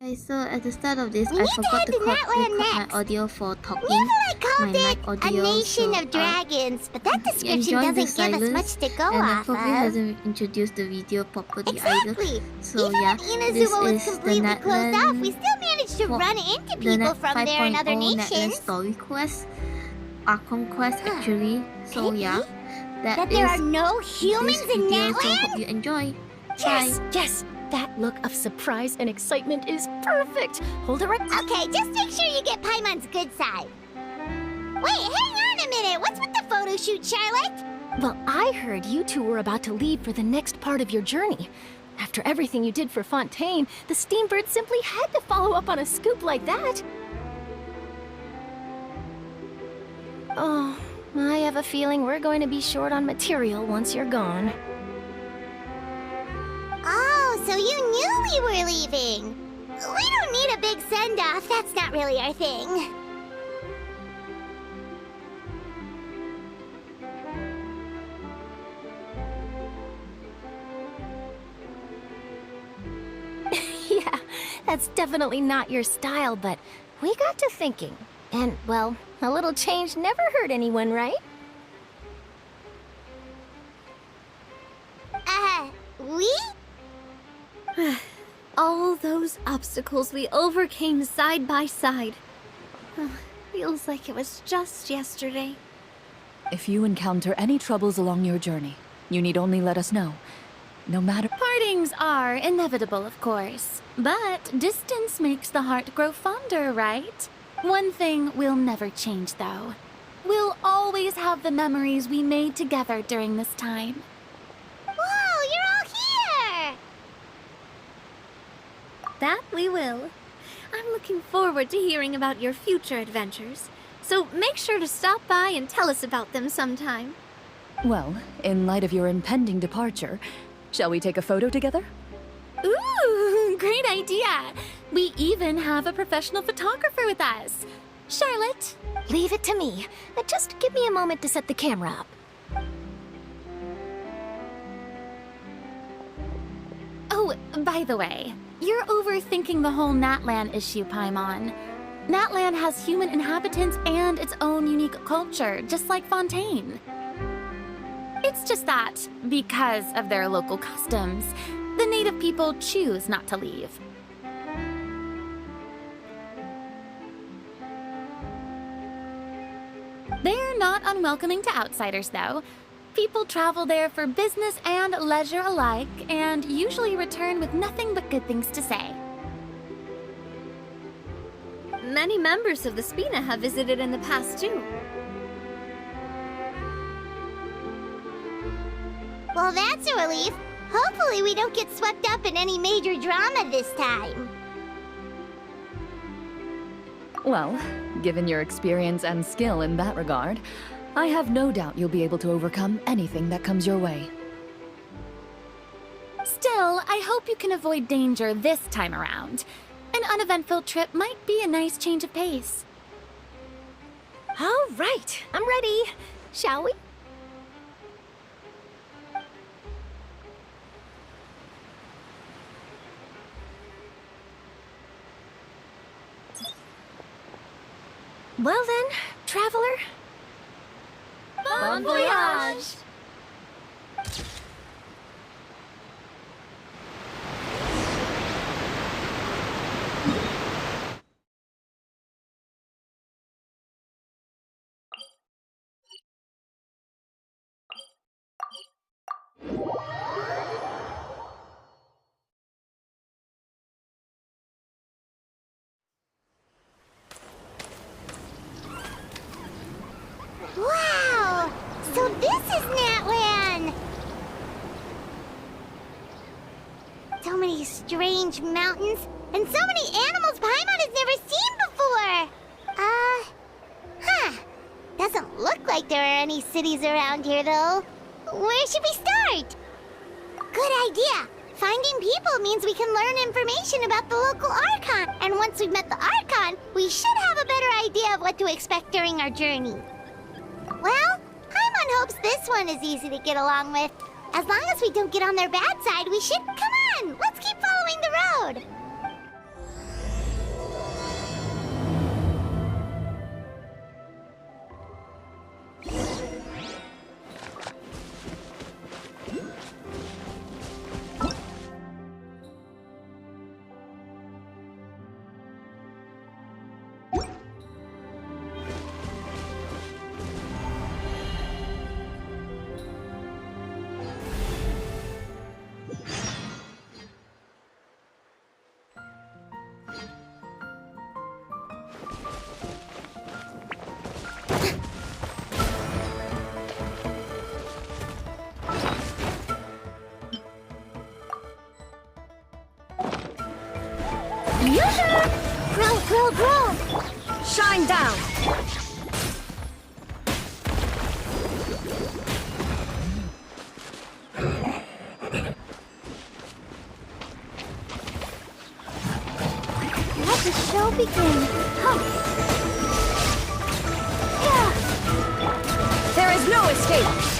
Okay, so at the start of this, We I need to forgot head to to record Natlan my next. audio for talking. Never called my it mic a audio, nation so, of dragons, but that description enjoy doesn't the give us silence, much to go and I off probably of. hasn't introduced the video properly either. Exactly. So Even yeah, when this Inazuma was is the completely closed off, we Natlan still managed to run into people from there in other 5.0 Natlan nations. story quest, Archon quest actually. So Maybe yeah, that there are no humans this in video. So Natlan? hope you enjoy. Yes, Bye. yes! That look of surprise and excitement is perfect! Hold her up. Okay, just make sure you get Paimon's good side. Wait, hang on a minute. What's with the photo shoot, Charlotte? Well, I heard you two were about to leave for the next part of your journey. After everything you did for Fontaine, the Steambird simply had to follow up on a scoop like that. Oh, I have a feeling we're going to be short on material once you're gone. Oh, so you knew we were leaving. We don't need a big send-off. That's not really our thing. Yeah, that's definitely not your style, but we got to thinking. And, well, a little change never hurt anyone, right? We? All those obstacles we overcame side by side. Feels like it was just yesterday. If you encounter any troubles along your journey, you need only let us know. No matter... Partings are inevitable, of course. But distance makes the heart grow fonder, right? One thing will never change, though. We'll always have the memories we made together during this time. Whoa, you're all here! That we will. I'm looking forward to hearing about your future adventures. So make sure to stop by and tell us about them sometime. Well, in light of your impending departure, shall we take a photo together? Ooh, great idea! We even have a professional photographer with us. Charlotte? Leave it to me. Just give me a moment to set the camera up. Oh, by the way, you're overthinking the whole Natlan issue, Paimon. Natlan has human inhabitants and its own unique culture, just like Fontaine. It's just that, because of their local customs, the native people choose not to leave. They're not unwelcoming to outsiders, though. People travel there for business and leisure alike, and usually return with nothing but good things to say. Many members of the Spina have visited in the past, too. Well, that's a relief. Hopefully we don't get swept up in any major drama this time. Well, given your experience and skill in that regard, I have no doubt you'll be able to overcome anything that comes your way. Still, I hope you can avoid danger this time around. An uneventful trip might be a nice change of pace. All right, I'm ready. Shall we? Well then, traveler. Bon voyage! Wow! So this is Natlan! So many strange mountains, and so many animals Paimon has never seen before! Doesn't look like there are any cities around here, though. Where should we start? Good idea! Finding people means we can learn information about the local Archon, and once we've met the Archon, we should have a better idea of what to expect during our journey. Well, Paimon hopes this one is easy to get along with. As long as we don't get on their bad side, we should... Come on! Let's keep following the road! Grow, grow, grow! Shine down! Let the show begin. There is no escape!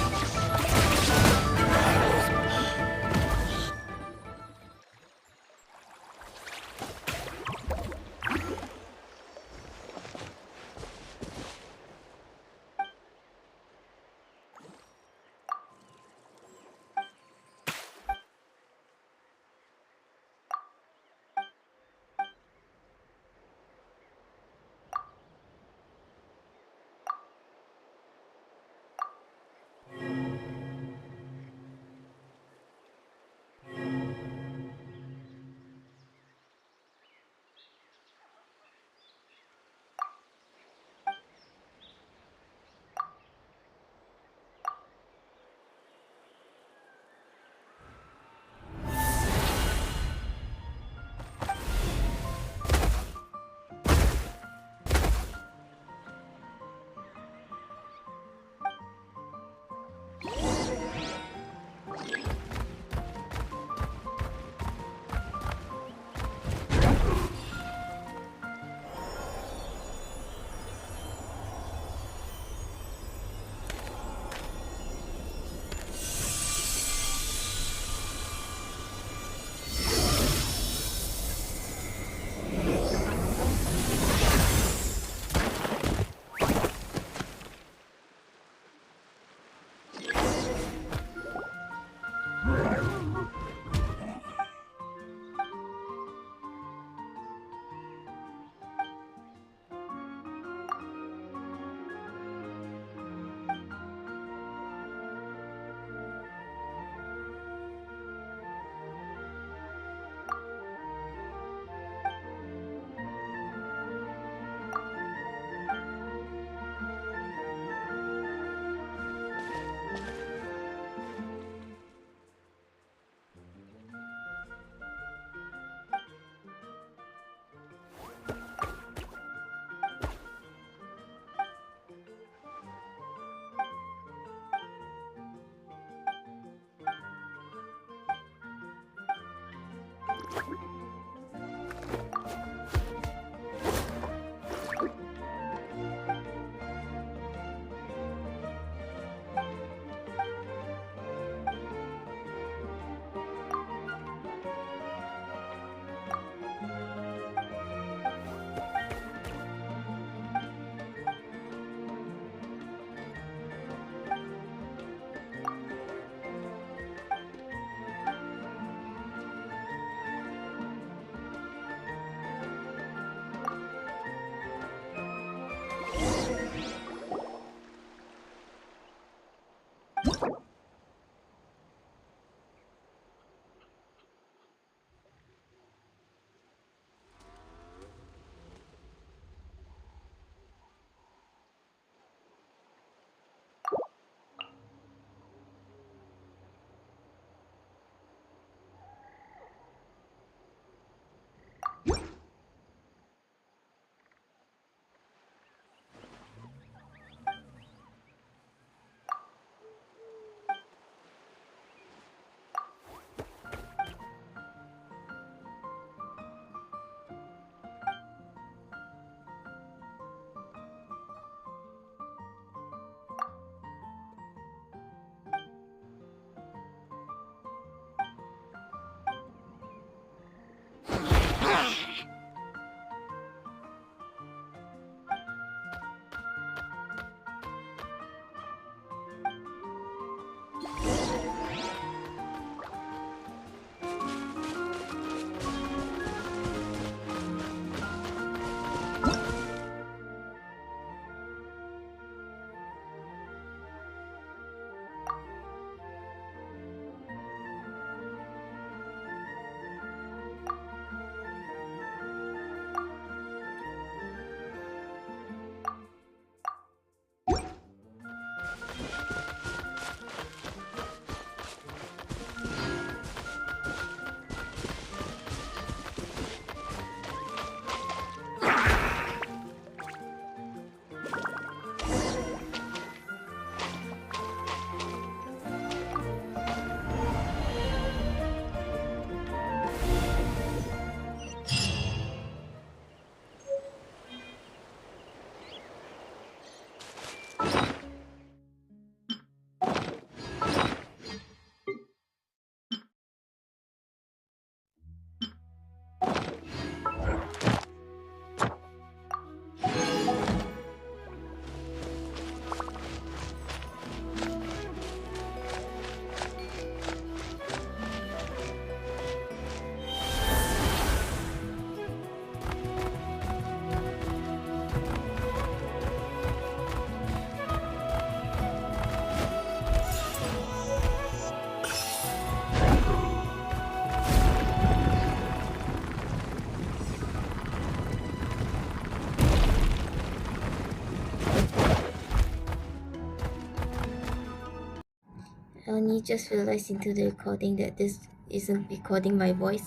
only just realized into the recording that this isn't recording my voice.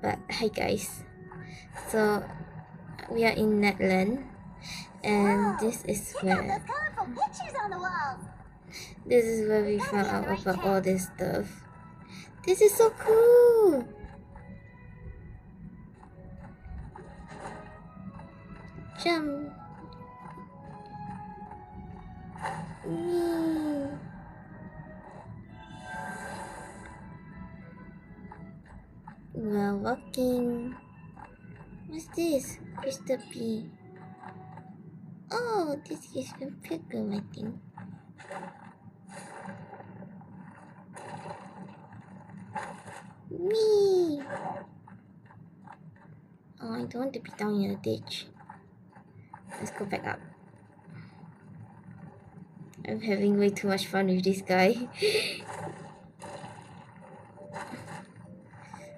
But hi guys. So we are in Natlan, and this is Check out where those colorful pictures on the walls. we found out about all this stuff. This is so cool. Jump. Whee. We're walking. What's this? Crystal P. Oh, this is from Pilgrim, I think. Whee! Oh, I don't want to be down in a ditch. Let's go back up. I'm having way too much fun with this guy.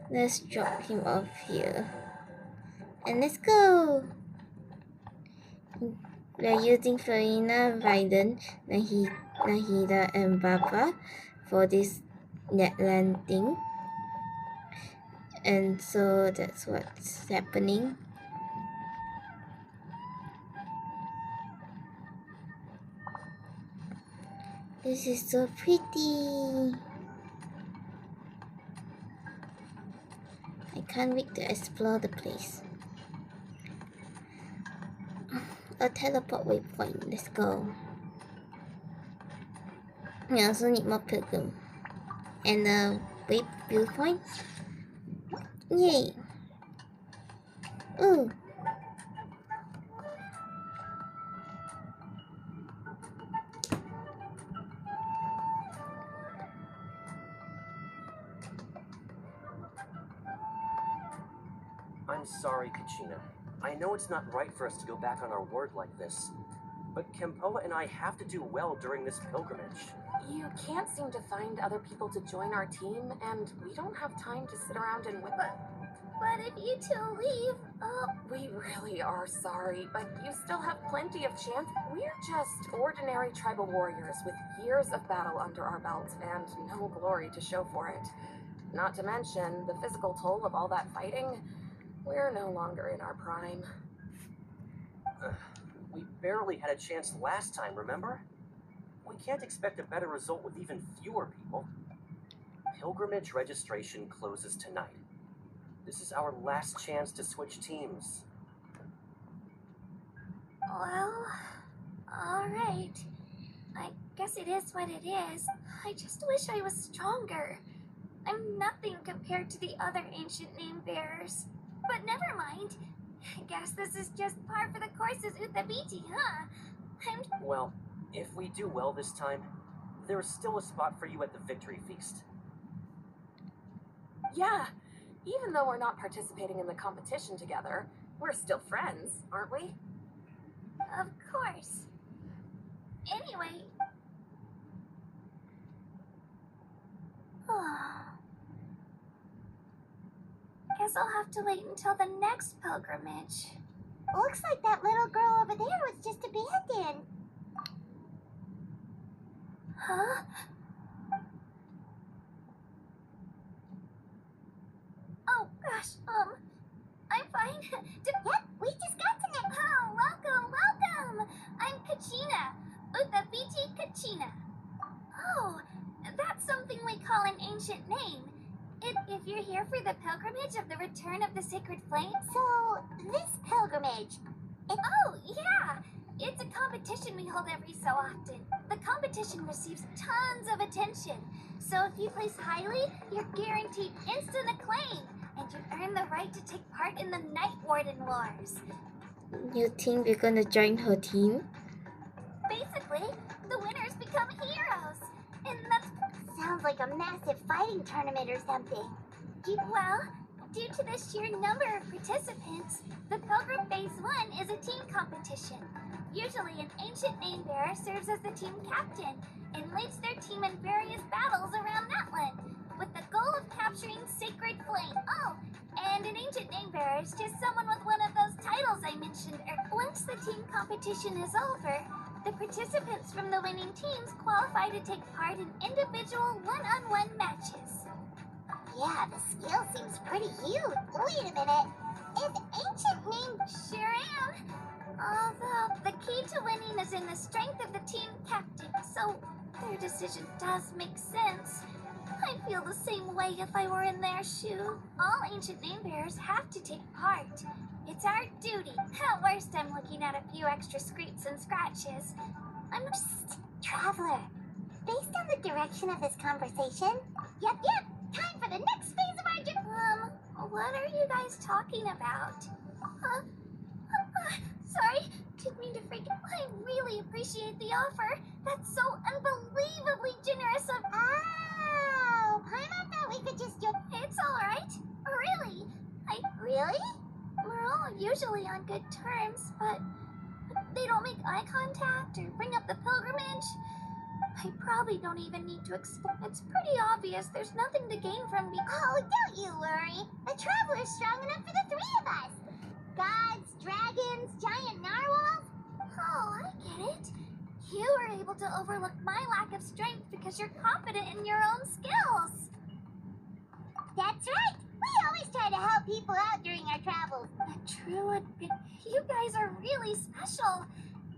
Let's drop him off here. And let's go! We're using Farina, Raiden, Nahida, and Baba for this Natlan thing. And so that's what's happening. This is so pretty. I can't wait to explore the place. A teleport waypoint. Let's go. I also need more pilgrim. And a viewpoint. Yay! Ooh! I'm sorry, Kachina. I know it's not right for us to go back on our word like this, but Kempoa and I have to do well during this pilgrimage. You can't seem to find other people to join our team, and we don't have time to sit around and But if you two leave, we really are sorry, but you still have plenty of chance. We're just ordinary tribal warriors with years of battle under our belt and no glory to show for it. Not to mention the physical toll of all that fighting. We're no longer in our prime. We barely had a chance last time, remember? We can't expect a better result with even fewer people. Pilgrimage registration closes tonight. This is our last chance to switch teams. well, alright. I guess it is what it is. I just wish I was stronger. I'm nothing compared to the other ancient name bearers. But never mind. I guess this is just par for the course as Uthabiti, huh? Well, if we do well this time, there is still a spot for you at the victory feast. Yeah, even though we're not participating in the competition together, we're still friends, aren't we? Of course. Anyway. Guess I'll have to wait until the next pilgrimage. Looks like that little girl over there was just abandoned. Huh? Oh gosh, I'm fine. Yep, we just got to it. Oh, welcome. I'm Kachina. Uthabiti Kachina. Oh, that's something we call an ancient name. If you're here for the pilgrimage of the return of the sacred flame. So, this pilgrimage. Oh, yeah. It's a competition we hold every so often. The competition receives tons of attention. So if you place highly, you're guaranteed instant acclaim. And you earn the right to take part in the Night Warden Wars. You think we're gonna join her team? Basically, the winners become heroes. And that's... Sounds like a massive fighting tournament or something. Well, due to the sheer number of participants, the Pilgrim Phase 1 is a team competition. Usually an ancient name bearer serves as the team captain and leads their team in various battles around Natlan, with the goal of capturing Sacred Flame. And an ancient name bearer is just someone with one of those titles I mentioned. Once the team competition is over, the participants from the winning teams qualify to take part in individual one-on-one matches. Yeah, the scale seems pretty huge. Wait a minute. Is Ancient named? Sure am. Although the key to winning is in the strength of the team captain, so their decision does make sense. I'd feel the same way if I were in their shoe. All Ancient name bearers have to take part. It's our duty. At worst, I'm looking at a few extra scrapes and scratches. I'm just Traveler. Based on the direction of this conversation, yep, time for the next phase of our journey. What are you guys talking about? Sorry, didn't mean to freak out. I really appreciate the offer. That's so unbelievably generous of. Oh, Paimon thought we could just do. It's all right. Really? Really? We're all usually on good terms, but they don't make eye contact or bring up the pilgrimage. I probably don't even need to explain. It's pretty obvious there's nothing to gain from me. Oh, don't you worry. The Traveler's strong enough for the three of us. Gods, dragons, giant narwhals. Oh, I get it. You were able to overlook my lack of strength because you're confident in your own skills. That's right. We always try to help people out during our travels. True, you guys are really special.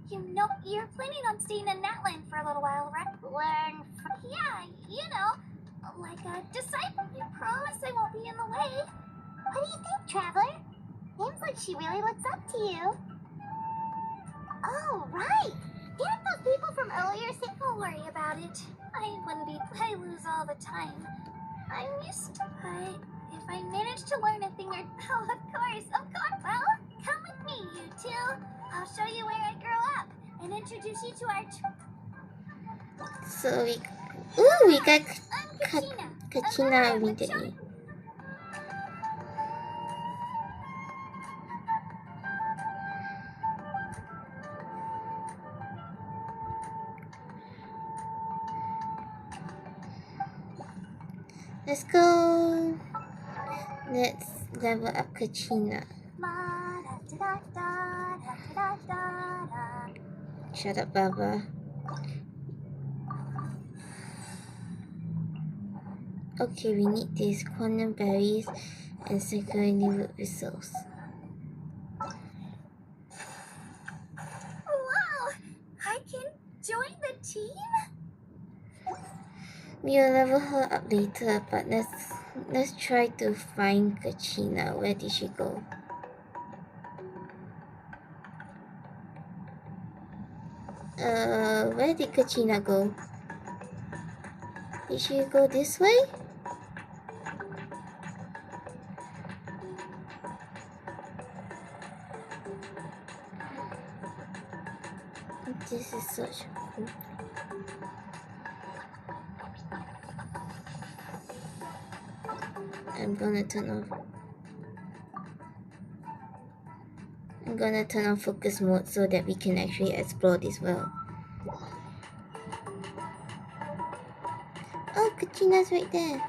You know, you're planning on staying in Natlan for a little while, right? Learn from... Yeah, you know, like a disciple. I promise I won't be in the way. What do you think, Traveler? Seems like she really looks up to you. Oh, right. Didn't those people from earlier say... Don't worry about it. I lose all the time. I'm used to it. If I manage to learn a thing or... Oh, of course. Well, come with me, you two. I'll show you where I grew up and introduce you to our... So we got Kachina. Kachina immediately. Let's go. Let's level up Kachina. Shut up, Baba. Okay, we need these quantum berries and security wood whistles. Wow! I can join the team? We'll level her up later, but let's try to find Kachina. Where did she go? Where did Kachina go? Did she go this way? This is such cool. I'm gonna turn on focus mode so that we can actually explore this well. Oh, Kachina's right there.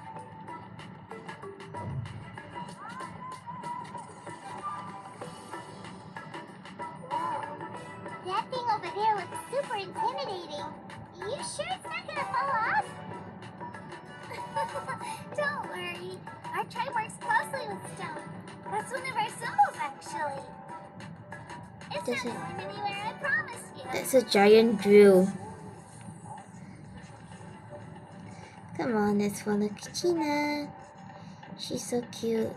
That thing over there looks super intimidating. You sure it's not gonna follow us? Don't worry. Our tribe works closely with stone. That's one of our symbols, actually. It's not going anywhere, I promise you. That's a giant drill. Come on, let's follow Kachina. She's so cute.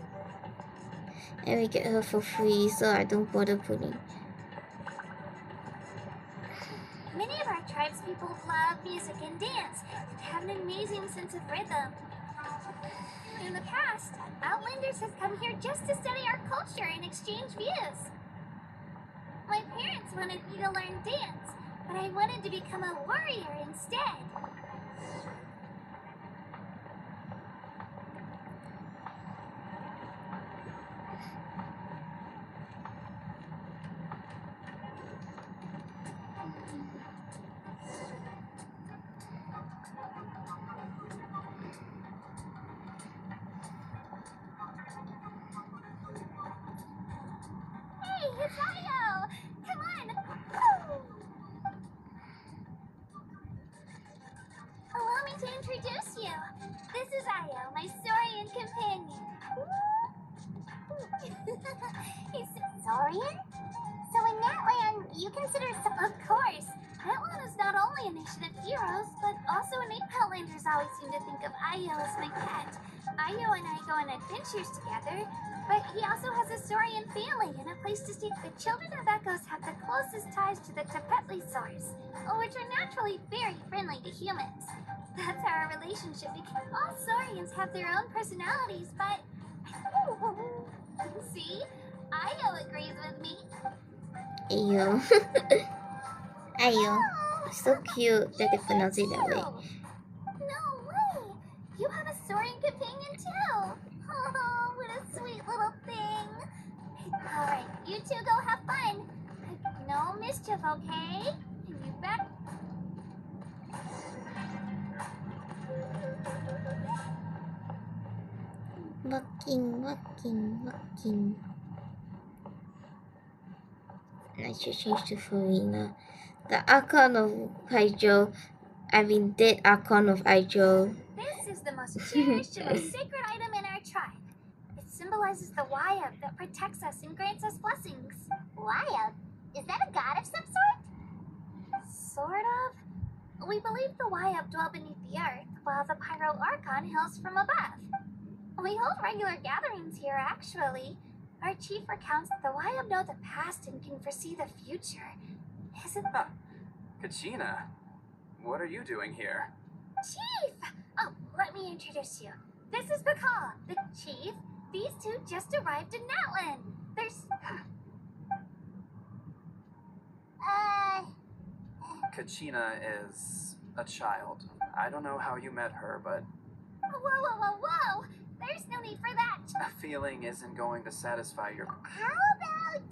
And we get her for free, so I don't bother putting. Many of our tribespeople love music and dance and have an amazing sense of rhythm. In the past, Outlanders have come here just to study our culture and exchange views. My parents wanted me to learn dance, but I wanted to become a warrior instead. Hey, it's Ayo! Come on, introduce you. This is Io, my Saurian companion. He's Saurian? So in Natlan, you consider some... Of course. Natlan is not only a nation of heroes, but also innate Outlanders always seem to think of Io as my pet. Io and I go on adventures together, but he also has a Saurian family and a place to stay. The children of Echoes have the closest ties to the Tepetli Saurs, which are naturally very friendly to humans. That's how our relationship became. All Saurians have their own personalities, but... See? Io agrees with me. Ayo. Ayo. So cute that they pronounce it that way. No way! You have a Saurian companion too! Oh, what a sweet little thing! Alright, you two go have fun. No mischief, okay? And you back. Walking. I should change to Farina. The Archon of Hydro. Dead Archon of Hydro. This is the most cherished and most sacred item in our tribe. It symbolizes the Wayab that protects us and grants us blessings. Wayab? Is that a god of some sort? Sort of. We believe the Wayab dwell beneath the earth, while the Pyro Archon hails from above. We hold regular gatherings here, actually. Our chief recounts that the Wayab know the past and can foresee the future. Isn't that... Kachina, what are you doing here? Chief! Oh, let me introduce you. This is Bakal, the chief. These two just arrived in Natlan. There's... Kachina is a child. I don't know how you met her, but... Whoa! There's no need for that. A feeling isn't going to satisfy your... How about...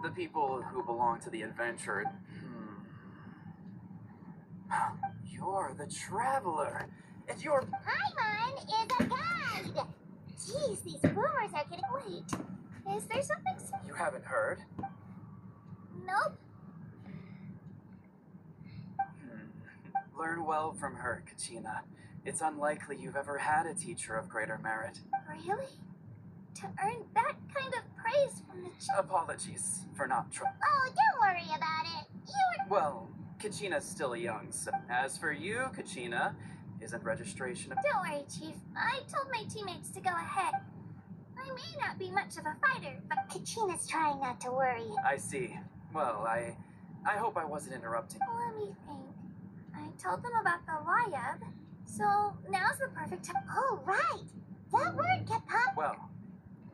The people who belong to the adventure... You're the traveler. And you're... Paimon is a guide. Jeez, these rumors are getting... Wait, is there something... You haven't heard? Nope. Learn well from her, Kachina. It's unlikely you've ever had a teacher of greater merit. Really? To earn that kind of praise from the Apologies for not Oh, don't worry about it. Well, Kachina's still young, so... As for you, Kachina, isn't registration... Don't worry, Chief. I told my teammates to go ahead. I may not be much of a fighter, but Kachina's trying not to worry. I see. Well, I hope I wasn't interrupting. Let me think. I told them about the Wayab, so now's the perfect time. Oh, right! That word kept popping. Well,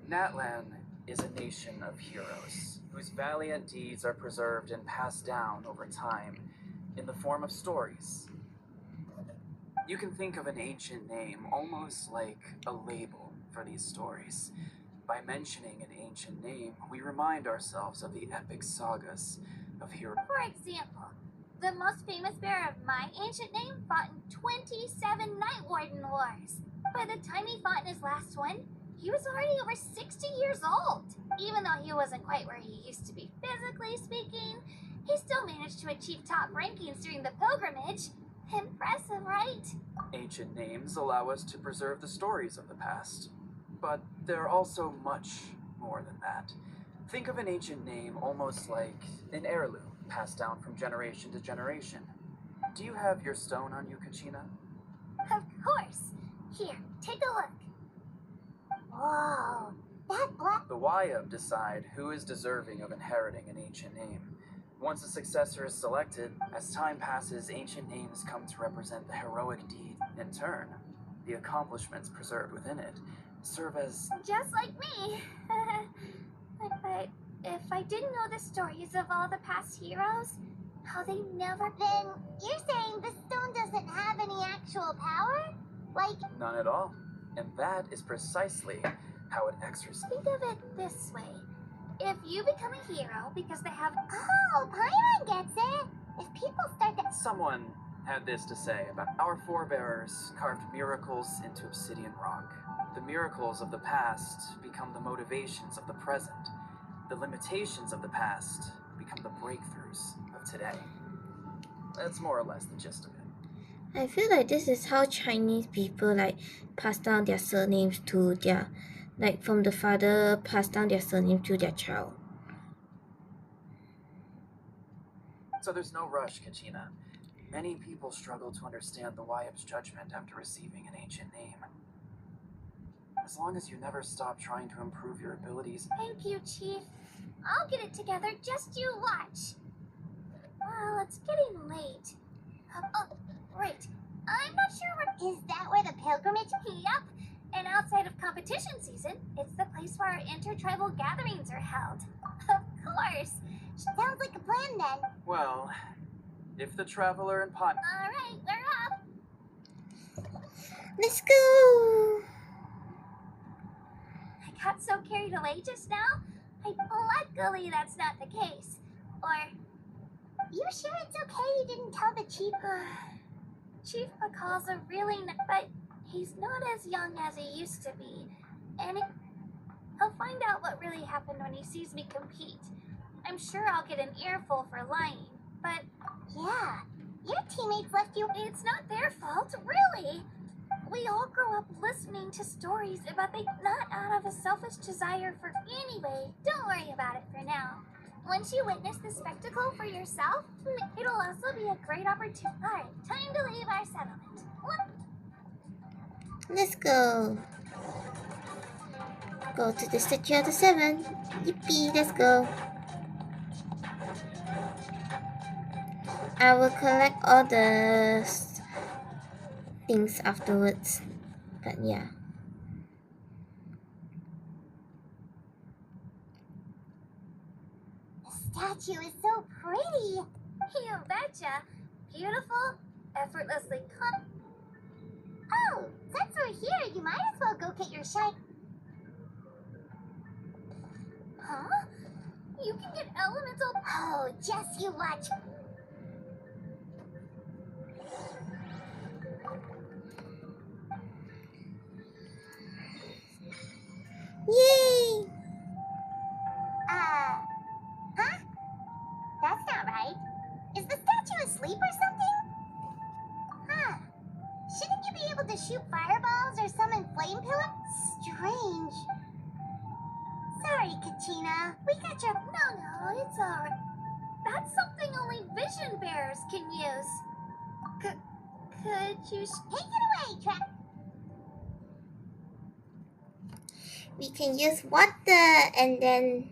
Natlan is a nation of heroes, whose valiant deeds are preserved and passed down over time in the form of stories. You can think of an ancient name almost like a label for these stories. By mentioning an ancient name, we remind ourselves of the epic sagas of heroes. For example, the most famous bearer of my ancient name fought in 27 Night Warden Wars. By the time he fought in his last one, he was already over 60 years old. Even though he wasn't quite where he used to be physically speaking, he still managed to achieve top rankings during the pilgrimage. Impressive, right? Ancient names allow us to preserve the stories of the past. But they're also much more than that. Think of an ancient name almost like an heirloom passed down from generation to generation. Do you have your stone on you, Kachina? Of course. Here, take a look. Whoa, that black... The Wayab decide who is deserving of inheriting an ancient name. Once a successor is selected, as time passes, ancient names come to represent the heroic deed. In turn, the accomplishments preserved within it serve as... Just like me. But if I didn't know the stories of all the past heroes, how they never... Then you're saying the stone doesn't have any actual power? Like... None at all. And that is precisely how it exercises. Think of it this way. If you become a hero because they have... Oh, Paimon gets it! If people start to... Someone had this to say about our forebears carved miracles into obsidian rock. The miracles of the past become the motivations of the present. The limitations of the past become the breakthroughs of today. That's more or less the gist of it. I feel like this is how Chinese people like pass down their surnames to their, like from the father pass down their surname to their child. So there's no rush, Kachina. Many people struggle to understand the Wyap's judgment after receiving an ancient name. As long as you never stop trying to improve your abilities. Thank you, Chief. I'll get it together, just you watch. Well, it's getting late. Oh, right. I'm not sure what... Is that where the pilgrimage... Yep. And outside of competition season, it's the place where our intertribal gatherings are held. Of course. Sounds like a plan, then. Well, if the traveler and pot... Alright, we're off. Let's go! I got so carried away just now. Luckily, that's not the case. Or... You sure it's okay you didn't tell the chief? Chief McCall's a really but he's not as young as he used to be. And he'll find out what really happened when he sees me compete. I'm sure I'll get an earful for lying, but... Yeah, your teammates left you... It's not their fault, really. We all grow up listening to stories about they... Not out of a selfish desire for... Anyway, don't worry about it for now. Once you witness the spectacle for yourself, it'll also be a great opportunity. Alright, time to leave our settlement. Let's go. Go to the statue of the 7. Yippee, let's go. I will collect all the things afterwards. But yeah. Statue is so pretty. You betcha. Beautiful, effortlessly Oh, since we're here, you might as well go get your shine. Huh? You can get elemental... Oh, just you watch. Yay! Huh? That's not right. Is the statue asleep or something? Huh. Shouldn't you be able to shoot fireballs or summon flame pillars? Strange. Sorry, Kachina. We got your... No, it's alright. That's something only vision bearers can use. Could you... Take it away, Trap. We can use water and then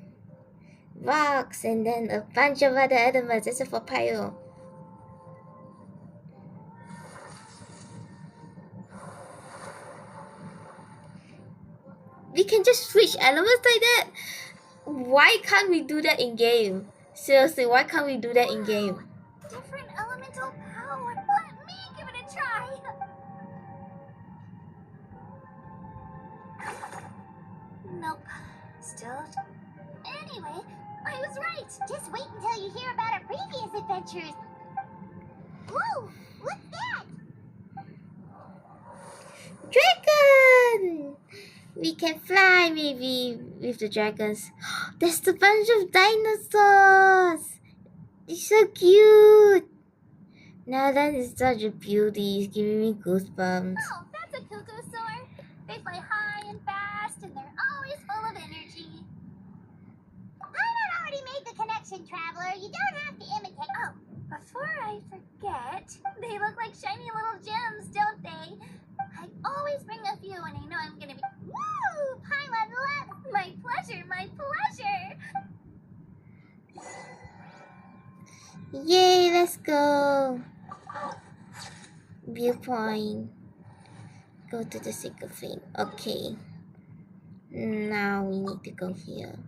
rocks and then a bunch of other elements except for pyro. We can just switch elements like that? Why can't we do that in game? Seriously, why can't we do that in game? Different elemental power. Let me give it a try. Nope. Still. Anyway, I was right. Just wait until you hear about our previous adventures. Whoa! What's that? Dragon! We can fly maybe with the dragons. There's a bunch of dinosaurs! It's so cute! Natlan is such a beauty. It's giving me goosebumps. Oh, that's a cuckoosaur. They fly high and fast, and they're always full of energy. Paimon already made the connection, Traveler. You don't have to imitate. Oh, before I forget, they look like shiny little gems, don't they? I always bring a few when I know I'm gonna be... Woo! Paimon, love! My pleasure, my pleasure! Yay, let's go. Viewpoint. Go to the secret thing. Okay. Now we need to go here.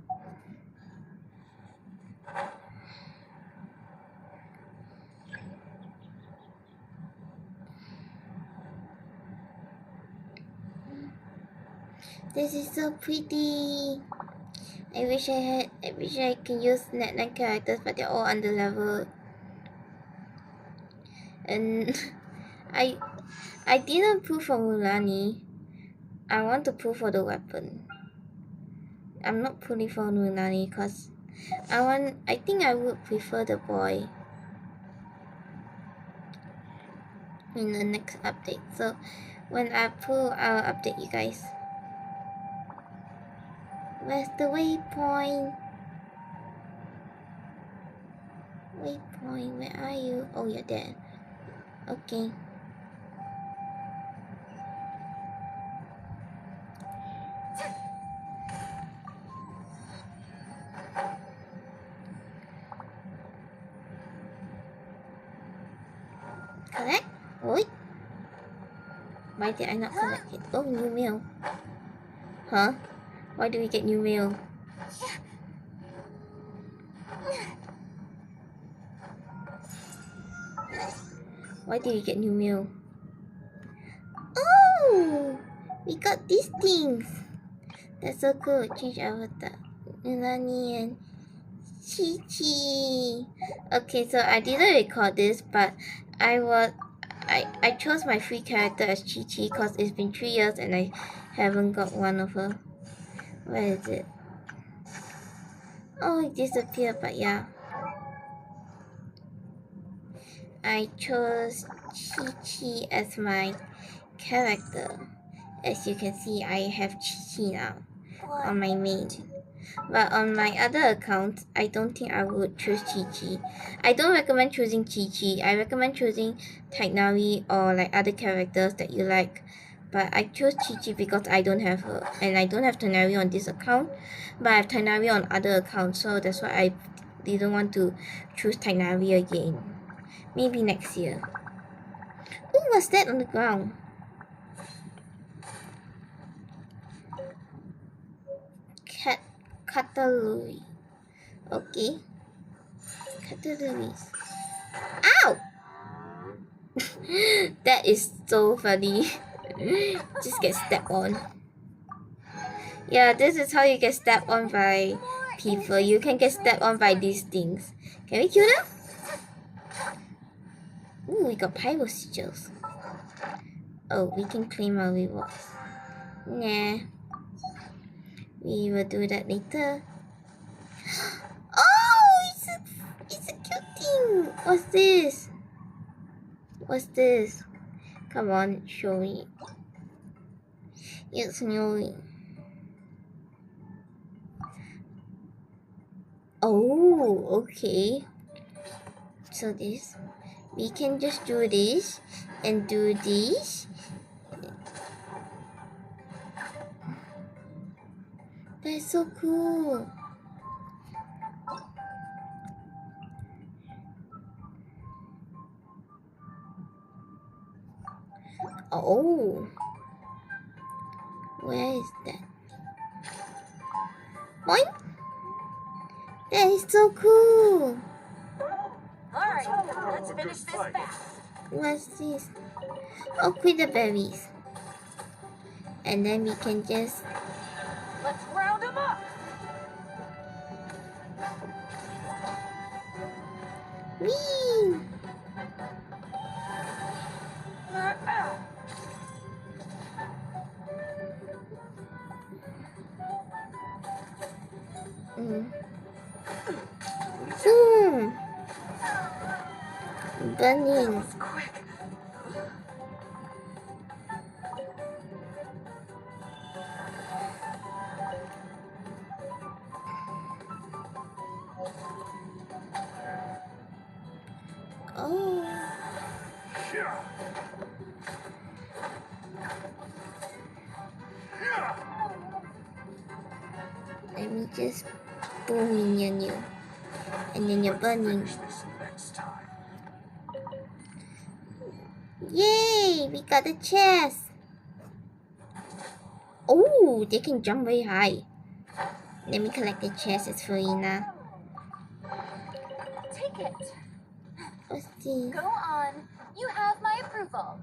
This is so pretty. I wish I can use Natlan characters, but they're all under level. And I didn't pull for Mulani. I want to pull for the weapon. I'm not pulling for Mulani because I think I would prefer the boy. in the next update. So when I pull, I'll update you guys. Where's the waypoint? Waypoint, where are you? Oh, you're there. Okay. Collect? Wait. Why did I not collect it? Oh, new mail. Huh? Why do we get new mail? Why did we get new mail? Oh! We got these things! That's so cool. Change avatar. Nani and Chi-Chi. Okay, so I didn't record this, but I chose my free character as Chi-Chi because it's been 3 years and I haven't got one of her. Where is it? Oh, it disappeared, but yeah. I chose Chi-Chi as my character. As you can see, I have Chi-Chi now on my main. But on my other account, I don't think I would choose Chi-Chi. I don't recommend choosing Chi-Chi. I recommend choosing Tignari or like other characters that you like. But I chose Chi-Chi because I don't have her. And I don't have Tignari on this account. But I have Tignari on other accounts. So that's why I didn't want to choose Tignari again. Maybe next year. Oh, what's that on the ground? Catalui. Okay. Cataluis. Ow! That is so funny. Just get stepped on. Yeah, this is how you get stepped on by people. You can get stepped on by these things. Can we kill them? Ooh, we got pyro sigils. Oh, we can claim our rewards. Nah. We will do that later. Oh, it's a cute thing. What's this? What's this? Come on, show me. It's new. Oh, okay. So this, we can just do this and do this. That's so cool. Oh. Where is that? Boing. That is so cool. Alright, let's finish this fast. What's this? Oh, quitter berries. And then we can just... Let's round them up. Whee! Boom! Burning. Oh. Let me just boom in you. And then you're burning. Yay! We got the chest. Oh, they can jump very high. Let me collect the chest. It's free now. Take it. What's this? Go on. You have my approval.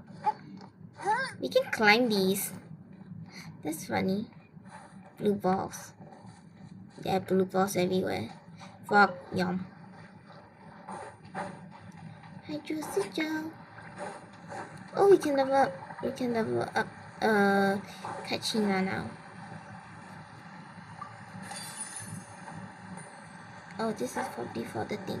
We can climb these. That's funny. Blue balls. There are blue balls everywhere. Frog, yum. Hydro sigil. Oh, we can level up. We can level up Kachina now. Oh, this is probably for the thing.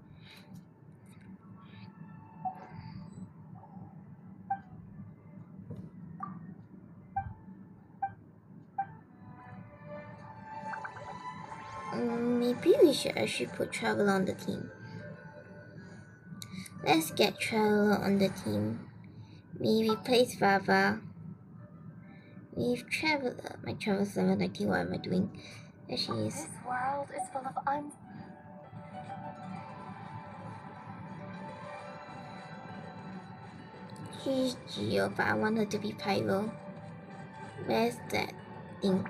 Maybe I should put Traveler on the team. Let's get Traveler on the team. Me replace Vava. With Traveler. My Traveler's level 19. What am I doing? There she is. This world is full of She's Geo, but I want her to be Pyro. Where's that thing?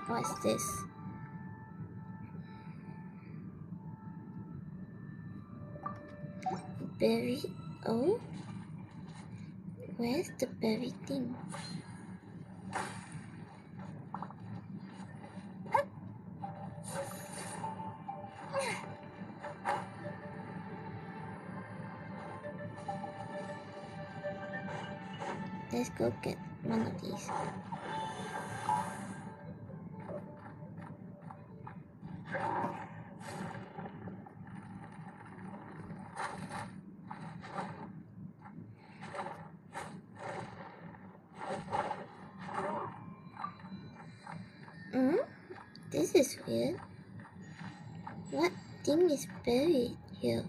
What's this? Berry? Oh? Where's the berry thing? Let's go get one of these. This is weird. What thing is buried here?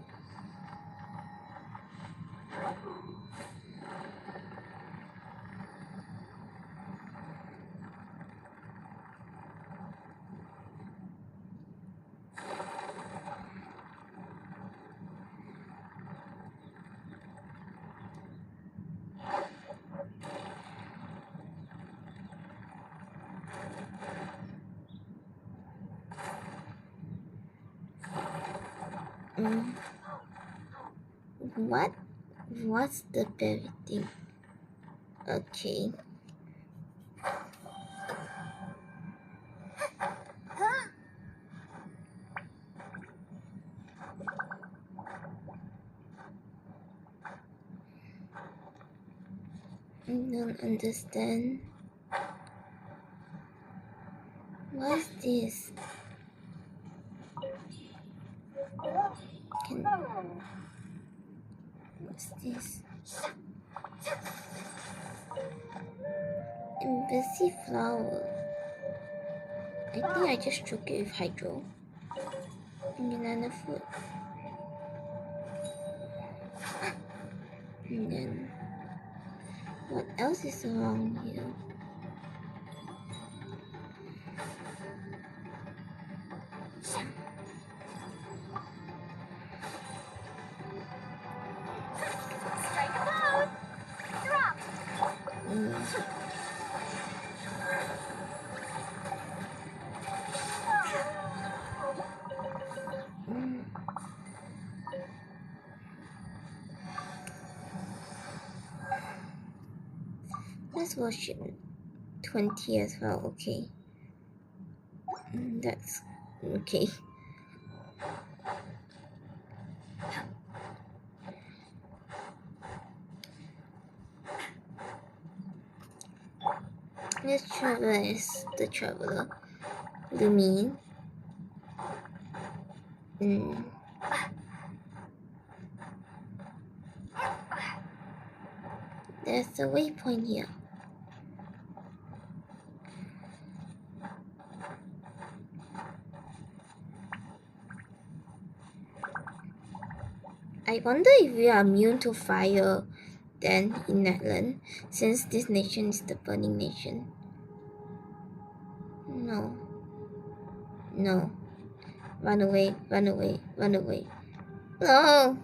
What's the berry thing? Okay. I don't understand. What's this? What's this? Embassy flower. I think I just struck it with hydro. And banana fruit. And then what else is around here? Let's worship 20 as well, okay. That's okay. This traveler is the traveler. Lumine. There's a waypoint here. I wonder if we are immune to fire then in Natlan, since this nation is the burning nation. No. No. Run away, run away, run away. No!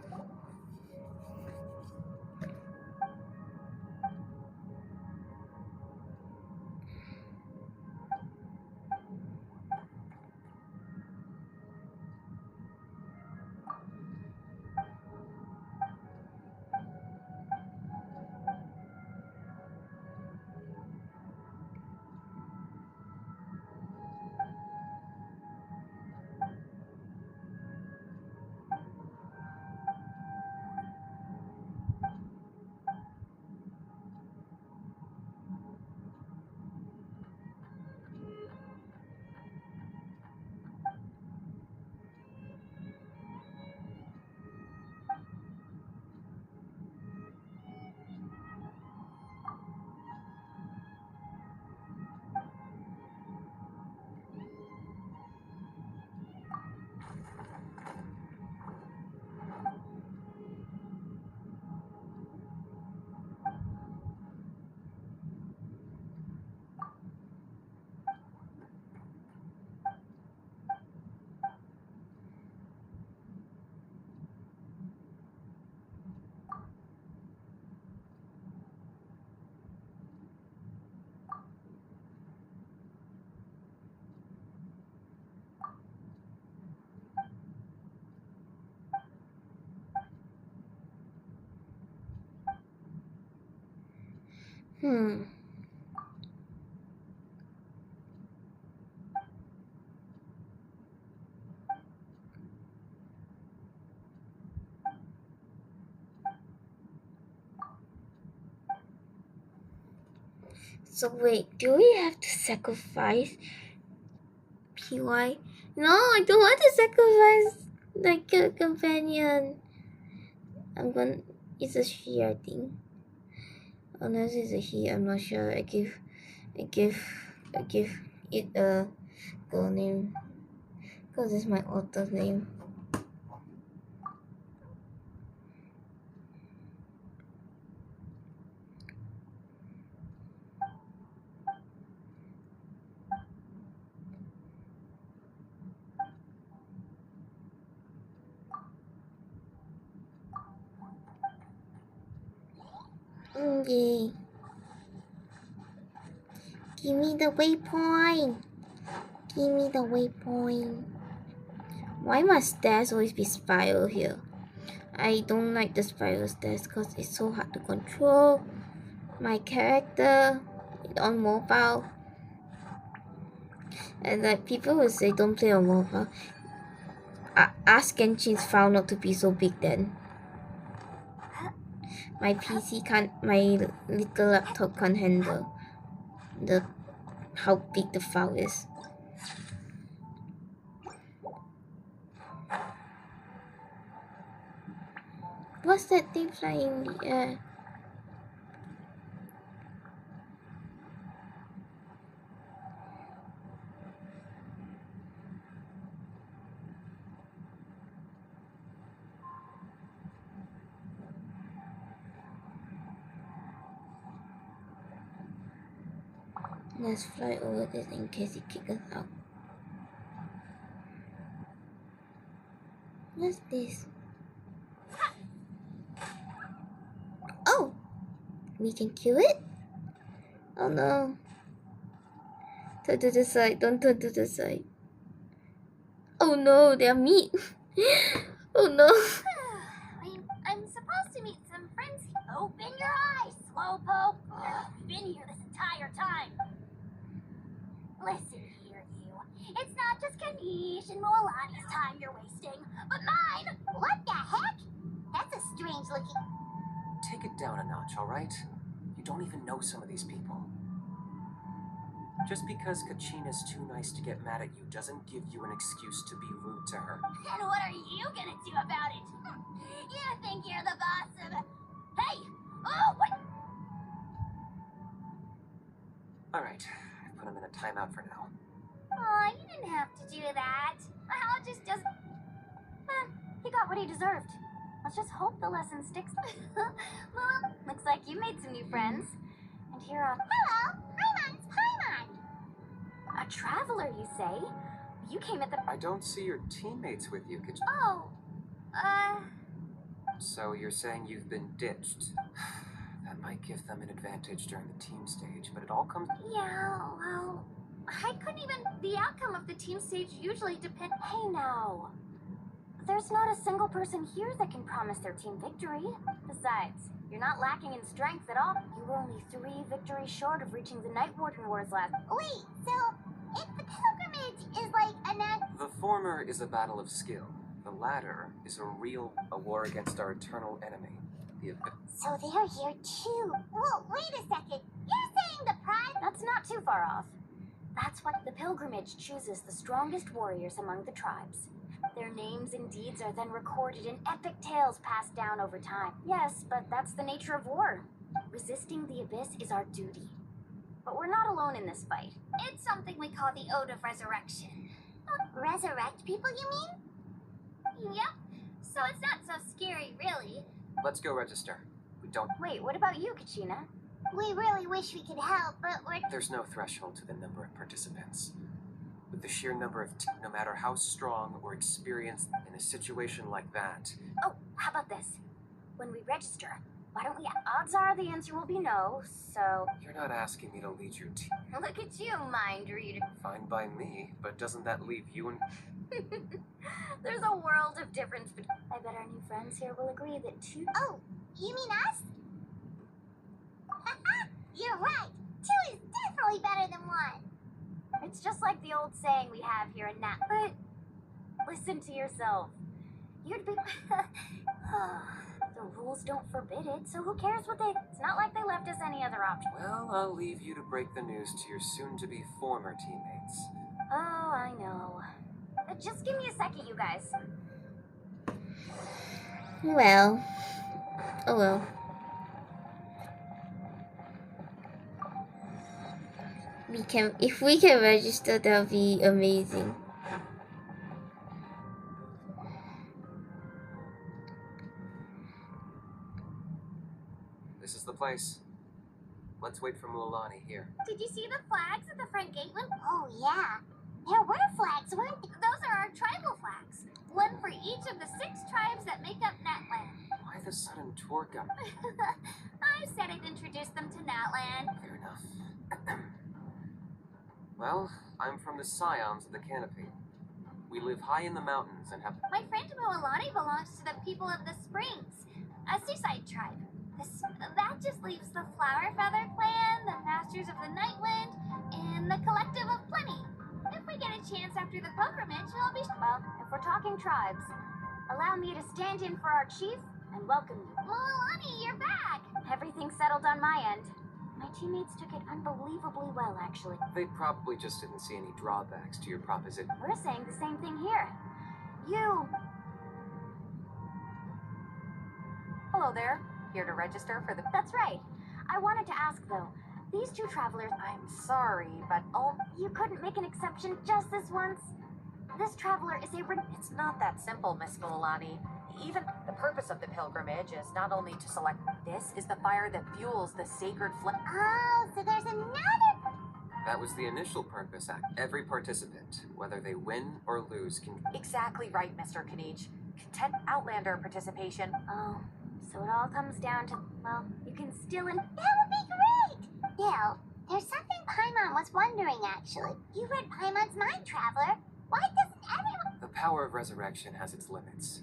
So wait, do we have to sacrifice PY? No, I don't want to sacrifice like a companion. It's a she, I think. Unless it's a he, I'm not sure. I give it a girl name because it's my author's name. Yay. Give me the waypoint. Give me the waypoint. Why must stairs always be spiral here? I don't like the spiral stairs because it's so hard to control. My character on mobile. And like people will say don't play on mobile. Ask Genshin's file not to be so big then. My PC can't, my little laptop can't handle how big the file is. What's that thing flying in the air? Let's fly over this in case he kicks us out. What's this? Oh! We can kill it? Oh no. Turn to the side, don't turn to the side. Oh no, they're meat. Oh no. I'm supposed to meet some friends. Open your eyes, slowpoke. I've been here this entire time. Listen here, you. It's not just Kanish and Moalani's time you're wasting, but mine. What the heck? That's a strange looking. Take it down a notch, alright? You don't even know some of these people. Just because Kachina's too nice to get mad at you doesn't give you an excuse to be rude to her. And what are you gonna do about it? You think you're the boss of... Hey! Oh, what? Alright, I've put him in a timeout for now. Aw, you didn't have to do that. How it just doesn't... He got what he deserved. Let's just hope the lesson sticks. Well, looks like you made some new friends. And here on... Hello! Paimon's Paimon! A traveler, you say? You came at the... I don't see your teammates with you, Kachina. Oh, So you're saying you've been ditched. That might give them an advantage during the team stage, but it all comes... Yeah, well... I couldn't even... The outcome of the team stage usually depends... Hey, now... There's not a single person here that can promise their team victory. Besides, you're not lacking in strength at all. You were only 3 victories short of reaching the Night Warden Wars last... wait, so if the pilgrimage is like The former is a battle of skill. The latter is a war against our eternal enemy, the Abyss. So they're here too. Well, wait a second. You're saying the pride... That's not too far off. That's what the pilgrimage chooses the strongest warriors among the tribes. Their names and deeds are then recorded in epic tales passed down over time. Yes, but that's the nature of war. Resisting the Abyss is our duty. But we're not alone in this fight. It's something we call the Ode of Resurrection. Resurrect people, you mean? Yep. So it's not so scary, really. Let's go register. We don't... Wait, what about you, Kachina? We really wish we could help, but we're... There's no threshold to the number of participants. With the sheer number of no matter how strong or experienced in a situation like that... Oh, how about this? When we register, why don't we... Odds are the answer will be no, so... You're not asking me to lead your team. Look at you, mind reader. Fine by me, but doesn't that leave you and... There's a world of difference between... I bet our new friends here will agree that two... Oh, you mean us? You're right. Two is definitely better than one. It's just like the old saying we have here in Nat. But listen to yourself. You'd be. The rules don't forbid it, so who cares what they. It's not like they left us any other option. Well, I'll leave you to break the news to your soon-to-be former teammates. Oh, I know. Just give me a second, you guys. Well. Oh well. If we can register, that would be amazing. This is the place. Let's wait for Mulani here. Did you see the flags at the front gate? Oh, yeah. There were flags, weren't there? Those are our tribal flags. One for each of the 6 tribes that make up Natlan. Why the sudden tour guide? I said I'd introduce them to Natlan. Fair enough. Well, I'm from the Scions of the Canopy. We live high in the mountains and have... My friend Moalani belongs to the people of the Springs, a seaside tribe. That just leaves the Flower Feather Clan, the Masters of the Nightwind, and the Collective of Plenty. If we get a chance after the pilgrimage, we'll be... Well, if we're talking tribes, allow me to stand in for our chief and welcome you. Moalani, you're back. Everything's settled on my end. My teammates took it unbelievably well, actually. They probably just didn't see any drawbacks to your proposition. We're saying the same thing here. You... Hello there. Here to register for the... That's right. I wanted to ask, though. These 2 travelers... I'm sorry, but You couldn't make an exception just this once? This traveler is a... it's not that simple, Miss Mulani. Even the purpose of the pilgrimage is not only to select... This is the fire that fuels the sacred flame. Oh, so there's another... That was the initial purpose. Every participant, whether they win or lose, can... Exactly right, Mr. Kanich. Content Outlander participation. Oh, so it all comes down to... Well, you can still... That would be great. Bill, there's something Paimon was wondering, actually. You read Paimon's mind, Traveler. Why doesn't everyone... The power of resurrection has its limits.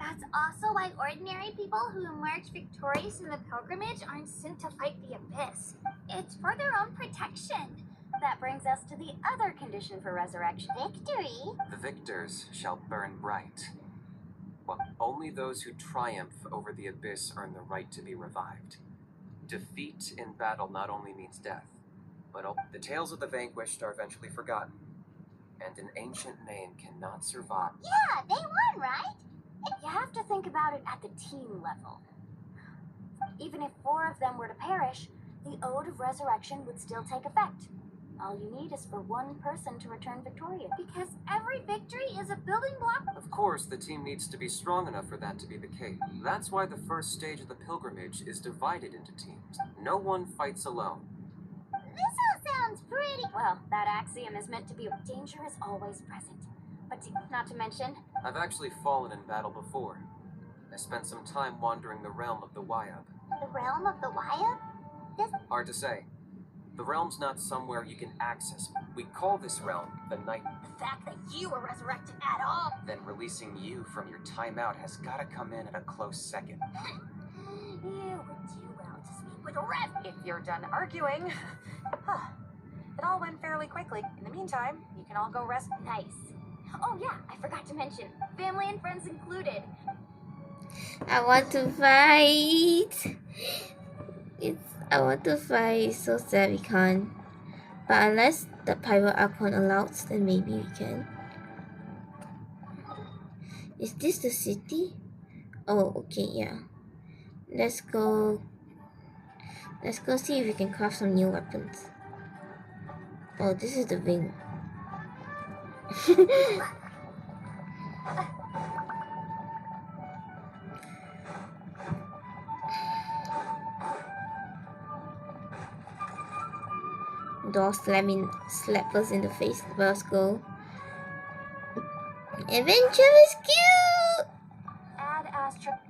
That's also why ordinary people who emerge victorious in the pilgrimage aren't sent to fight the abyss. It's for their own protection. That brings us to the other condition for resurrection. Victory? The victors shall burn bright. Well, only those who triumph over the abyss earn the right to be revived. Defeat in battle not only means death, but the tales of the vanquished are eventually forgotten. And an ancient name cannot survive. Yeah, they won, right? You have to think about it at the team level. Even if 4 of them were to perish, the Ode of Resurrection would still take effect. All you need is for 1 person to return victorious. Because every victory is a building block. Of course, the team needs to be strong enough for that to be the case. That's why the first stage of the pilgrimage is divided into teams. No one fights alone. This all sounds pretty... Well, that axiom is meant to be danger is always present. But not to mention... I've actually fallen in battle before. I spent some time wandering the realm of the Wyab. The realm of the Wyab? Hard to say. The realm's not somewhere you can access. We call this realm the Night. The fact that you were resurrected at all... Then releasing you from your timeout has gotta come in at a close second. You would do well to speak with a ref. If you're done arguing... It all went fairly quickly. In the meantime, you can all go rest. Nice. Oh yeah, I forgot to mention. Family and friends included. I want to fight. I want to fight. It's so sad we can't. But unless the Pirate Archon allows, then maybe we can. Is this the city? Oh, okay, yeah. Let's go. Let's go see if we can craft some new weapons. Oh, this is the wing. Door slap us in the face. Let's go. Adventure is cute! Add Astra.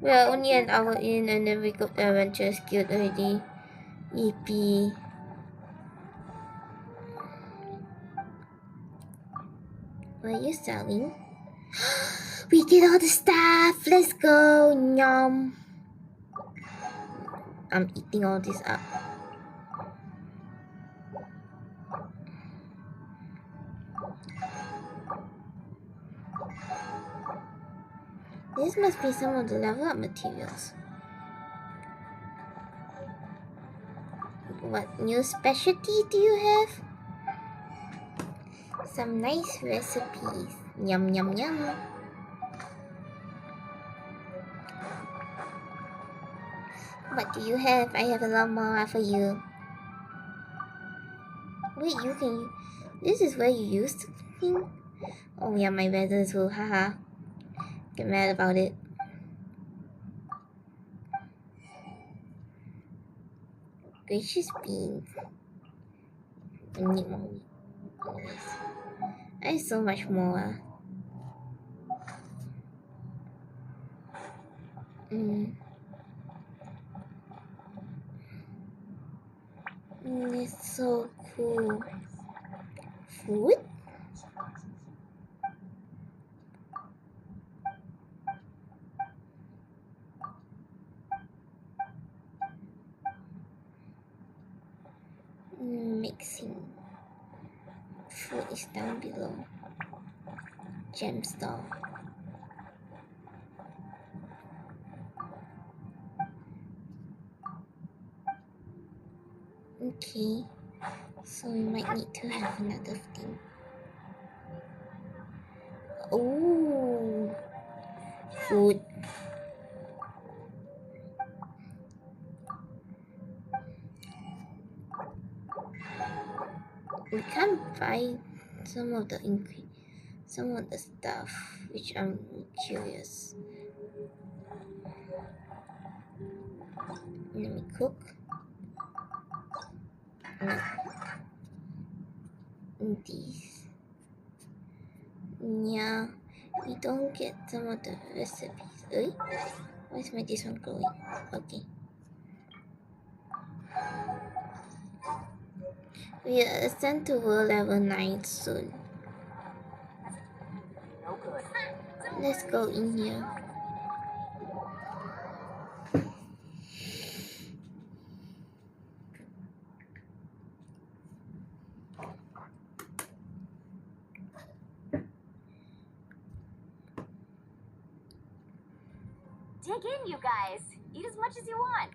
We are only an hour in and then we got the adventure is cute already. Yippee. What are you selling? We get all the stuff! Let's go! Nyom! I'm eating all this up. This must be some of the level up materials. What new specialty do you have? Some nice recipes. Yum yum yum. What do you have? I have a lot more for you. Wait, you can... This is where you used the thing? Oh yeah, my weather too, haha. Get mad about it. Gracious beans. I need more. Anyways. I have so much more. It's so cool. Food? Mixing. Food is down below. Gem store. Okay, so we might need to have another thing. Oh, food. We can't buy some of the stuff, which I'm curious. Let me cook. No. These. Yeah, we don't get some of the recipes. Why is my this one glowing? Okay. We are ascend to world level 9 soon. Let's go in here. Dig in, you guys. Eat as much as you want.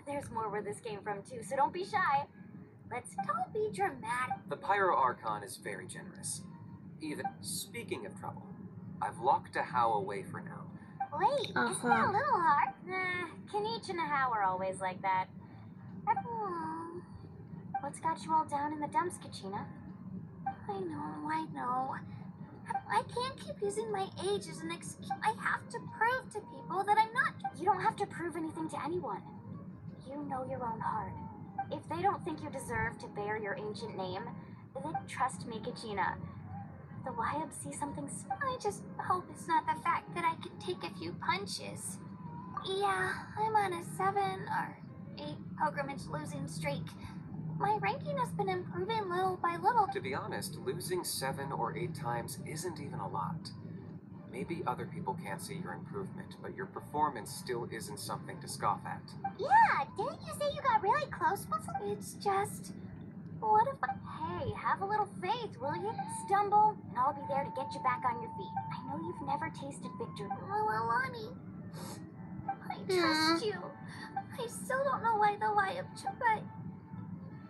There's more where this came from, too, so don't be shy. Let's don't be dramatic. The Pyro Archon is very generous. Even speaking of trouble, I've locked a How away for now. Wait, isn't that a little hard? Kenichi and a How are always like that. What's got you all down in the dumps, Kachina? I know. I can't keep using my age as an excuse. I have to prove to people that I'm not. You don't have to prove anything to anyone. You know your own heart. If they don't think you deserve to bear your ancient name, then trust me, Kachina. The Wyab see something I just hope it's not the fact that I can take a few punches. Yeah, I'm on a 7 or 8 pilgrimage losing streak. My ranking has been improving little by little. To be honest, losing 7 or 8 times isn't even a lot. Maybe other people can't see your improvement, but your performance still isn't something to scoff at. Yeah, didn't you say you got really close with them? It's just... What if Hey, have a little faith, will you? Stumble, and I'll be there to get you back on your feet. I know you've never tasted victory. Alani, I trust you. I still don't know why the Wyab but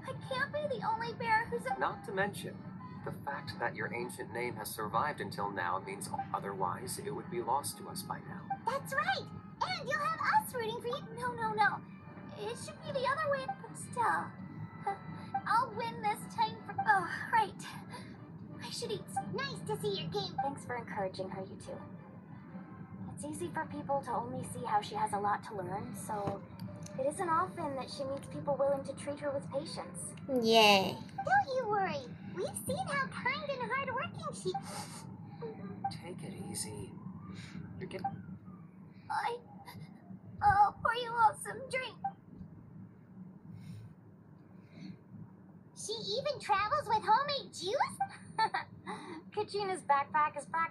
I can't be the only bear who's a... Not to mention, the fact that your ancient name has survived until now means otherwise it would be lost to us by now. That's right! And you'll have us rooting for you. No. It should be the other way, but still. I'll win this time for... Oh, right. I should eat some... Nice to see your game. Thanks for encouraging her, you two. It's easy for people to only see how she has a lot to learn, so... It isn't often that she meets people willing to treat her with patience. Yeah. Don't you worry. We've seen how kind and hardworking she... Take it easy. You're getting... I'll pour you all some drink. She even travels with homemade juice? Kachina's backpack is back.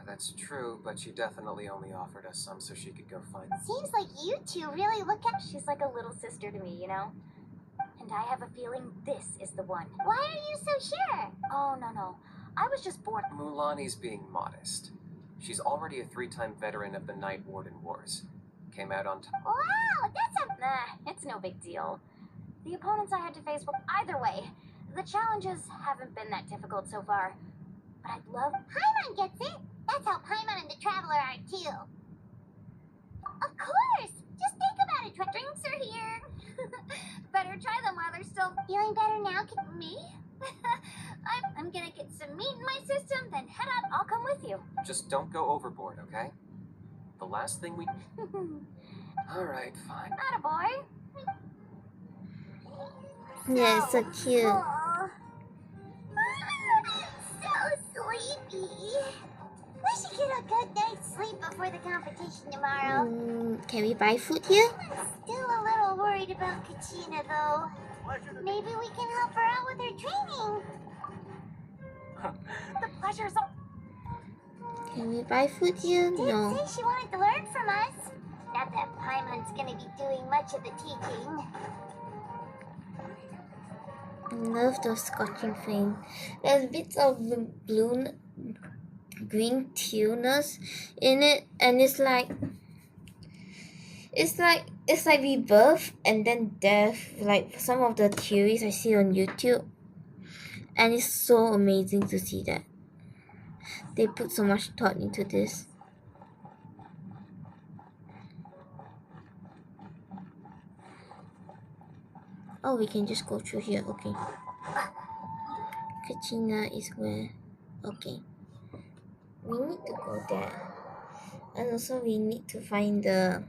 That's true, but she definitely only offered us some so she could go find it. Seems like you two really look at. She's like a little sister to me, you know? And I have a feeling this is the one. Why are you so sure? Oh, no. I was just bored. Mulani's being modest. She's already a 3-time veteran of the Night Warden Wars. Came out on top. Wow, that's a. Nah, it's no big deal. The opponents I had to face were either way. The challenges haven't been that difficult so far. But I'd love. Paimon gets it. That's how Paimon and the Traveler are too. Of course. Just think about it. Drinks are here. Better try them while they're still. Feeling better now? Me? I'm gonna get some meat in my system, then head out. I'll come with you. Just don't go overboard, okay? The last thing we... Alright, fine. Attaboy. Yeah, it's so cute. Oh. So sleepy. We should get a good night's sleep before the competition tomorrow. Can we buy food here? I'm still a little worried about Kachina, though. Maybe we can help her out with her training. The pleasure's all. Can we buy food here? Did No. say she wanted to learn from us. Not that Paimon's gonna be doing much of the teaching. I love those scorching flame. There's bits of blue, green tealness in it, and it's like rebirth and then death. Like some of the theories I see on YouTube, and it's so amazing to see that they put so much thought into this. Oh, we can just go through here. Okay. Kachina is where? Okay. We need to go there. And also we need to find the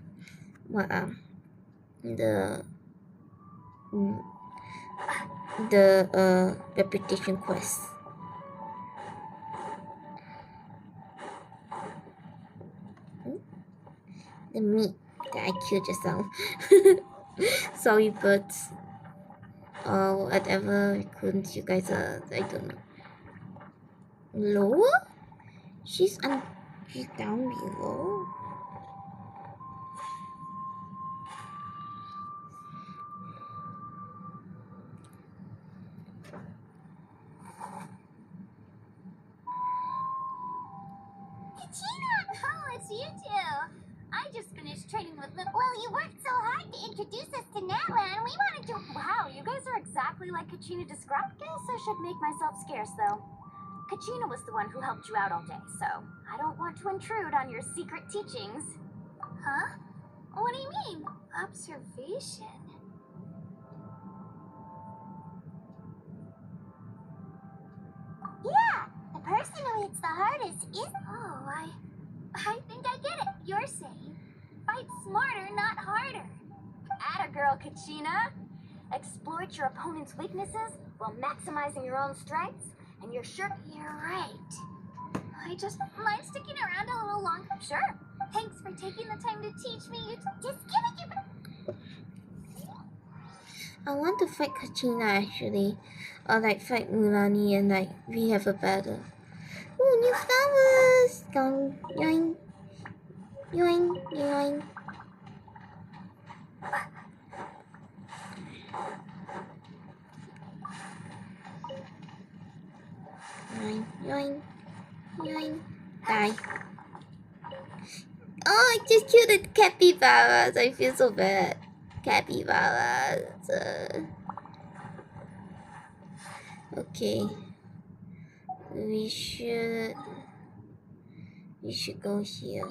reputation quest. The meat that I killed just now. Sorry, birds. Or whatever raccoons you guys are. I don't know. Lower? She's down below. Kachina! Oh, it's you two. I just finished training with the. Well, you worked so hard to introduce us to Natlan. We wanted to. Wow, you guys are exactly like Kachina described. Guess I should make myself scarce, though. Kachina was the one who helped you out all day, so I don't want to intrude on your secret teachings. Huh? What do you mean? Observation? Yeah, the person who hits the hardest is. Oh, I think I get it. You're saying fight smarter, not harder. Atta girl, Kachina. Exploit your opponent's weaknesses while maximizing your own strengths, and you're sure. You're right. I just mind sticking around a little longer. Sure. Thanks for taking the time to teach me. Just give it your. I want to fight Kachina actually. Or like fight Mulani and like we have a battle. Ooh, new flowers! Gong, yoink, yoink, yoink. Yoink, yoink, yoink. Die. Oh, I just killed the capybaras. I feel so bad. Capybaras. Okay. We should go here.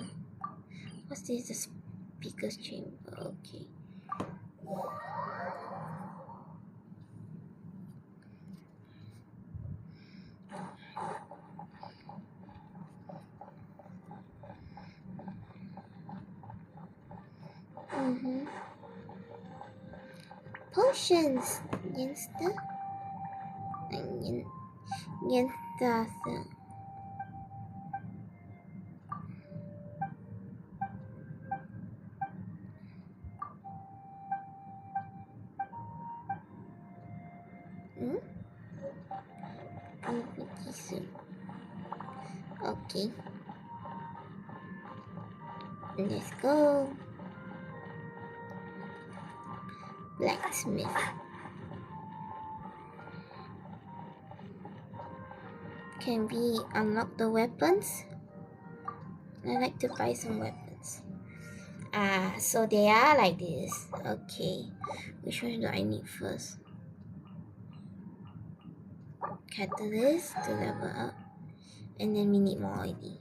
What's this? The speaker's chamber. Okay. Potions. Yensta. Yensta. Okay. Let's go. Blacksmith. Can we unlock the weapons? I like to buy some weapons. Ah, so they are like this. Okay. Which one do I need first? Catalyst to level up. And then we need more ID.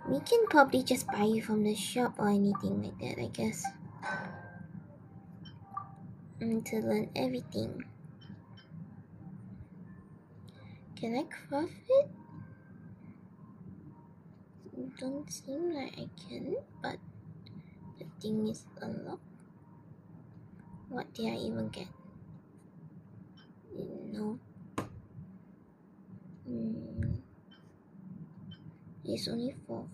We can probably just buy it from the shop or anything like that, I guess. To learn everything. Can I craft it? Don't seem like I can, but the thing is unlocked. What did I even get? No. It's only 4.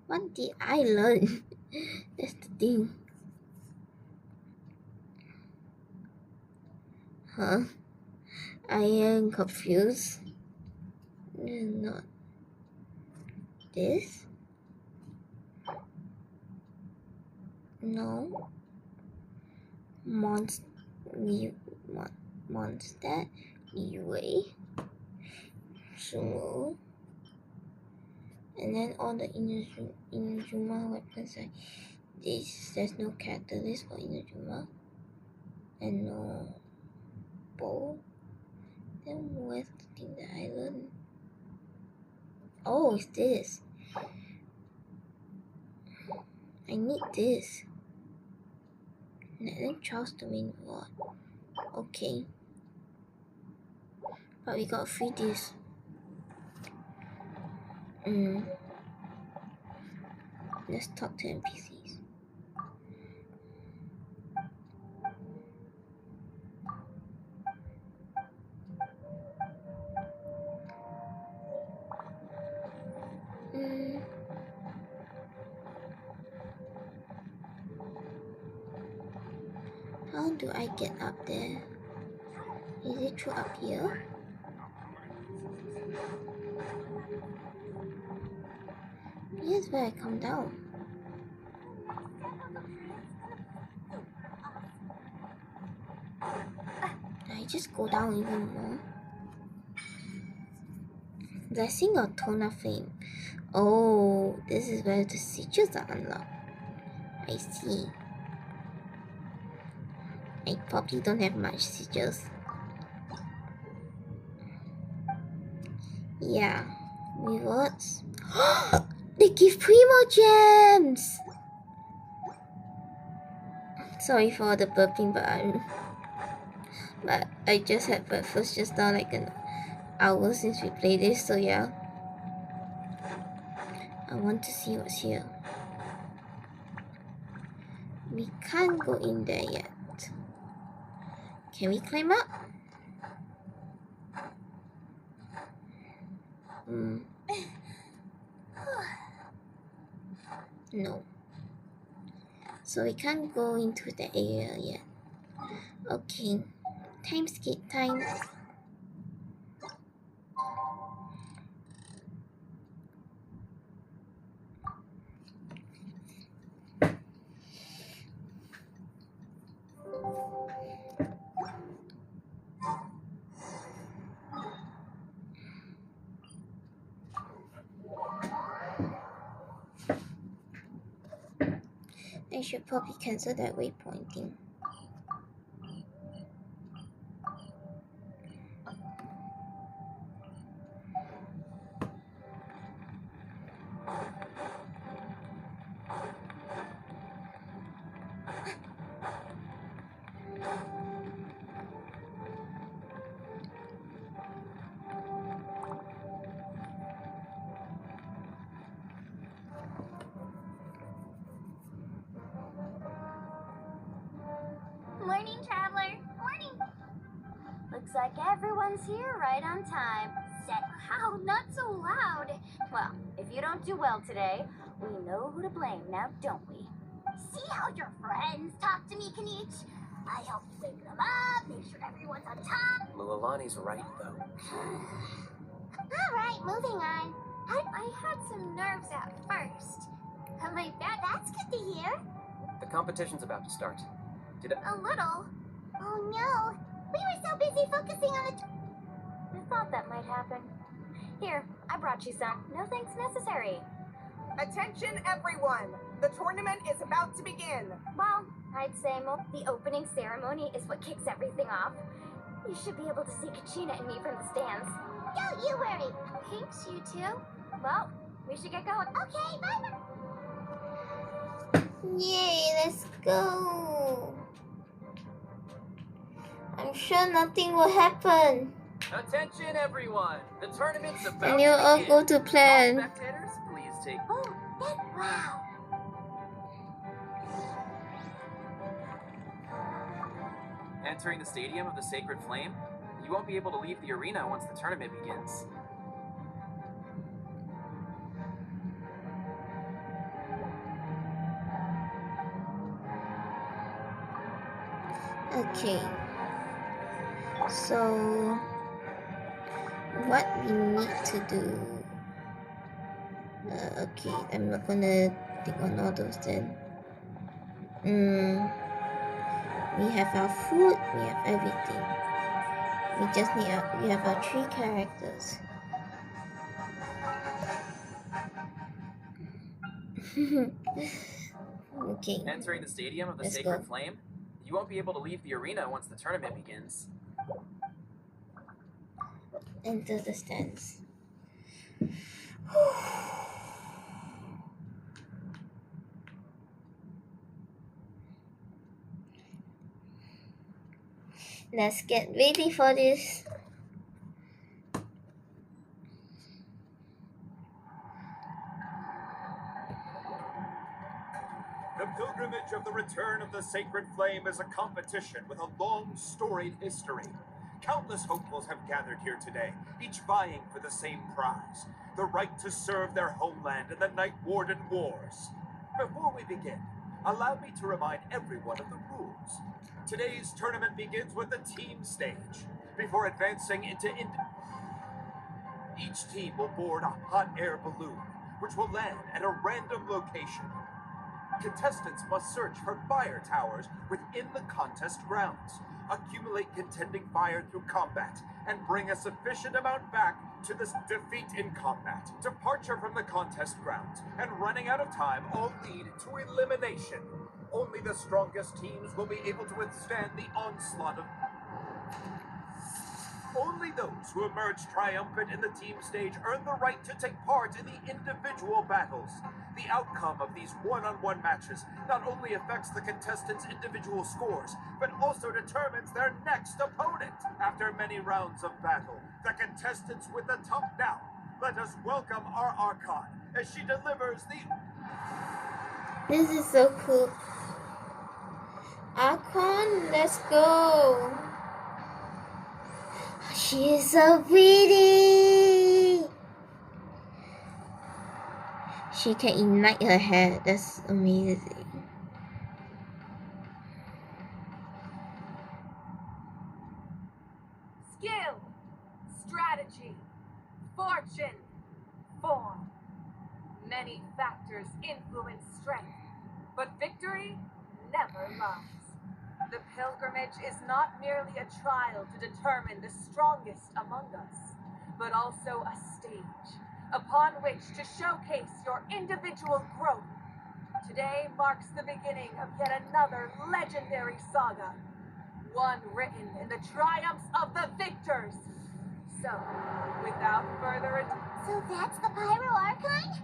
What did I learn? That's the thing. Huh? I am confused. Not this? No. Monster. UA. Sumo. And then all the Inazuma weapons like this. There's no catalyst for Inazuma. And no bow. Then where's the thing that I learned? Oh, it's this. I need this. Natlan Charles Domain Rod. Okay. But we got free this. Let's talk to NPCs. How do I get up there? Is it through up here? Here's where I come down. I just go down even more. Blessing or Tone of Fame? Oh, this is where the sigils are unlocked. I see. I probably don't have much sigils. Yeah. Rewards. They give Primo gems! Sorry for the burping, but I just had breakfast just now, like an hour since we played this, so yeah. I want to see what's here. We can't go in there yet. Can we climb up? No. So we can't go into the area yet. Okay. Time skip time. I should probably cancel that waypointing. like everyone's here right on time. Wow, not so loud. Well, if you don't do well today, we know who to blame now, don't we? See how your friends talk to me, Kanich? I help wake them up, make sure everyone's on top. Mualani's right, though. Alright, moving on. I had some nerves at first. My bad. That's good to hear. The competition's about to start. Did I... A little. Oh no, we were so busy focusing on the... I thought that might happen. Here, I brought you some. No thanks necessary. Attention everyone! The tournament is about to begin. Well, I'd say the opening ceremony is what kicks everything off. You should be able to see Kachina and me from the stands. Don't you worry. Thanks, you two. Well, we should get going. Okay, bye. Yay, let's go. I'm sure nothing will happen. Attention, everyone! The tournament's about And you to all begin. go to plan. All spectators, please take. Oh, wow. Entering the Stadium of the Sacred Flame, you won't be able to leave the arena once the tournament begins. Okay. So, what we need to do? Okay, I'm not gonna think on all those then. We have our food, we have everything. We just need we have our 3 characters. Okay. Entering the Stadium of the Let's Sacred go. Flame, you won't be able to leave the arena once the tournament begins. Enter the stands. Let's get ready for this. The pilgrimage of the return of the sacred flame is a competition with a long, storied history. Countless hopefuls have gathered here today, each vying for the same prize, the right to serve their homeland in the Night Warden Wars. Before we begin, allow me to remind everyone of the rules. Today's tournament begins with the team stage. Before advancing into each team will board a hot air balloon, which will land at a random location. Contestants must search for fire towers within the contest grounds, accumulate contending fire through combat, and bring a sufficient amount back to this defeat in combat. Departure from the contest grounds and running out of time all lead to elimination. Only the strongest teams will be able to withstand the onslaught of... Only those who emerge triumphant in the team stage earn the right to take part in the individual battles. The outcome of these one-on-one matches not only affects the contestants' individual scores, but also determines their next opponent. After many rounds of battle, the contestants with the top now, let us welcome our Archon as she delivers the... This is so cool. Archon, let's go. She is so pretty. She can ignite her hair. That's amazing. Skill, strategy, fortune, form. Many factors influence strength, but victory never lies. The pilgrimage is not merely a trial to determine the strongest among us, but also a stage upon which to showcase your individual growth. Today marks the beginning of yet another legendary saga, one written in the triumphs of the victors. So, without further ado... So that's the Pyro Archon?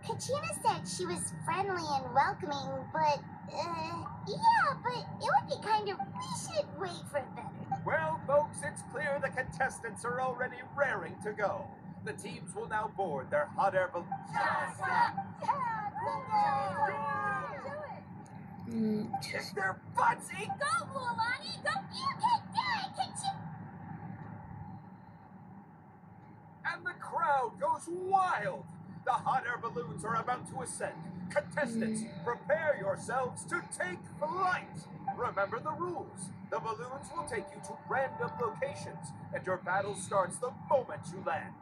Kachina said she was friendly and welcoming, but, yeah, but it would be kind of... We should wait for better. Well, folks, it's clear the contestants are already raring to go. The teams will now board their hot air balloon. It's their buttsy! Go, Mualani! Go! You can do it, Kachina! and the crowd goes wild. The hot air balloons are about to ascend. Contestants, prepare yourselves to take flight. Remember the rules. The balloons will take you to random locations, and your battle starts the moment you land.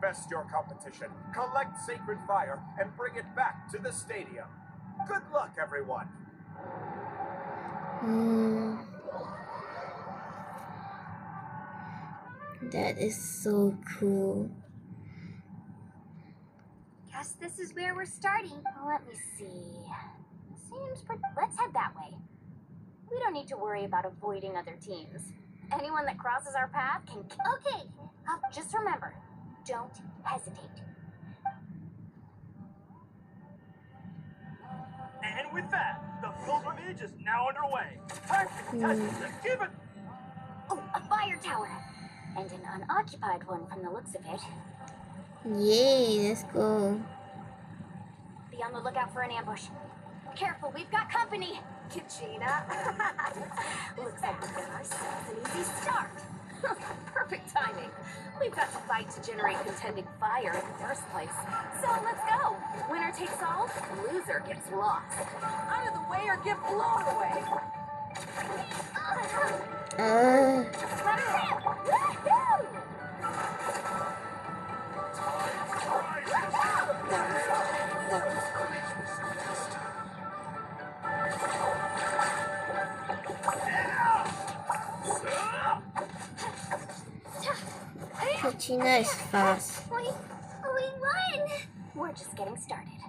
Best your competition, collect sacred fire, and bring it back to the stadium. Good luck, everyone. That is so cool. Guess this is where we're starting. Let me see. Seems pretty. Let's head that way. We don't need to worry about avoiding other teams. Anyone that crosses our path can. Okay. Just remember, don't hesitate. And with that, the pilgrimage is now underway. Time for contestants to give it. Oh, a fire tower. And an unoccupied one from the looks of it. Yay, let's go. Be on the lookout for an ambush. Careful, we've got company. Kachina. Looks like we've got ourselves an easy start. Perfect timing. We've got to fight to generate contending fire in the first place. So let's go. Winner takes all, loser gets lost. Out of the way or get blown away. Let her rip! Woohoo! Kachina is fast. We won! We're just getting started.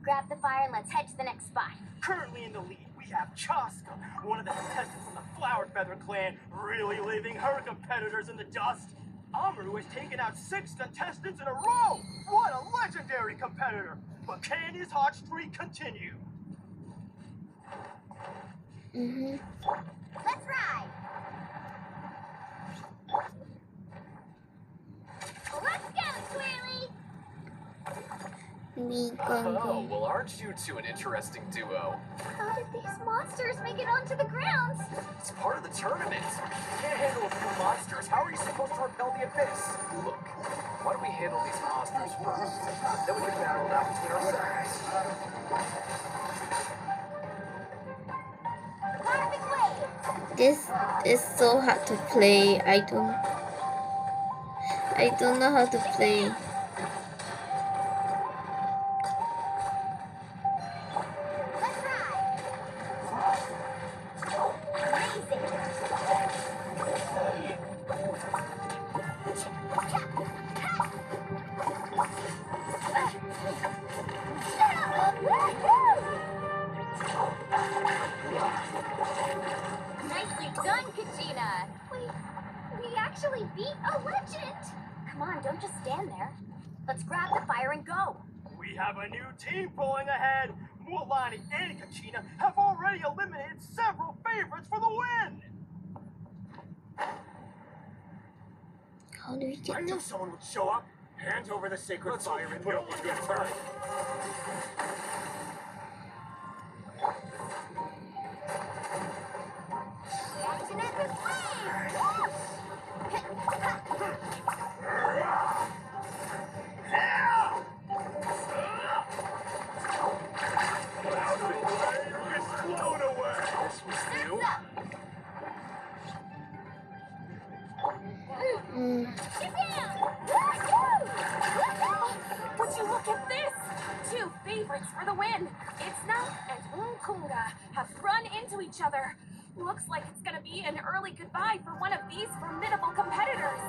Grab the fire and let's head to the next spot. Currently in the lead, we have Chaska, one of the contestants from the Flower Feather clan, really leaving her competitors in the dust. Amaru has taken out 6 contestants in a row! What a legendary competitor! But can his hot streak continue? Let's ride! Let's go, Twirly! Oh, well, aren't you two an interesting duo? How did these monsters make it onto the grounds? It's part of the tournament. You can't handle a few monsters. How are you supposed to repel the abyss? Look, why don't we handle these monsters first? Then we can battle it out between ourselves. Perfect way! This is so hard to play. I don't know how to play. Let's ride! Amazing! Nicely done, Kachina! We actually beat a legend! Come on, don't just stand there. Let's grab the fire and go. We have a new team pulling ahead. Mualani and Kachina have already eliminated several favorites for the win. How do we I get knew the... someone would show up. Hand over the sacred fire and put up a good turn. Action at the flame! It's blown away. This was new. Get down! Woohoo! Would you look at this? 2 favorites for the win. Itzna and Unkunga have run into each other. Looks like it's gonna be an early goodbye for one of these formidable competitors.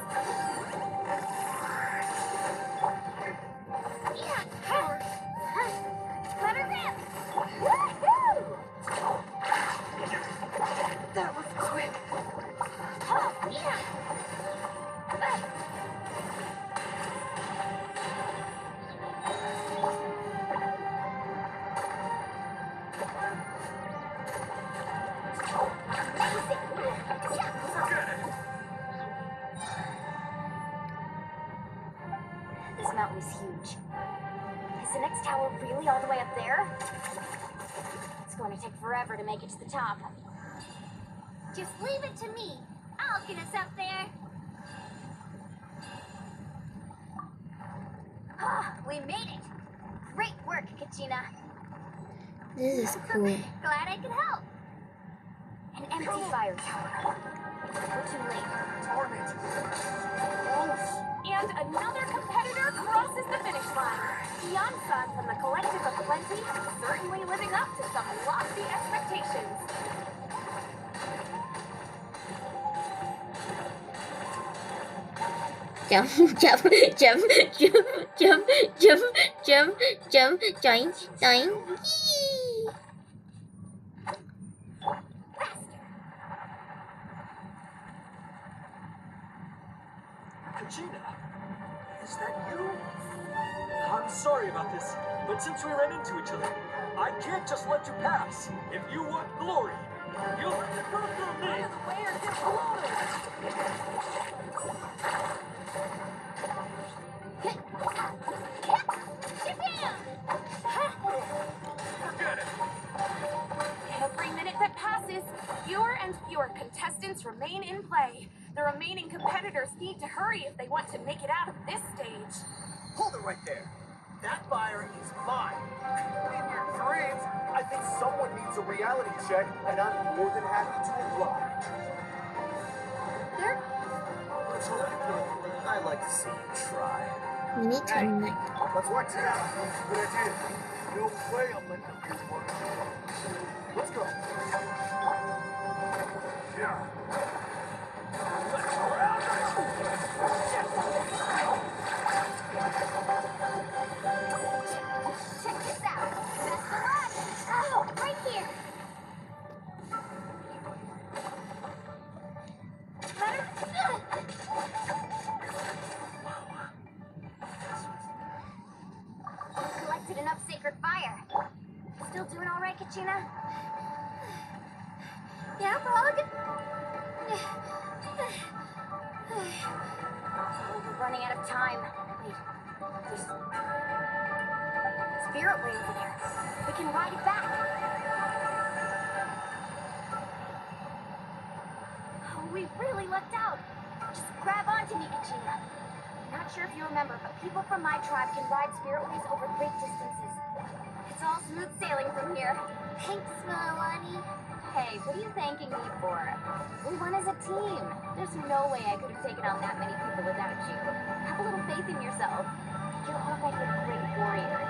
Let her rip! Woohoo! That was quick. Oh, yeah! This mountain is huge. Is the next tower really all the way up there? It's going to take forever to make it to the top. Just leave it to me. I'll get us up there. We made it! Great work, Kachina. This is cool. Glad I could help. An empty fire tower. We're too late. Darn it! And another competitor crosses the finish line. Yan-san from the Collective of Plenty, certainly living up to some lofty expectations. Jump, jump, jump, jump, jump, jump, jump, jump, join, join. Yee. Kachina, is that you? I'm sorry about this, but since we ran into each other, I can't just let you pass. If you want glory, you'll have to go through me. The way or get blown. Every minute that passes, fewer and fewer contestants remain in play. The remaining competitors need to hurry if they want to make it out of this stage. Hold it right there. That fire is mine. In your dreams, I think someone needs a reality check, and I'm more than happy to oblige. It's all right. I like to see you try. We need to unite. Let's watch it out. Good idea. No way I'm letting you do work. Let's go. Yeah. Let's round Check this out. Best of luck. Oh, right here. Collected enough sacred fire. Still doing all right, Kachina? Yeah, Pog? Oh, we're running out of time. Wait, there's spirit way over there. We can ride it back. Oh, we really lucked out. Just grab onto me, Kachina. Not sure if you remember, but people from my tribe can ride spiritways over great distances. It's all smooth sailing from here. Thanks, Milani. Hey, what are you thanking me for? We won as a team. There's no way I could have taken on that many people without you. Have a little faith in yourself. You're already a great warrior.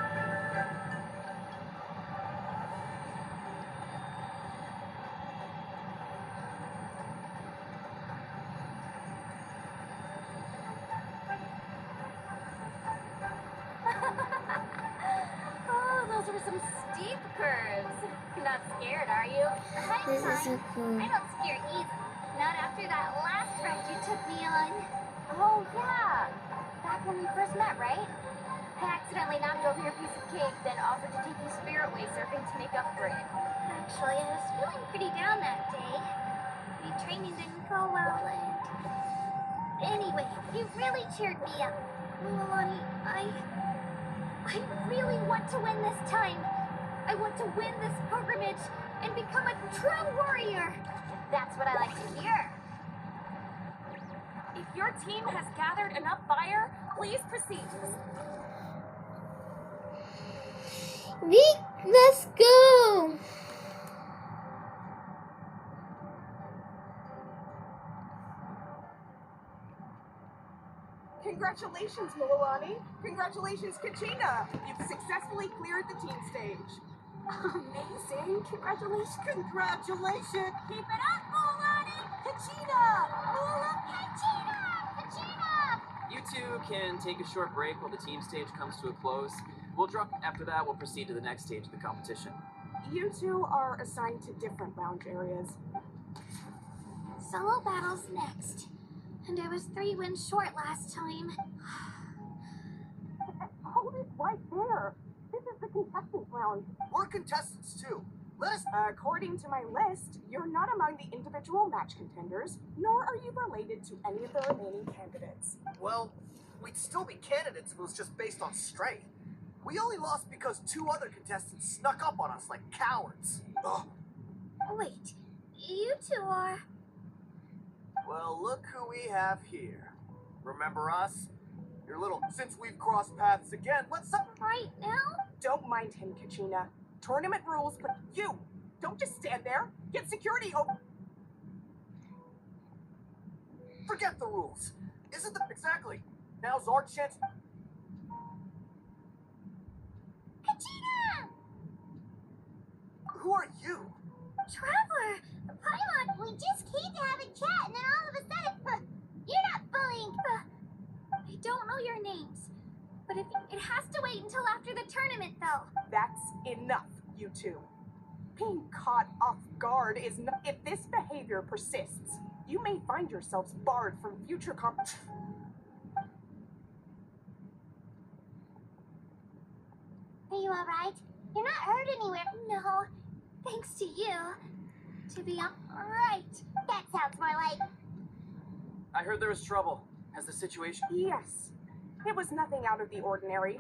Oh, those were some steep curves. You're not scared, are you? This is so cool. I don't scare easy. Not after that last ride you took me on. Oh, yeah. Back when we first met, right? I accidentally knocked over your piece of cake, then offered to take you spiritway surfing to make up for it. Actually, I was feeling pretty down that day. My training didn't go well, and... Anyway, you really cheered me up. Milani, I really want to win this time. I want to win this pilgrimage and become a true warrior. That's what I like to hear. If your team has gathered enough fire, please proceed. Let's go. Congratulations, Milani. Congratulations, Kachina. You've successfully cleared the team stage. Amazing. Congratulations. Congratulations. Keep it up, Milani. Kachina. Kachina. You two can take a short break while the team stage comes to a close. We'll drop after that. We'll proceed to the next stage of the competition. You two are assigned to different lounge areas. Solo battles next. And I was 3 wins short last time. Hold it right there. This is the contestants lounge. We're contestants too. Let us. According to my list, you're not among the individual match contenders, nor are you related to any of the remaining candidates. Well, we'd still be candidates if it was just based on strength. We only lost because 2 other contestants snuck up on us like cowards. Ugh. Wait, you two are... Well, look who we have here. Remember us? Your little, since we've crossed paths again, let's Right now? Don't mind him, Kachina. Tournament rules, but you don't just stand there. Get security over. forget the rules. Isn't the exactly? Now's our chance. Kachina! Who are you? Traveler! Paimon, we just came to have a chat, and then all of a sudden, you're not bullying. I don't know your names, but if it has to wait until after the tournament, though. That's enough, you two. Being caught off guard is not. If this behavior persists, you may find yourselves barred from future Are you alright? You're not hurt anywhere. No, thanks to you. To be alright. That sounds more like. I heard there was trouble. Has the situation... Yes. It was nothing out of the ordinary.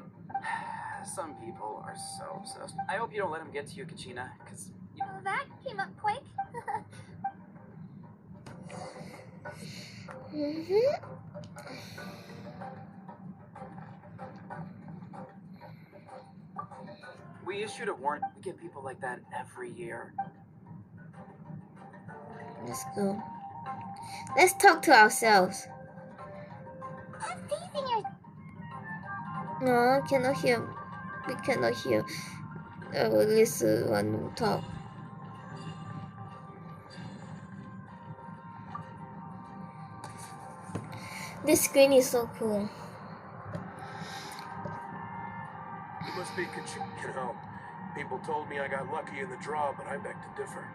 Some people are so obsessed. I hope you don't let him get to you, Kachina, because... That came up quick. We issued a warrant. We get people like that every year. Let's go. Let's talk to ourselves. I'm facing your. No, I cannot hear. We cannot hear. Listen when we talk. This screen is so cool. You must be You know, people told me I got lucky in the draw, but I beg to differ.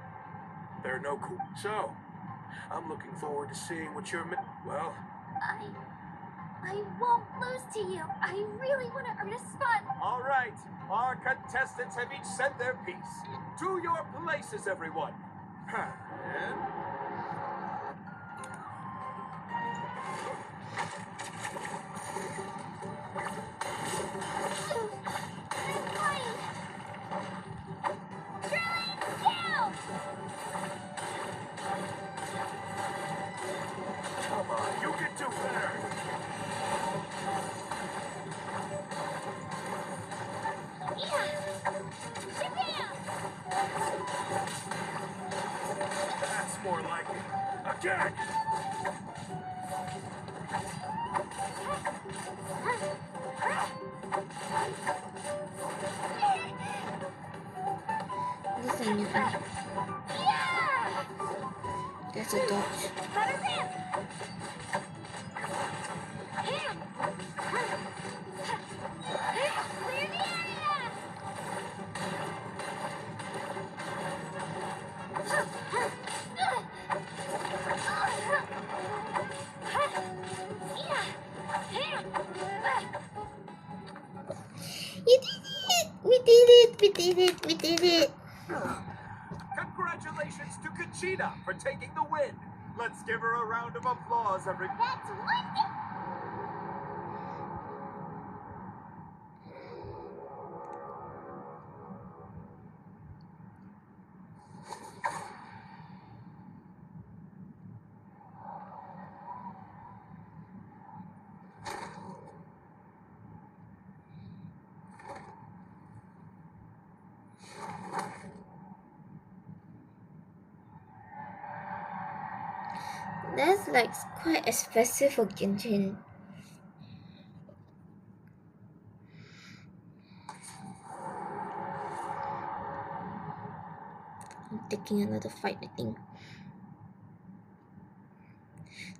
There are no cool. So, I'm looking forward to seeing what you're. Well, I won't lose to you. I really want to earn a spot. all right. Our contestants have each said their piece. To your places, everyone. And come on, you can do better. That's more like it. Again. Listen, you can. That's a dodge. You did it! We did it! We did it! We did it! Congratulations to Kachina for taking the win. Let's give her a round of applause, everyone. That's wonderful. That's like quite expressive for Genshin. I'm taking another fight, I think.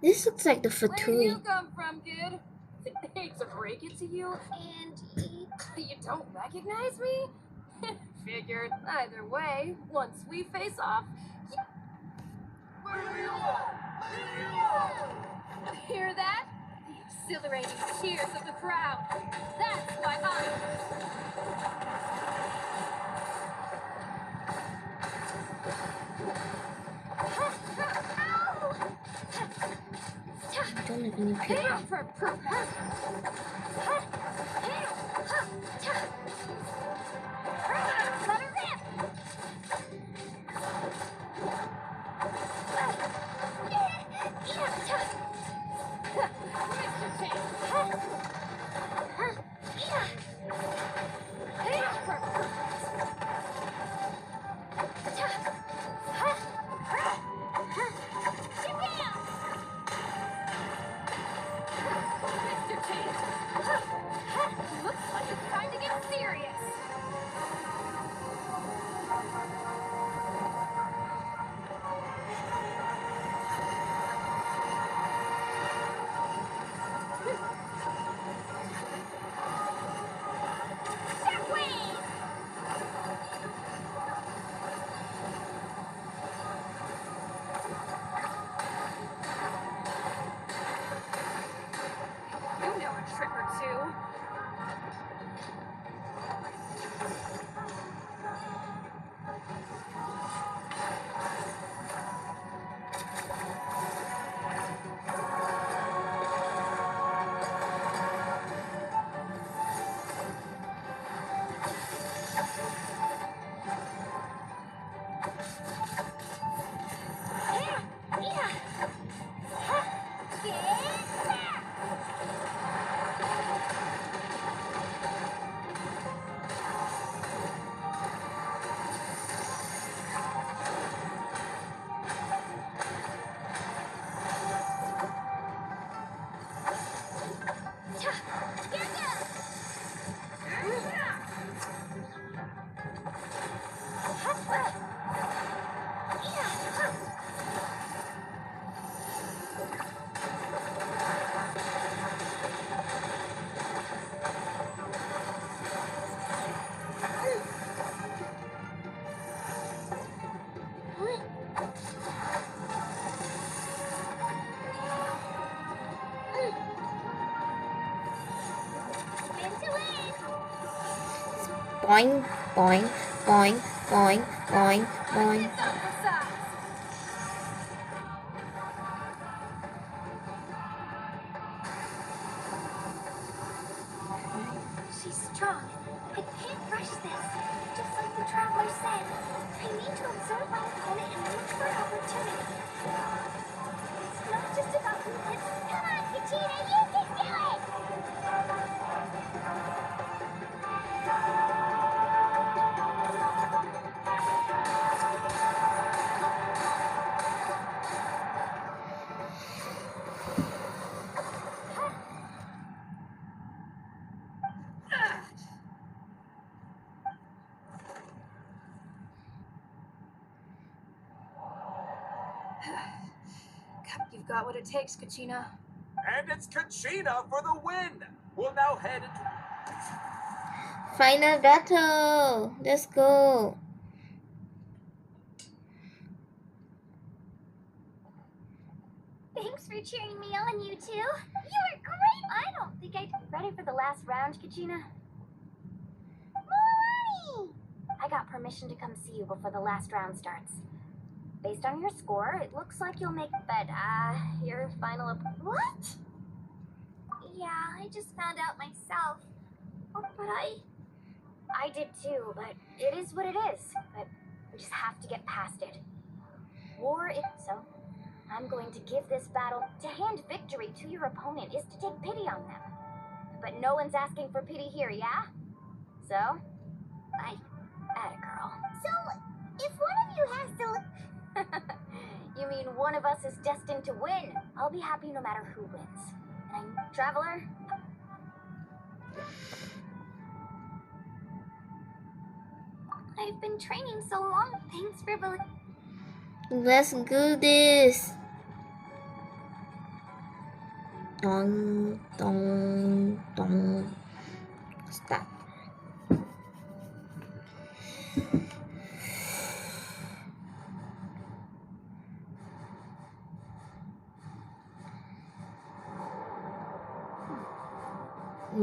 This looks like the Where do Fatui. you come from, kid? Hate to break it to you, and you don't recognize me? Figured. Either way, once we face off, hear that? The exhilarating cheers of the crowd. That's why I don't have any people. Boing, boing, boing, boing, boing, boing. She's strong. I can't rush this. Just like the traveler said, I need to observe my opponent and look for opportunity. It's not just about who hits. Come on, Vegeta, you can do it! You've got what it takes, Kachina. And it's Kachina for the win! We'll now head into... Final battle. Let's go. Thanks for cheering me on, you two. You were great! I don't think I'm ready for the last round, Kachina. Molani! I got permission to come see you before the last round starts. Based on your score, it looks like you'll make your final What? Yeah, I just found out myself. But I did too, but it is what it is. But we just have to get past it. So I'm going to give this battle. To hand victory to your opponent is to take pity on them. But no one's asking for pity here, yeah? So, atta girl. So, if one of you has to... You mean one of us is destined to win? I'll be happy no matter who wins. And Traveler? I've been training so long. Thanks for Let's do this. Dong, dong, dong. Stop.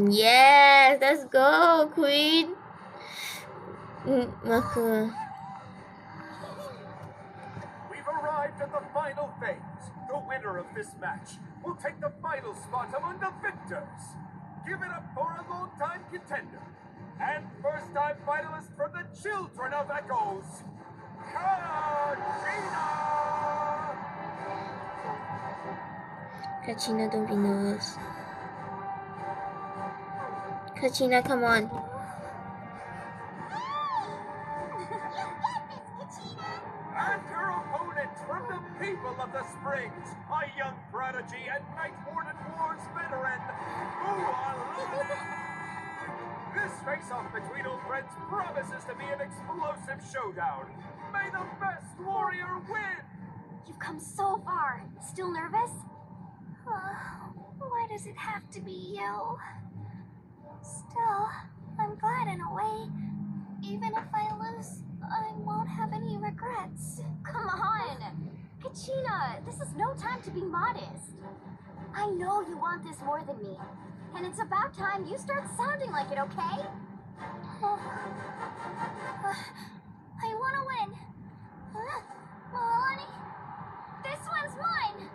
Yes, let's go, Queen. Marker. We've arrived at the final phase. The winner of this match will take the final spot among the victors. Give it up for a long-time contender and first-time finalist from the Children of Echoes, Kachina! Kachina, don't be nervous. Kachina, come on. And her opponent from the people of the Springs, a young prodigy and Night Warden Wars veteran, Mualani! This face-off between old friends promises to be an explosive showdown. May the best warrior win! You've come so far. Still nervous? Why does it have to be you? Still, I'm glad in a way. Even if I lose, I won't have any regrets. Come on! Kachina, this is no time to be modest. I know you want this more than me. And it's about time you start sounding like it, okay? I want to win. Milani, this one's mine.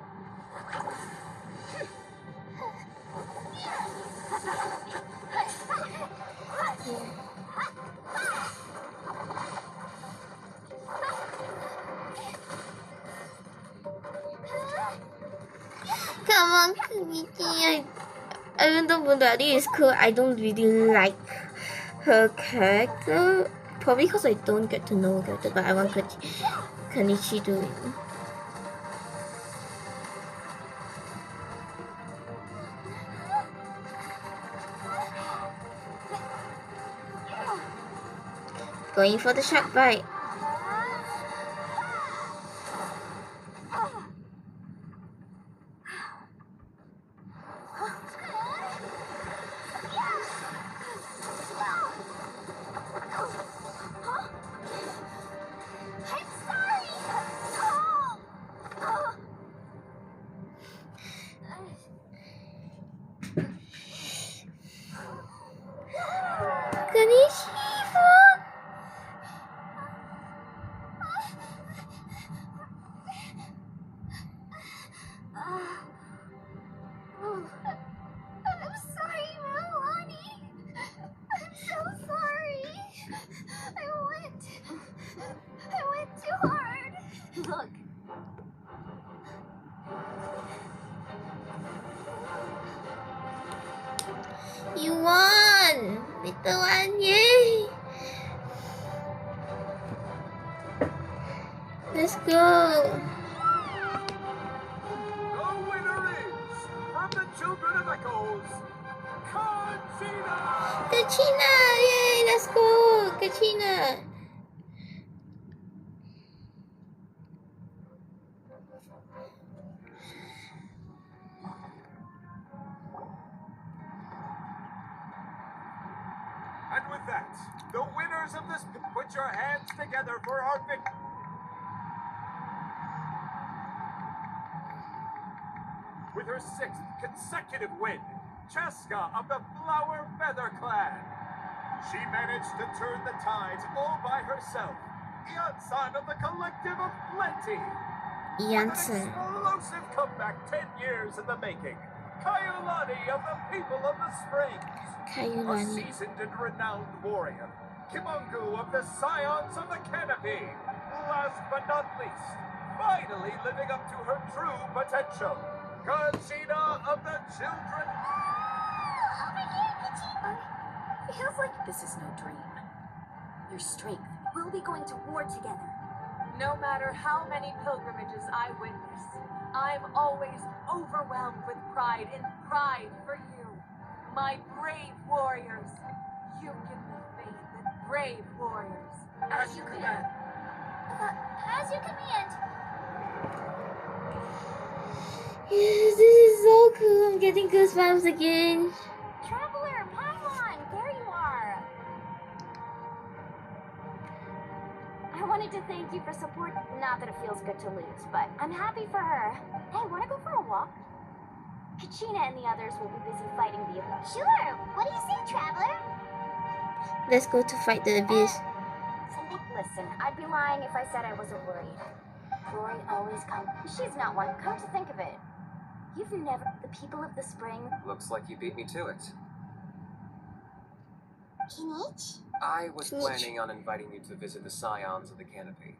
Come on, Kiki. Even though Munari is cool, I don't really like her character. Probably because I don't get to know her character, but I want Kanichi to win. Going for the shark bite. Kanichi for With the one, yay! Let's go. The winner is, from the Children of Echoes, Conchita! Kachina! Yay! Let's go! Kachina! And with that, the winners of this, put your hands together for our victory. With her 6th consecutive win, Cheska of the Flower Feather Clan. She managed to turn the tides all by herself. Yansan of the Collective of Plenty. Janssen. With an explosive comeback 10 years in the making. Kayulani of the People of the Springs. A Kayulani. seasoned and renowned warrior. Kimungu of the Scions of the Canopy. Last but not least, finally living up to her true potential. Conchita of the Children. Over here, Kachina! Feels like This is no dream. Your strength. we'll be going to war together. No matter how many pilgrimages I witness, I'm always overwhelmed with pride and pride for you, my brave warriors. You give me faith that brave warriors. As you command. As you command. Yes, this is so cool. I'm getting goosebumps again. Traveler, Paimon, there you are. I wanted to thank you for support. Not that it feels good to lose, but I'm happy for her. Hey, wanna go for a walk? Kachina and the others will be busy fighting the abyss. Sure. What do you say, Traveler? Let's go to fight the abyss. Cindy, listen, I'd be lying if I said I wasn't worried. Glory always comes. She's not one. Come to think of it. You've never... The people of the spring... Looks like you beat me to it. Kinich? I was planning on inviting you to visit the Scions of the Canopy.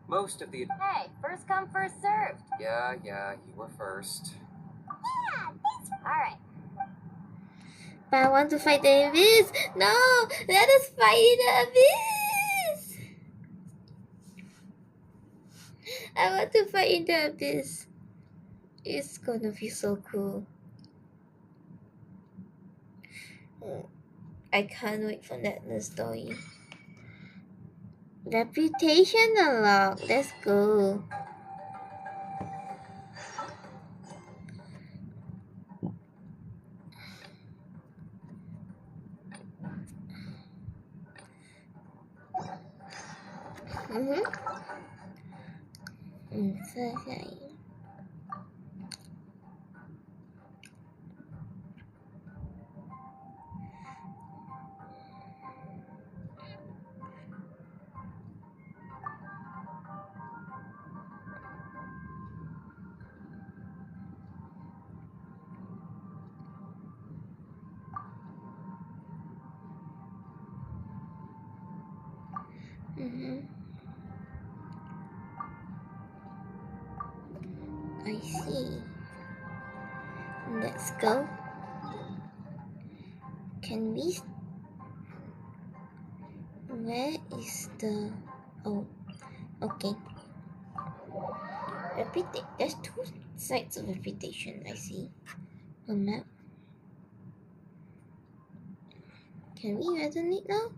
Most of the... Hey, first come, first served. Yeah, you were first. Yeah, thanks. Alright. But I want to fight the abyss. No, let us fight in the abyss. I want to fight in the abyss. It's gonna be so cool. I can't wait for that new story. Reputation unlocked. Let's go. Selesai. I see. Let's go. Can we... Where is the... Oh, okay. There's two sides of reputation, I see. A map. Can we resonate now?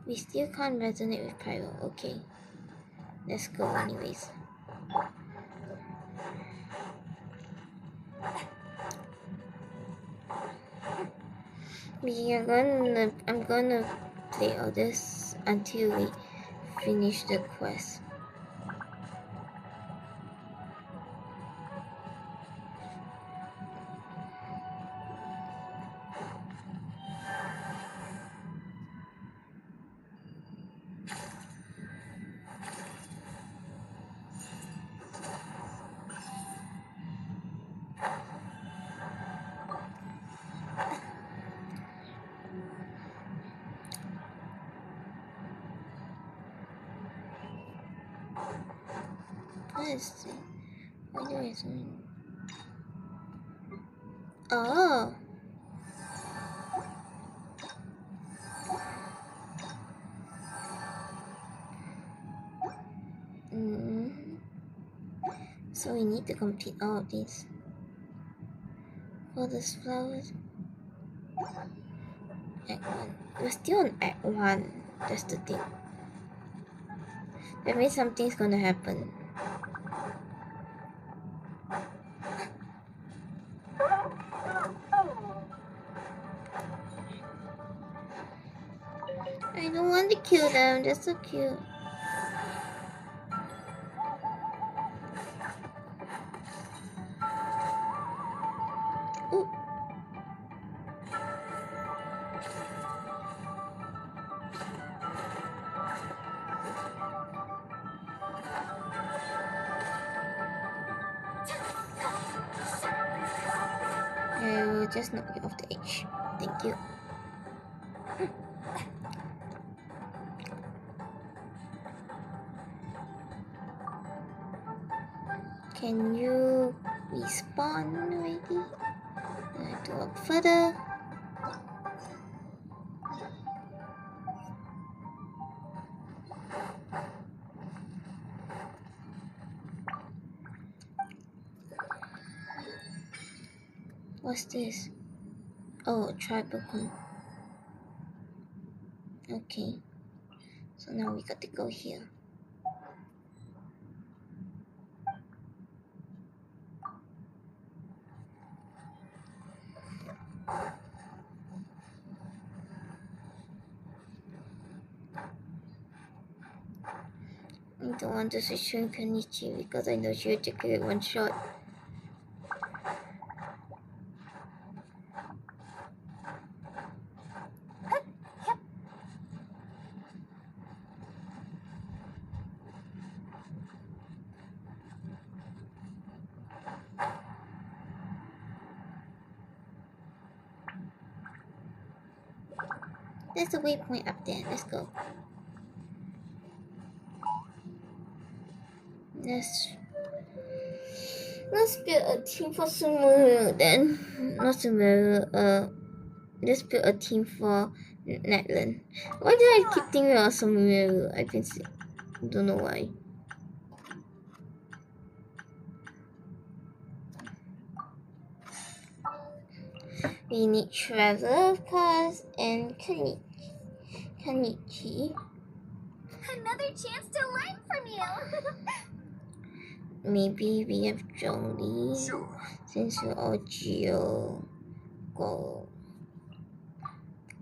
We still can't resonate with Pyro. Okay. Let's go anyways. I'm gonna play all this until we finish the quest. Let's see. Why do I zoom in? Oh. So we need to complete all of these. For these flowers. Act 1. We're still on Act 1. That's the thing. That means something's gonna happen. I don't want to kill them, they're so cute. Ooh. I will just knock you off the edge. Thank you. Can you respawn already? I have to walk further. What's this? Oh, tribal coin. Okay. So now we got to go here. I don't want to switch to Kenichi because I know she'll take it one shot. There's a waypoint up there. Let's go. Let's build a team for Sumeru then. Not Sumeru, let's build a team for Natlan. Why do I keep thinking about Sumeru? I can see. Don't know why. We need Traveler, of course, and Kenichi. Another chance to learn from you. Maybe we have Zhongli. Sure. Since we're all Geo. Go.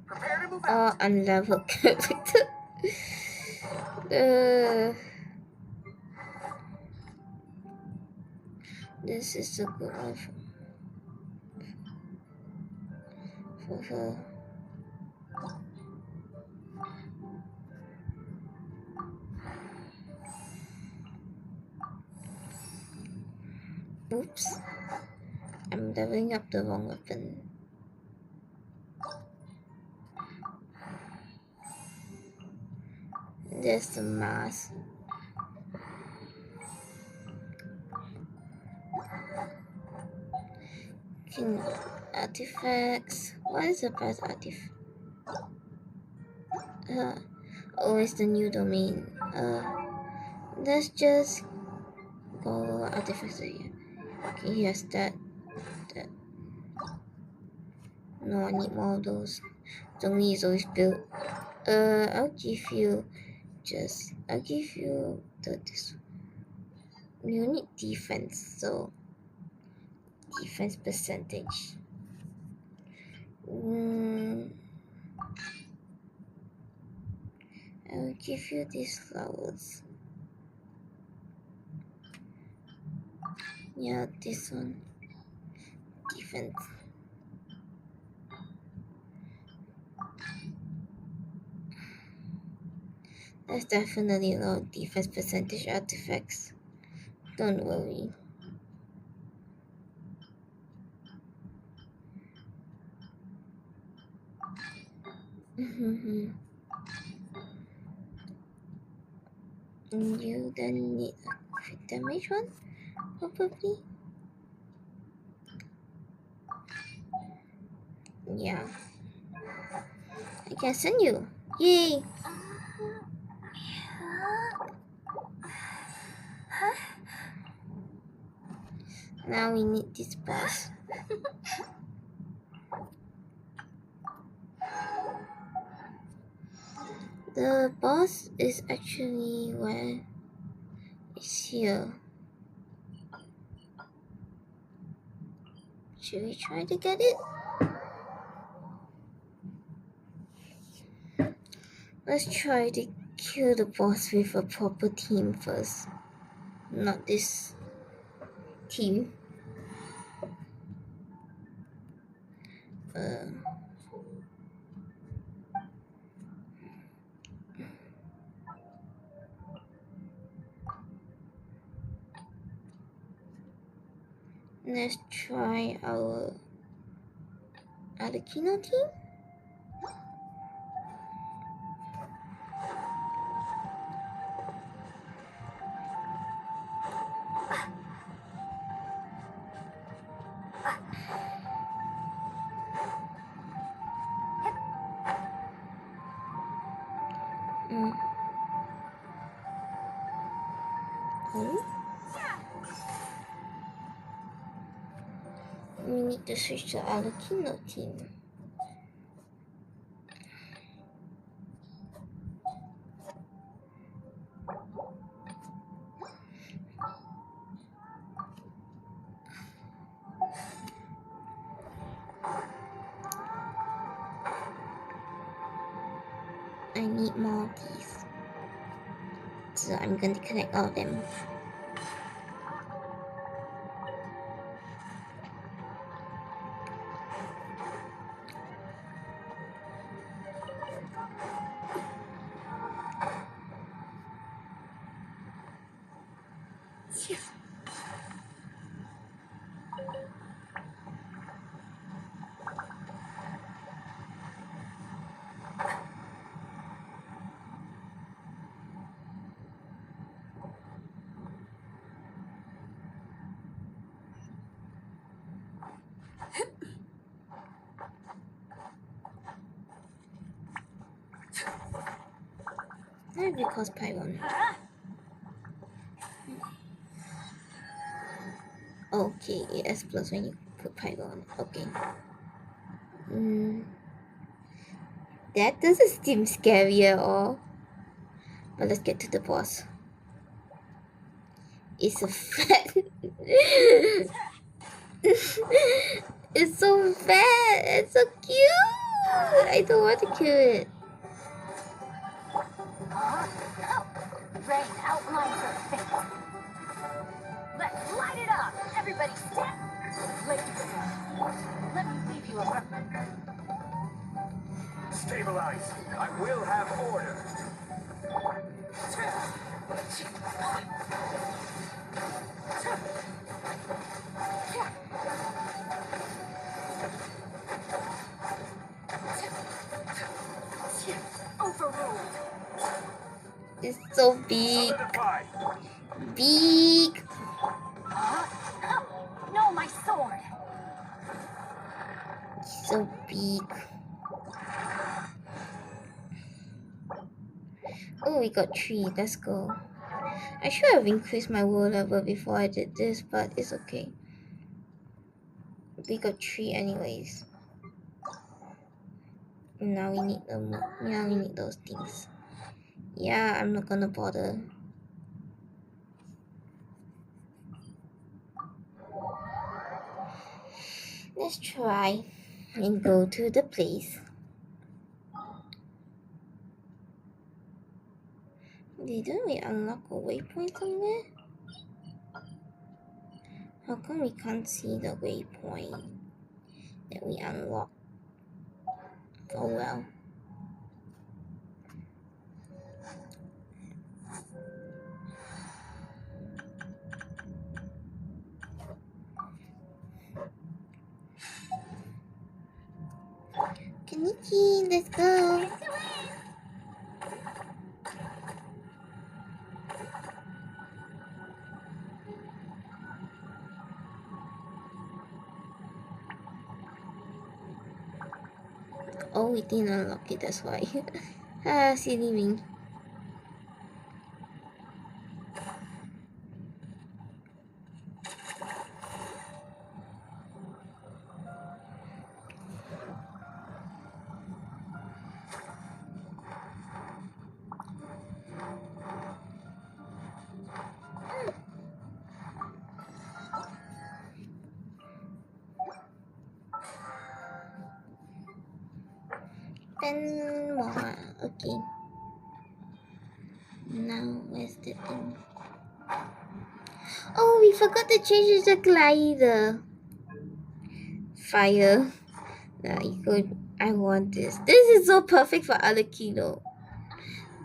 Prepare to move out. Unleveled character. This is a good one for her. Oops. I'm leveling up the wrong weapon. There's the mask. King artifacts. What is the best artifact? Always the new domain. Let's just go artifacts here. Okay, here's that. No, I need more of those. Zhongli is always built. I'll give you this. You need defense, so defense percentage. I'll give you these flowers. Yeah, this one. Defense. There's definitely a lot of defense percentage artifacts. Don't worry. You then need a crit damage one, probably. Yeah. I can send you. Yay! Now we need this boss. The boss is actually where it's here. Should we try to get it? Let's try to kill the boss with a proper team first. Not this team. Let's try our Alakino team. We need to switch to Alakino team. I need more of these. So I'm going to connect all of them. Because Pyron. Okay, it explodes when you put Pyron. Okay. That doesn't seem scary at all. But let's get to the boss. It's a fat. It's so fat. It's so cute. I don't want to kill it. Rain outlines her face. Let's light it up. Everybody stand. Let me leave you a Stabilize. I will have order. overruled. It's so big. Big. No, my sword. It's so big. Oh, we got 3. Let's go. I should have increased my world level before I did this, but it's okay. We got 3 anyways. Now we need them. Now we need those things. Yeah, I'm not gonna bother. Let's try and go to the place. Didn't we unlock a waypoint somewhere? How come we can't see the waypoint that we unlocked? Oh well. Kaniki, let's go. Oh, we didn't unlock it, that's why. Ah, silly me. Ten more. Okay. Now, where's the thing? Oh, we forgot to change the glider. Fire. Nah, you could. I want this. This is so perfect for other keynote.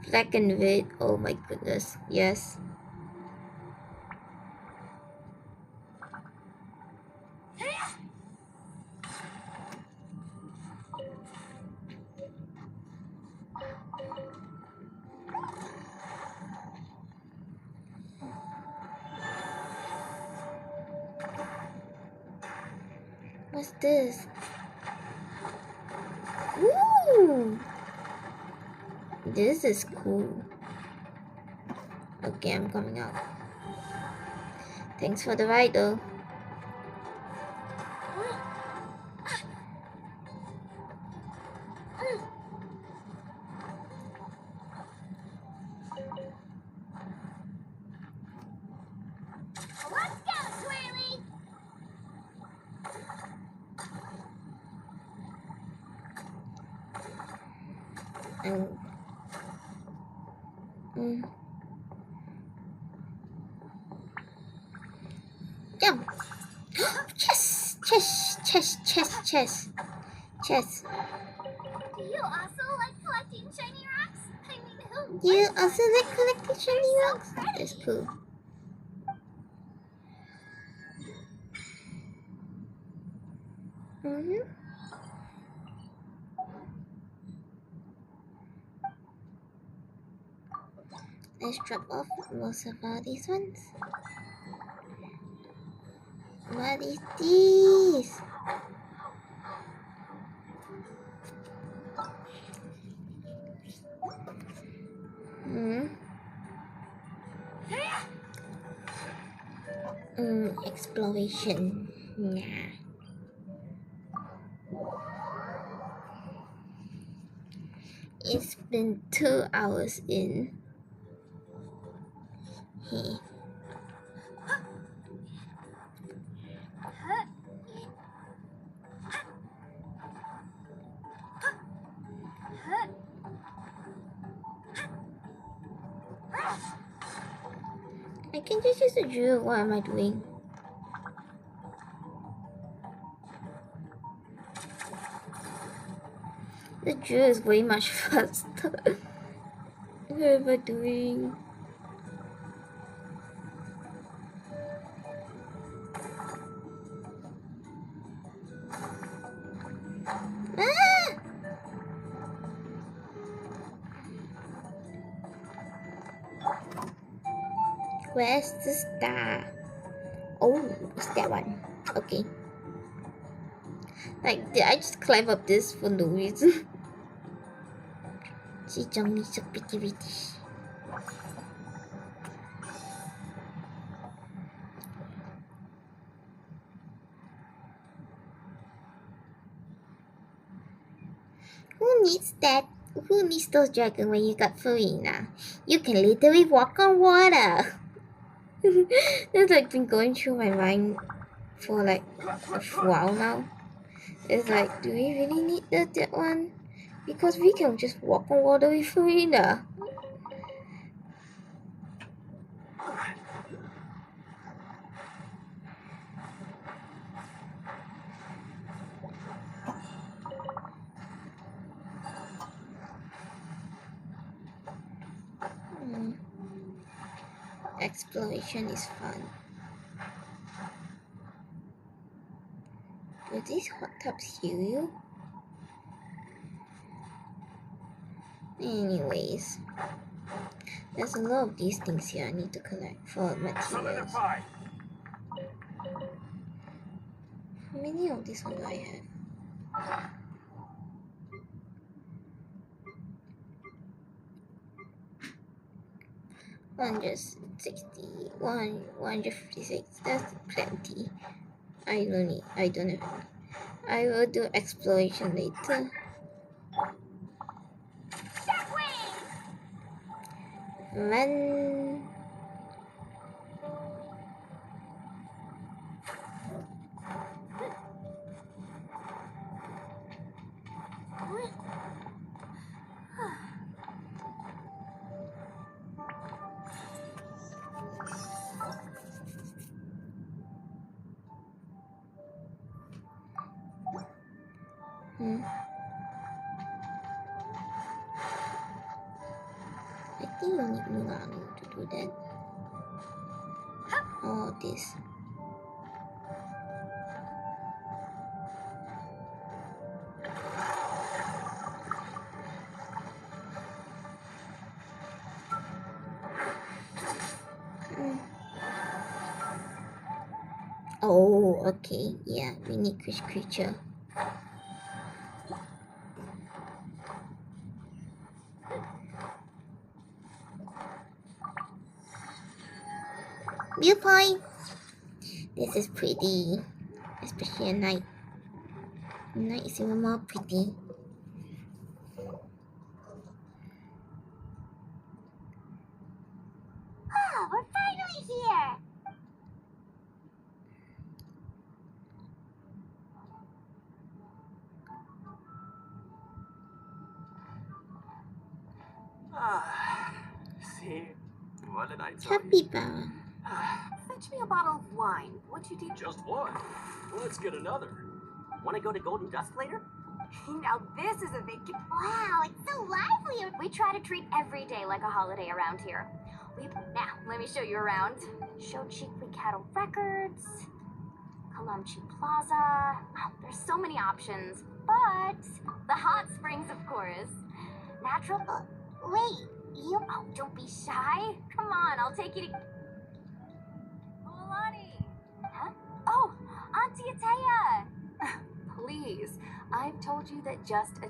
Black and red. Oh my goodness. Yes. What's this? Ooh! This is cool. Okay, I'm coming out. Thanks for the ride though. Let's go, Twirly! Jump! Chess! Chess! Chess! Chess! Chess! Chess! Do you also like collecting shiny rocks? I mean, who Do you wouldn't? also like collecting shiny They're rocks? so pretty. That's cool. Let's drop off most of all these ones. What is this? Exploration. Yeah. It's been 2 hours in. Hey. I can just use the drill. What am I doing? The drill is way much faster. What am I doing? Ah! Where's the star? Oh, it's that one. Okay. Like, did I just climb up this for no reason? She jumped me so pretty. Who needs that? Who needs those dragons when you got Farina? You can literally walk on water. That's like been going through my mind for like a while now. It's like, do we really need that one? Because we can just walk on water with Farina. Exploration is fun. Do these hot tubs heal you? Anyways, there's a lot of these things here I need to collect for materials. How many of these ones do I have? 156. That's plenty. I don't know. I will do exploration later. Run. I think you need Milano to do that. All this. Oh, okay. Yeah, we need creature. Viewpoint. This is pretty, especially at night. Night is even more pretty. Oh, we're finally here. See? What did I tell you? Capybara. Fetch me a bottle of wine. What you did? Just one. Let's get another. Want to go to Golden Dusk later? Now this is a big... Wow, it's so lively. We try to treat every day like a holiday around here. Now, let me show you around. Shochikwi Cattle Records, Kalamchi Plaza. Oh, there's so many options. But the hot springs, of course. Natural... Wait, you... Oh, don't be shy. Come on, I'll take you to... Milani! Huh? Oh, Auntie Atea! Please, I've told you that just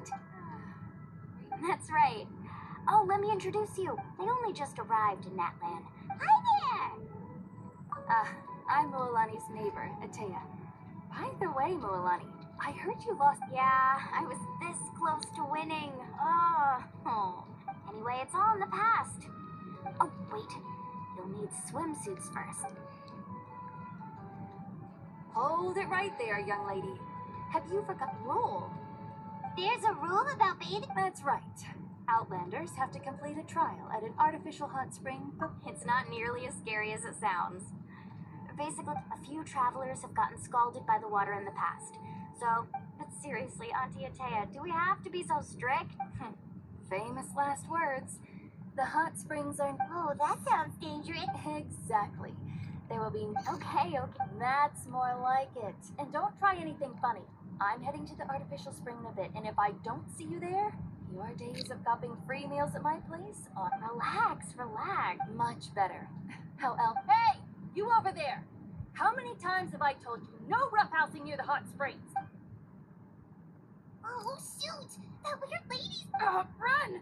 That's right. Oh, let me introduce you. They only just arrived in Natlan. Hi there! I'm Moalani's neighbor, Atea. By the way, Moalani, I heard you lost... Yeah, I was this close to winning. Oh. Anyway, it's all in the past. Oh, wait. You'll need swimsuits first. Hold it right there, young lady. Have you forgotten the rule? There's a rule about bathing? That's right. Outlanders have to complete a trial at an artificial hot spring. It's not nearly as scary as it sounds. Basically, a few travelers have gotten scalded by the water in the past. So, but seriously, Auntie Atea, do we have to be so strict? Famous last words. The hot springs are... Oh, that sounds dangerous. Exactly. There will be... Okay. That's more like it. And don't try anything funny. I'm heading to the artificial spring in a bit, and if I don't see you there, your days of copping free meals at my place are... Relax. Much better. How else? Hey! You over there! How many times have I told you no roughhousing near the hot springs? Oh, shoot! That weird lady's... Run!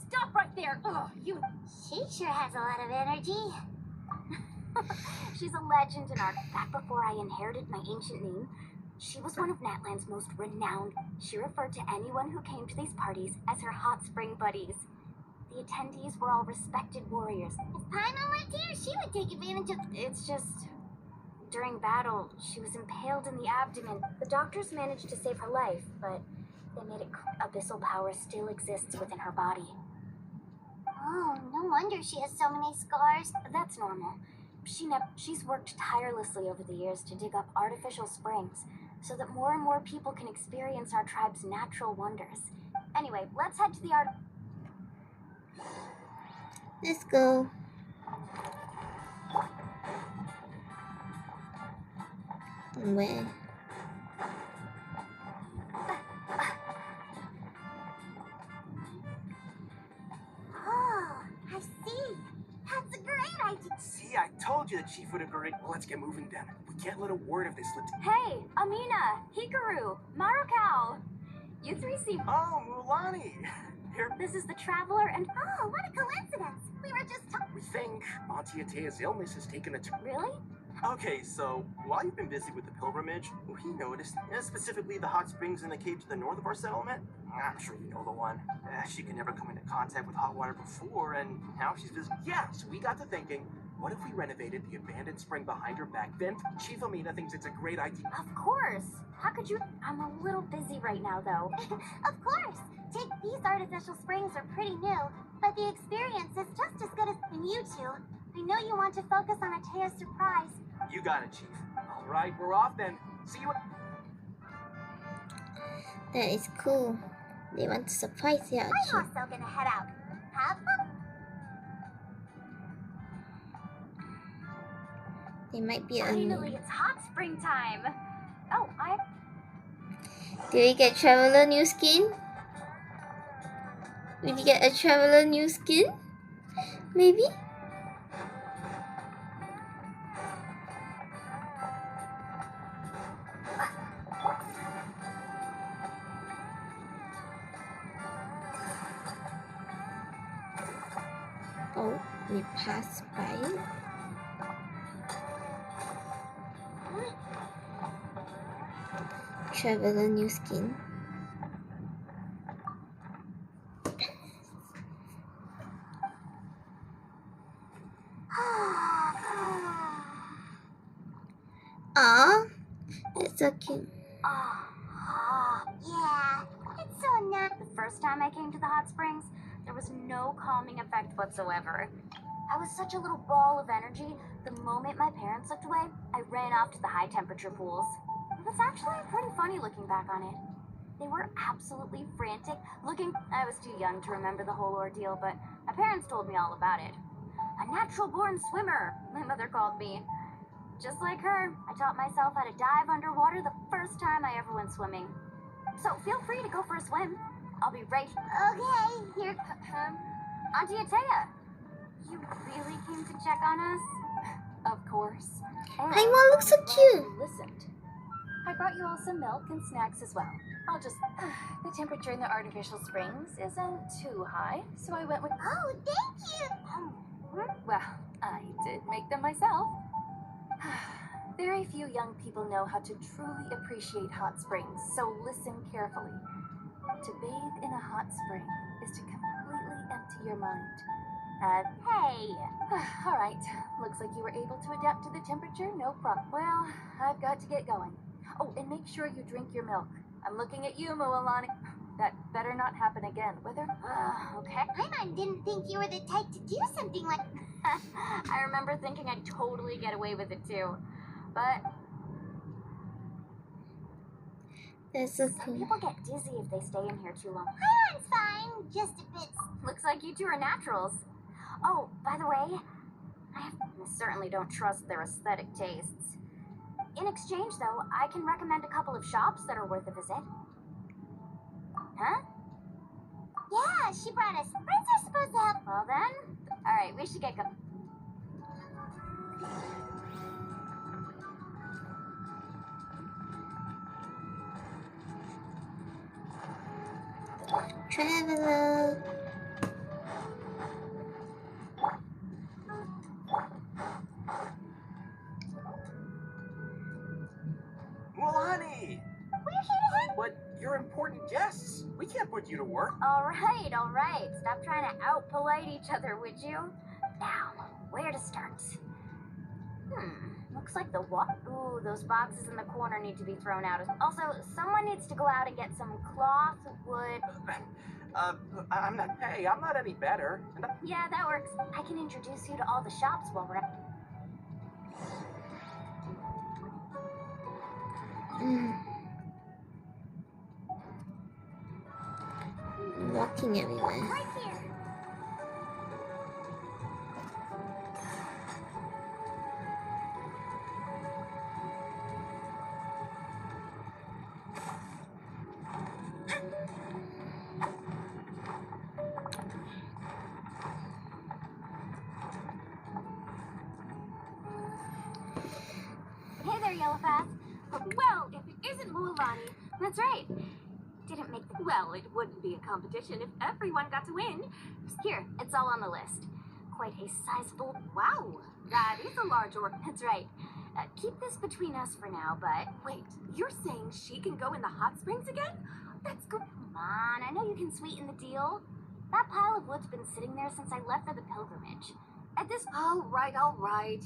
Stop right there! You... She sure has a lot of energy. She's a legend in our... Back before I inherited my ancient name, she was one of Natlan's most renowned. She referred to anyone who came to these parties as her hot spring buddies. The attendees were all respected warriors. If Paimon lived here, she would take advantage of... It's just... During battle, she was impaled in the abdomen. The doctors managed to save her life, but they made it... Abyssal power still exists within her body. Oh, no wonder she has so many scars. That's normal. She's worked tirelessly over the years to dig up artificial springs so that more and more people can experience our tribe's natural wonders. Anyway, let's head to the art... Let's go. Where? Oh, I see. That's a great idea. See, I told you the chief would agree. Well, let's get moving then. We can't let a word of this slip. Hey, Amina, Hikaru, Marukau. You three seem... Oh, Mulani. here? This is the Traveler and... Oh, what a coincidence. We were just talking. We think Auntie Atea's illness has taken a turn. Really? Okay, so while you've been busy with the pilgrimage, we noticed, specifically the hot springs in the cave to the north of our settlement. I'm sure you know the one. She could never come into contact with hot water before, and now she's visiting. Yeah, so we got to thinking, what if we renovated the abandoned spring behind her back then? Chief Amina thinks it's a great idea. Of course. How could you... I'm a little busy right now, though. Of course. These artificial springs are pretty new, but the experience is just as good as you two. I know you want to focus on Atea's surprise. You got it, Chief. All right, we're off then. See you. That is cool. They want to surprise you. I'm also gonna head out. Have fun. They might be Finally, it's hot spring time. Oh, Did we get Traveler new skin? Did we get a Traveler new skin? Maybe? Oh, we passed by it. Traveler new skin. Aw, it's so cute. Yeah, it's so nice. The first time I came to the hot springs, there was no calming effect whatsoever. I was such a little ball of energy. The moment my parents looked away, I ran off to the high temperature pools. It was actually pretty funny looking back on it. They were absolutely frantic looking. I was too young to remember the whole ordeal, but my parents told me all about it. A natural born swimmer, my mother called me. Just like her, I taught myself how to dive underwater the first time I ever went swimming. So feel free to go for a swim. I'll be right. Okay, here. Auntie Atea, you really came to check on us? Of course. Paimon looks so cute. Listened. I brought you all some milk and snacks as well. I'll just... the temperature in the artificial springs isn't too high, so I went with... Oh, thank you. Well, I did make them myself. Very few young people know how to truly appreciate hot springs, so listen carefully. To bathe in a hot spring is to completely empty your mind. Hey! All right, looks like you were able to adapt to the temperature, no problem. Well, I've got to get going. Oh, and make sure you drink your milk. I'm looking at you, Moalani. That better not happen again, whether... Okay. Paimon didn't think you were the type to do something like... I remember thinking I'd totally get away with it too. But... That's so some cool. people get dizzy if they stay in here too long. Paimon's fine, just a bit... Looks like you two are naturals. Oh, by the way, I certainly don't trust their aesthetic tastes. In exchange, though, I can recommend a couple of shops that are worth a visit. Huh? Yeah, she brought us. Friends are supposed to help. Well then, alright, we should get going. Traveler. Mulani! We're here to help. But you're important guests. We can't put you to work. Alright. Stop trying to out-polite each other, would you? Now, where to start? Looks like the what? Ooh, those boxes in the corner need to be thrown out. Also, someone needs to go out and get some cloth, wood... I'm not any better. Yeah, that works. I can introduce you to all the shops while we're at... Walking everywhere. Right here. Hey there, Yellowpath. Well, if it isn't Mualani, that's right. didn't make the... Well, it wouldn't be a competition if everyone got to win. Here, it's all on the list. Quite a sizable... Wow, that is a large order. That's right. Keep this between us for now, but... Wait, you're saying she can go in the hot springs again? That's good. Come on, I know you can sweeten the deal. That pile of wood's been sitting there since I left for the pilgrimage. At this... All right.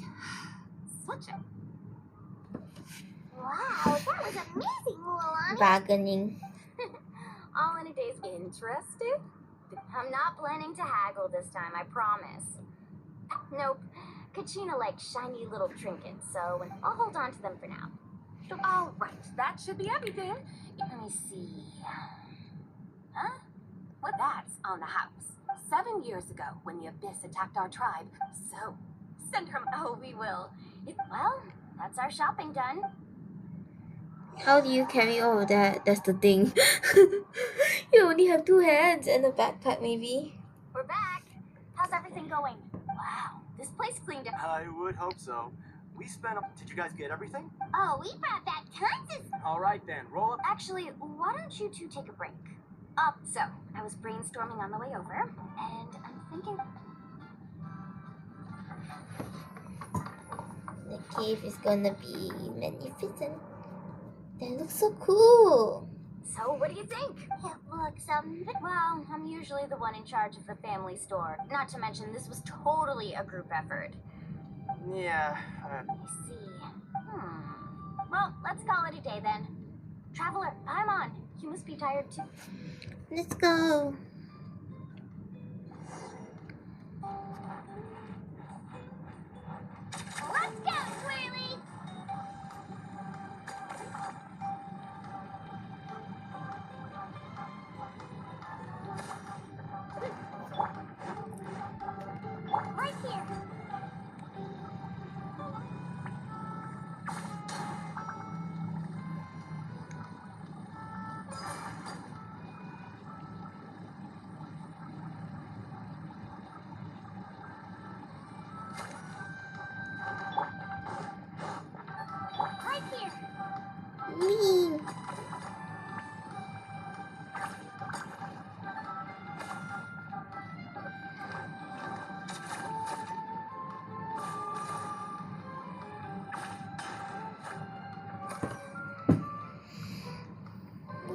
Such a... Wow, that was amazing, Mulan. Bargaining. All in a day's... Interested? I'm not planning to haggle this time, I promise. Nope. Kachina likes shiny little trinkets, so I'll hold on to them for now. All right, that should be everything. Let me see. Huh? What? That's on the house. 7 years ago, when the Abyss attacked our tribe. So, send her... Oh, we will. Well, that's our shopping done. How do you carry all of that? That's the thing. You only have 2 hands and a backpack, maybe. We're back. How's everything going? Wow, this place cleaned up. I would hope so. We spent a... Did you guys get everything? Oh, we brought back tons of... All right then, roll up. Actually, why don't you two take a break? So, I was brainstorming on the way over, and I'm thinking... The cave is gonna be magnificent. That looks so cool. So, what do you think? It looks, Well, I'm usually the one in charge of the family store. Not to mention, this was totally a group effort. Yeah. Let me see. Well, let's call it a day then. Traveler, I'm on. You must be tired too. Let's go. Let's go, Twirly! Right here. Right here. Whee!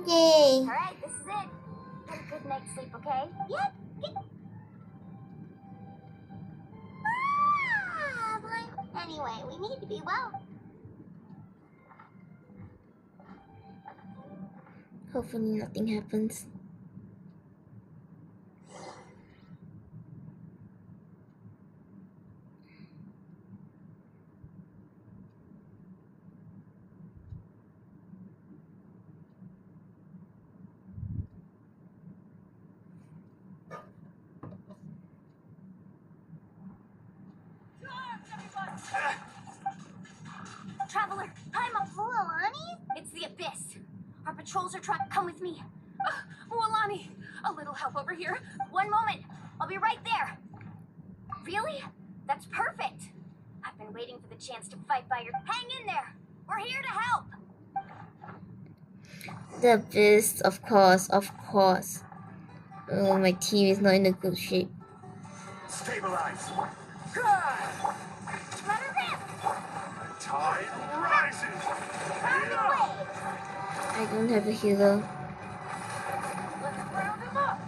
Yay! Alright, this is it. Get a good night's sleep, okay? Yep. Anyway, we need to be well. Hopefully nothing happens. Traveler, I'm a... Mualani? It's the Abyss. Our patrols are trying... Come with me. Mualani, a little help over here. One moment. I'll be right there. Really? That's perfect. I've been waiting for the chance to fight by your... Hang in there. We're here to help. The Abyss, of course, of course. Oh, my team is not in a good shape. Stabilize. Let her rip! Tide rises. Out of the way! I don't have a healer. Let's round him up!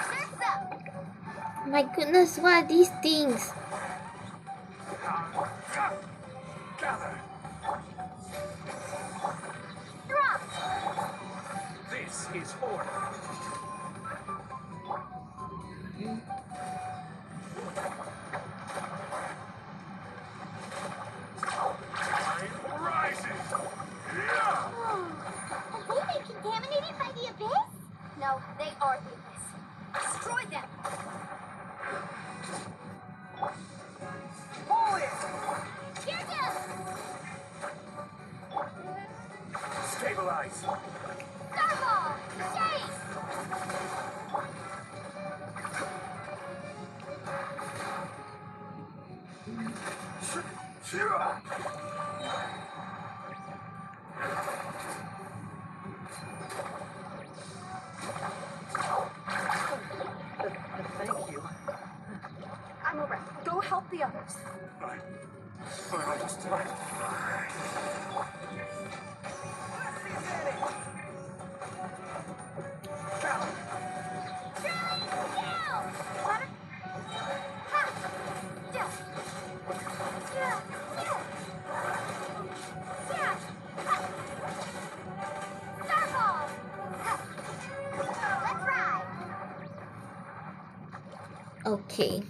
Surf's up! My goodness, what are these things? Gather. Drop! This is order. Tide rises. Have they been contaminated by the Abyss? No, they are the Abyss. Destroy them. Pull it! Here goes! Stabilize. Starball! Shake! Thank you. I'm alright. Go help the others. I understand. Okay.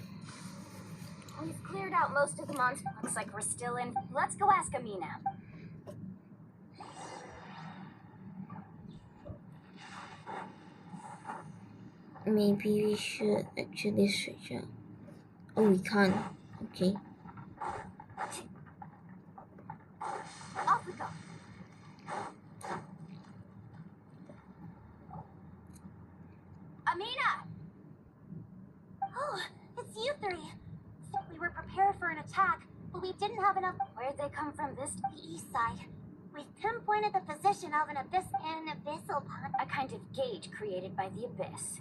We've cleared out most of the monsters. Looks like we're still in. Let's go ask Amina. Maybe we should actually switch out. Oh, we can't. Okay. Off we go. Amina! Oh, it's you three. We were prepared for an attack, but we didn't have enough. Where'd they come from? The east side. We've pinpointed the position of an abyssal pond. A kind of gate created by the abyss.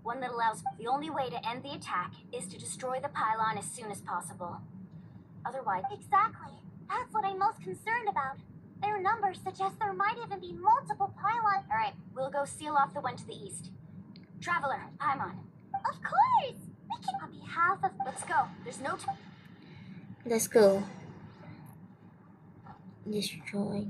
One that allows the only way to end the attack is to destroy the pylon as soon as possible. Otherwise... Exactly. That's what I'm most concerned about. Their numbers suggest there might even be multiple pylons. Alright, we'll go seal off the one to the east. Traveler, Paimon. Of course! We can... On behalf of... Let's go. There's no time. Let's go. Destroy.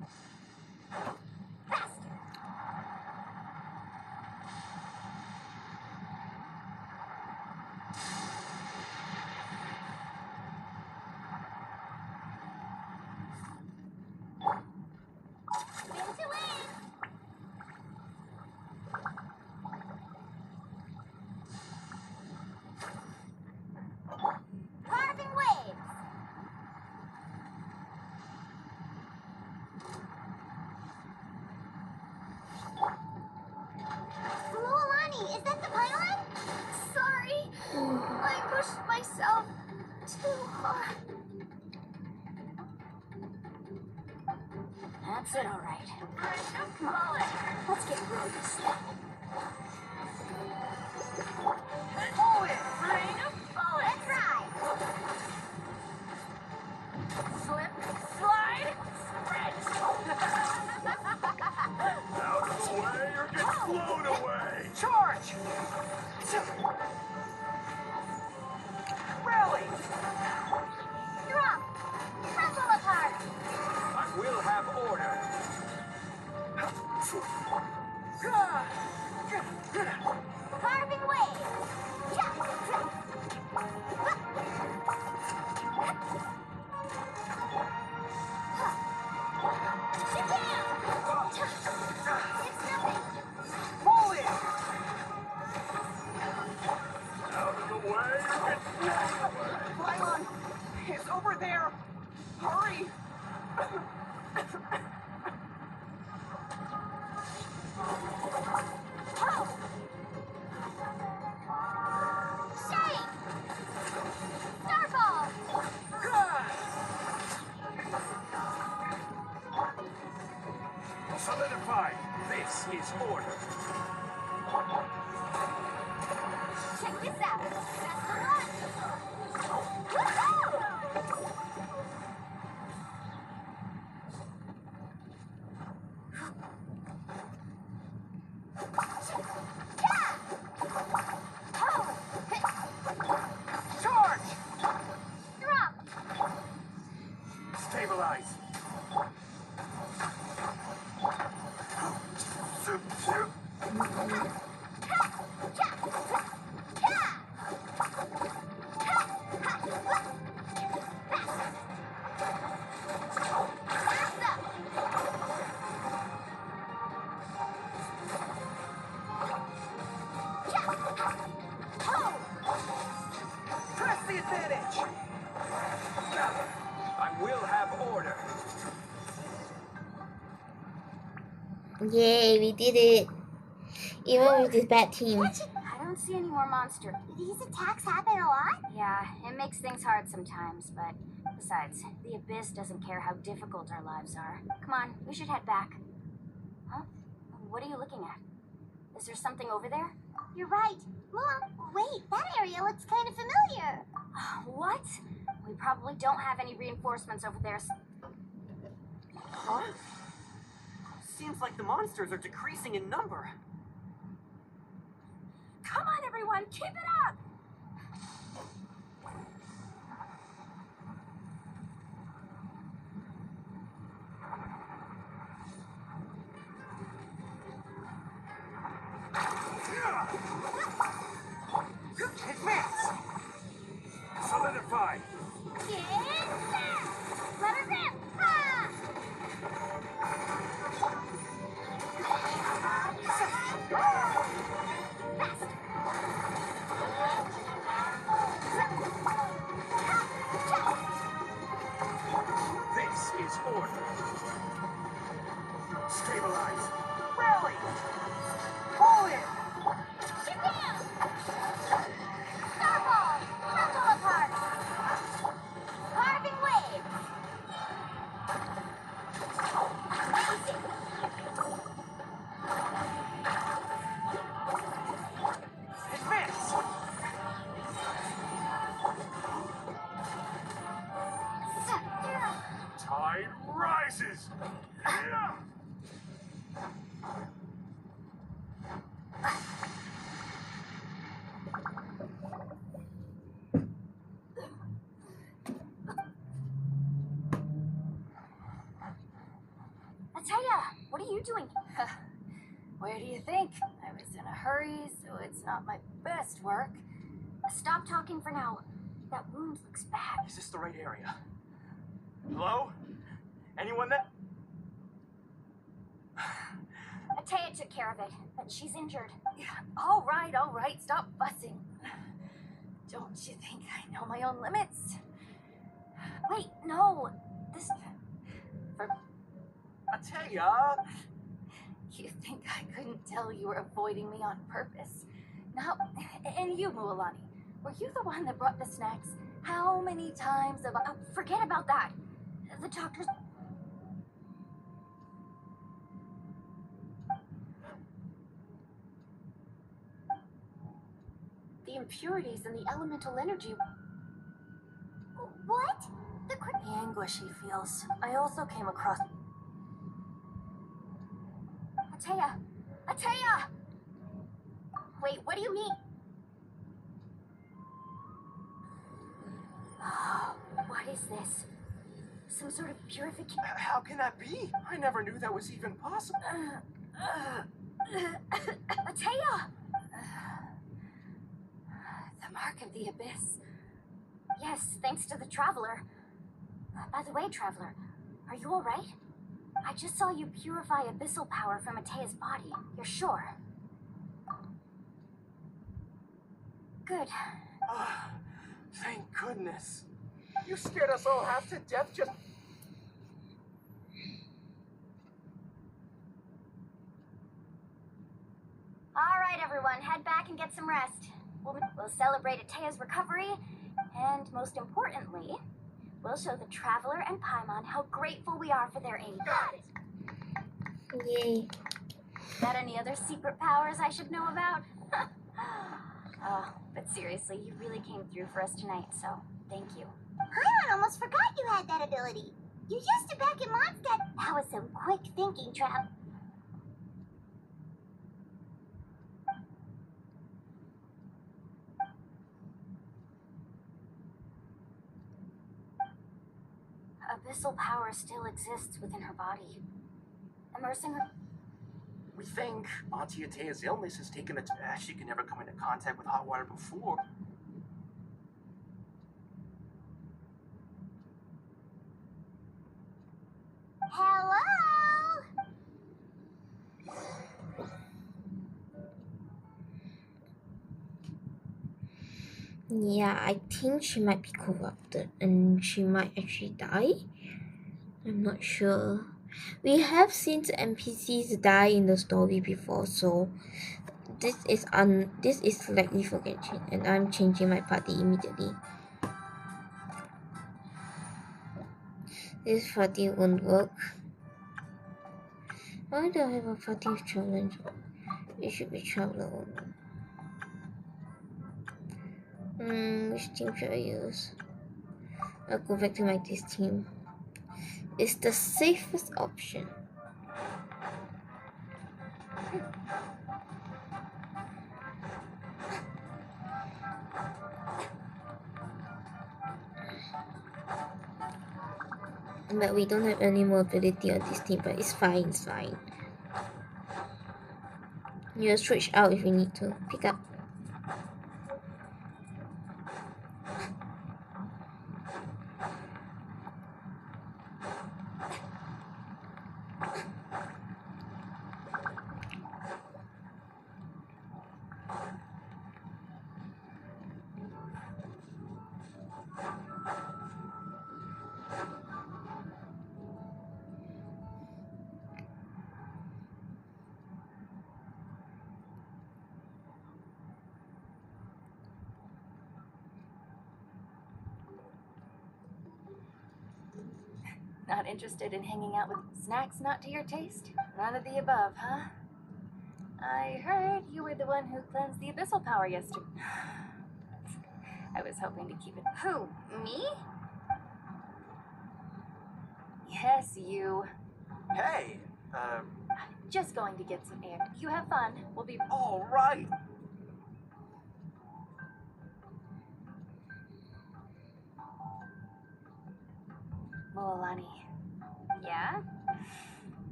Carving waves! Lualani, is that the pylon? Sorry. I pushed myself too hard. That's it, all right. Come on, let's get rid of this thing. Pull it! Rain of bullets! That's right! Slip, slide, stretch! Out of the way or get blown away! Charge! Rally! Drop! Crumble apart! I will have order. Carving waves! Pull it! Out of the way or get blown away! Pylon is over there. Hurry! Shake! Starfall! Solidified. This is order. Check this out! That's the one! Charge! Drop! Stabilize. Press the advantage! I will have order. Yay, we did it. Even with this bad team. I don't see any more monsters. These attacks happen a lot? Yeah, it makes things hard sometimes, but Besides, the Abyss doesn't care how difficult our lives are. Come on, we should head back. Huh? What are you looking at? Is there something over there? You're right. Mom, wait, that area looks kind of familiar. What? We probably don't have any reinforcements over there. Huh? Seems like the monsters are decreasing in number. Come on, everyone, keep it up! Advance! Solidify! Let her rip! Ha! This is order. Stabilize. Rally! Pull in! Get down! Starball! Crumble apart! Carving waves! Amazing! Advance! Tide rises! Ataya, what are you doing? Where do you think? I was in a hurry, so it's not my best work. Stop talking for now. That wound looks bad. Is this the right area? Hello? Anyone there? Ataya took care of it, but she's injured. Yeah, all right, stop fussing. Don't you think I know my own limits? Wait, no. This... For... Ataya! You think I couldn't tell you were avoiding me on purpose? Now, and you, Mualani, were you the one that brought the snacks? How many times have I... Oh, forget about that. The doctor's... The impurities and the elemental energy... What? The anguish he feels. I also came across... Ataya! Ataya! Wait, what do you mean? What is this? Some sort of purification? How can that be? I never knew that was even possible. Ataya! The mark of the Abyss. Yes, thanks to the Traveler. By the way, Traveler, are you alright? I just saw you purify abyssal power from Ataya's body. You're sure? Good. Thank goodness. You scared us all half to death just... Alright, everyone, head back and get some rest. We'll celebrate Ataya's recovery, and most importantly, we'll show the Traveler and Paimon how grateful we are for their aid. Got it! Yay. Got any other secret powers I should know about? Oh, but seriously, you really came through for us tonight, so thank you. Paimon almost forgot you had that ability. You used it back in Mondstadt. That was some quick thinking, Trav. Abyssal power still exists within her body, immersing her... We think Auntie Ataya's illness has taken a... She could never come into contact with hot water before. Hello? Yeah, I think she might be corrupted and she might actually die. I'm not sure. We have seen the NPCs die in the story before, so this is slightly forgetting, and I'm changing my party immediately. This 40 won't work. Why do I have a 40 challenge? It should be traveler only. Which team should I use? I'll go back to my this team. It's the safest option. But we don't have any mobility on this team, but it's fine, it's fine. You just switch out if you need to. Pick up. Not interested in hanging out with snacks not to your taste? None of the above, huh? I heard you were the one who cleansed the abyssal power yesterday. I was hoping to keep it. Who? Me? Yes, you. Hey, Just going to get some air. You have fun. We'll be. all right. Moalani, Yeah?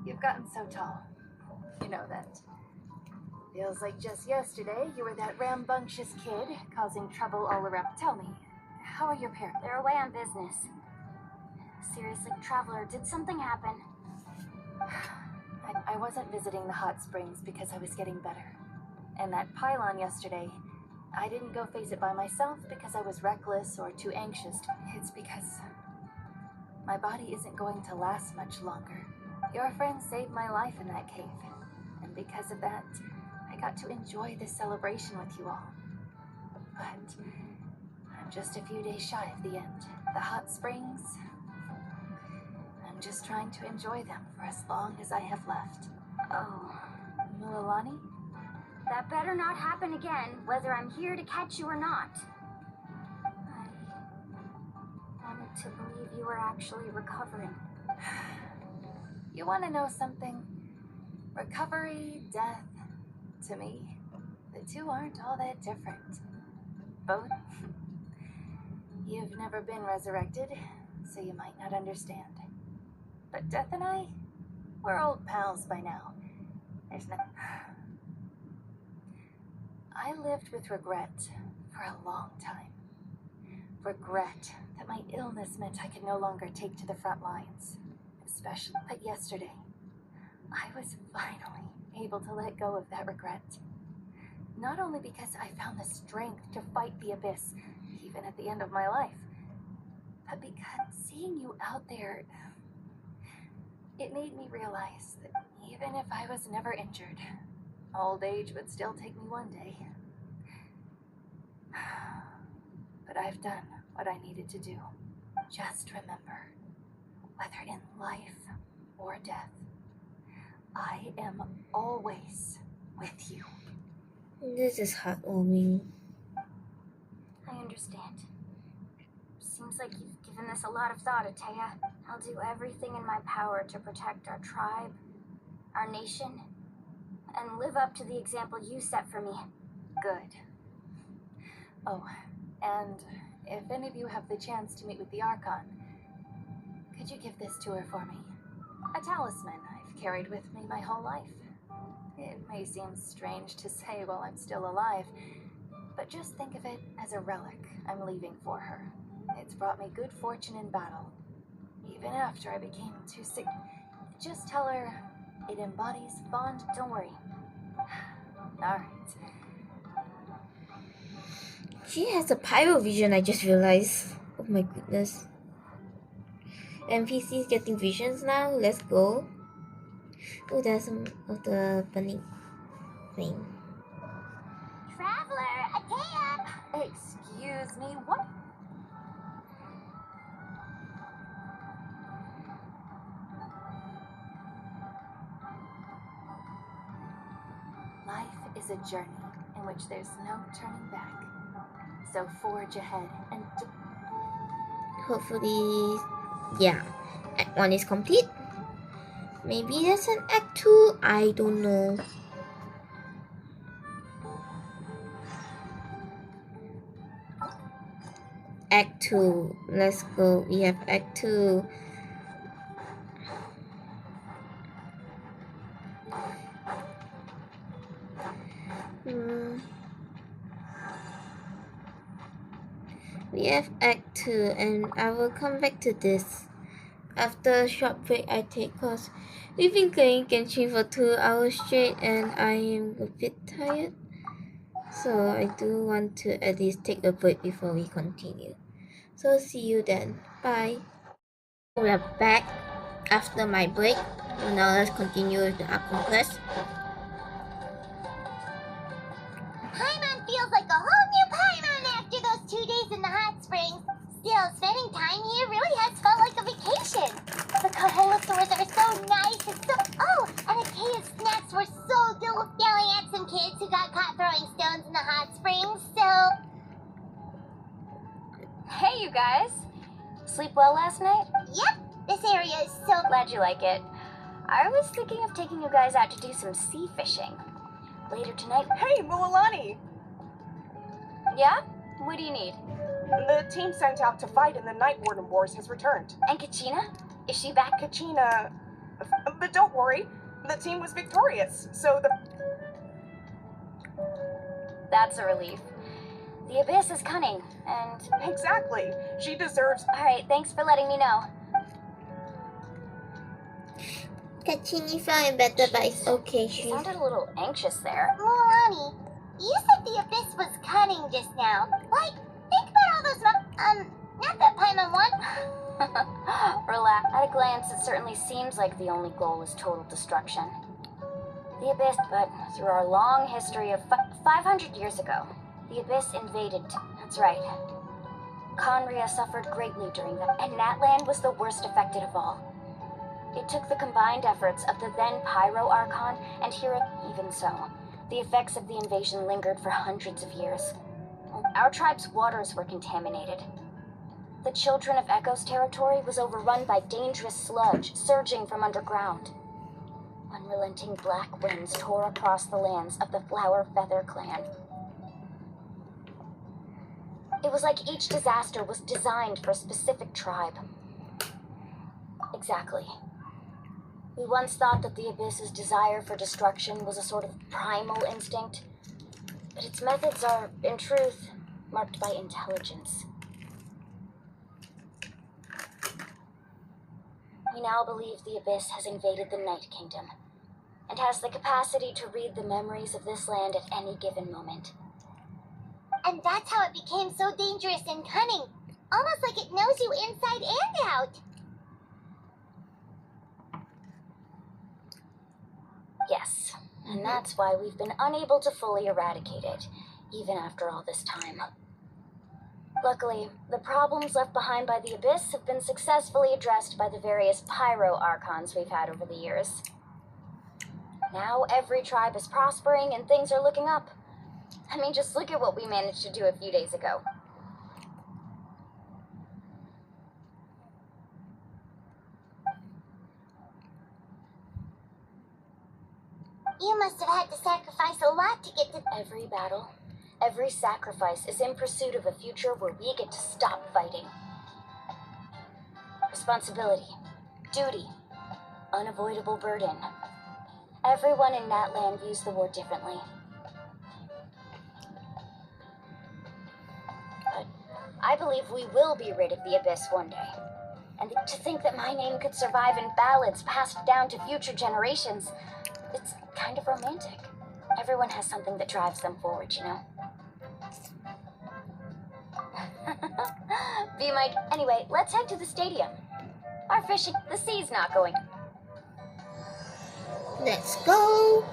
you've gotten so tall. You know that. Feels like just yesterday you were that rambunctious kid causing trouble all around. Tell me, how are your parents? They're away on business. Seriously, Traveler, did something happen? I wasn't visiting the hot springs because I was getting better. And that pylon yesterday, I didn't go face it by myself because I was reckless or too anxious. It's because my body isn't going to last much longer. Your friend saved my life in that cave. And because of that, I got to enjoy this celebration with you all. But I'm just a few days shy of the end. The hot springs, I'm just trying to enjoy them for as long as I have left. Oh, Mualani? That better not happen again, whether I'm here to catch you or not. I wanted to believe you were actually recovering. You want to know something? Recovery, death, to me, the two aren't all that different. Both. You've never been resurrected, so you might not understand. But Death and I, we're old pals by now. There's no... I lived with regret for a long time. Regret that my illness meant I could no longer take to the front lines. Especially, but yesterday, I was finally able to let go of that regret. Not only because I found the strength to fight the abyss, even at the end of my life, but because seeing you out there, it made me realize that even if I was never injured, old age would still take me one day. But I've done what I needed to do. Just remember, whether in life or death, I am always with you. This is heartwarming. I understand. Seems like you've given this a lot of thought, Atea. I'll do everything in my power to protect our tribe, our nation, and live up to the example you set for me. Good. Oh, and if any of you have the chance to meet with the Archon, could you give this to her for me? A talisman I've carried with me my whole life. It may seem strange to say while I'm still alive, but just think of it as a relic I'm leaving for her. It's brought me good fortune in battle, even after I became too sick. Just tell her it embodies bond. Don't worry. Alright. She has a pyro vision, I just realized. Oh my goodness. NPC's getting visions now. Let's go. Oh, there's some of the bunny thing. Traveler, Atea! Excuse me, what? is a journey in which there's no turning back. So forge ahead and hopefully, yeah, Act 1 is complete. Maybe there's an Act 2, I don't know. Act 2, let's go. We have Act 2. We have Act 2, and I will come back to this after a short break I take, because we've been playing Genshin for 2 hours straight and I am a bit tired. So I do want to at least take a break before we continue. So see you then. Bye. We are back after my break. Now let's continue with the Archon quest. Paimon feels like a whole new Paimon after those 2 days in the hot springs. Still, spending time here really has felt like a vacation. The Kaholosaurs are so nice and so... Oh, and Achaea's snacks were so good with yelling at some kids who got caught throwing stones in the hot springs, so... Hey, you guys. Sleep well last night? Yep, this area is so... Glad you like it. I was thinking of taking you guys out to do some sea fishing. Later tonight. Hey, Mualani! Yeah? What do you need? The team sent out to fight in the Night Warden Wars has returned. And Kachina? Is she back? Kachina... But don't worry, the team was victorious, so the... That's a relief. The Abyss is cunning, and... Exactly. She deserves... Alright, thanks for letting me know. Kachini felt better, but it's okay. She sounded a little anxious there. Mualani, you said the Abyss was cunning just now. Like, think about all those not that Paimon won. Relax. At a glance, it certainly seems like the only goal is total destruction. The Abyss, but through our long history of 500 years ago, the Abyss invaded. That's right. Conria suffered greatly during that, and Natlan was the worst affected of all. It took the combined efforts of the then Pyro Archon and Hero. Even so, the effects of the invasion lingered for hundreds of years. Our tribe's waters were contaminated. The Children of Echo's territory was overrun by dangerous sludge surging from underground. Unrelenting black winds tore across the lands of the Flower Feather clan. It was like each disaster was designed for a specific tribe. Exactly. We once thought that the Abyss's desire for destruction was a sort of primal instinct, but its methods are, in truth, marked by intelligence. We now believe the Abyss has invaded the Night Kingdom, and has the capacity to read the memories of this land at any given moment. And that's how it became so dangerous and cunning. Almost like it knows you inside and out. Yes, and that's why we've been unable to fully eradicate it, even after all this time. Luckily, the problems left behind by the Abyss have been successfully addressed by the various Pyro Archons we've had over the years. Now every tribe is prospering and things are looking up. I mean, just look at what we managed to do a few days ago. You must have had to sacrifice a lot to get to... Every battle, every sacrifice is in pursuit of a future where we get to stop fighting. Responsibility, duty, unavoidable burden. Everyone in Natlan views the war differently. But I believe we will be rid of the Abyss one day. And to think that my name could survive in ballads passed down to future generations, it's kind of romantic. Everyone has something that drives them forward, you know? Be my... Anyway, let's head to the stadium. Our fishing... The sea's not going... Let's go!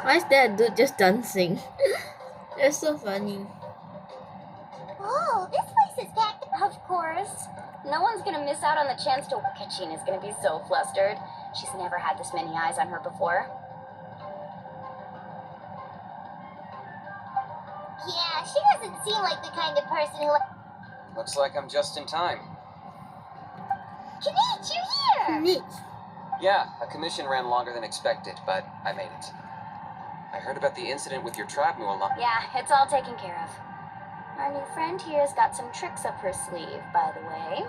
Why is that dude just dancing? That's so funny. Oh, this place is packed. Of course. No one's gonna miss out on the chance to... Kachina's gonna be so flustered. She's never had this many eyes on her before. Yeah, she doesn't seem like the kind of person who... Looks like I'm just in time. Kanich, you're here! Kanich. Yeah, a commission ran longer than expected, but I made it. I heard about the incident with your tribe, Mulan. Yeah, it's all taken care of. Our new friend here's got some tricks up her sleeve, by the way.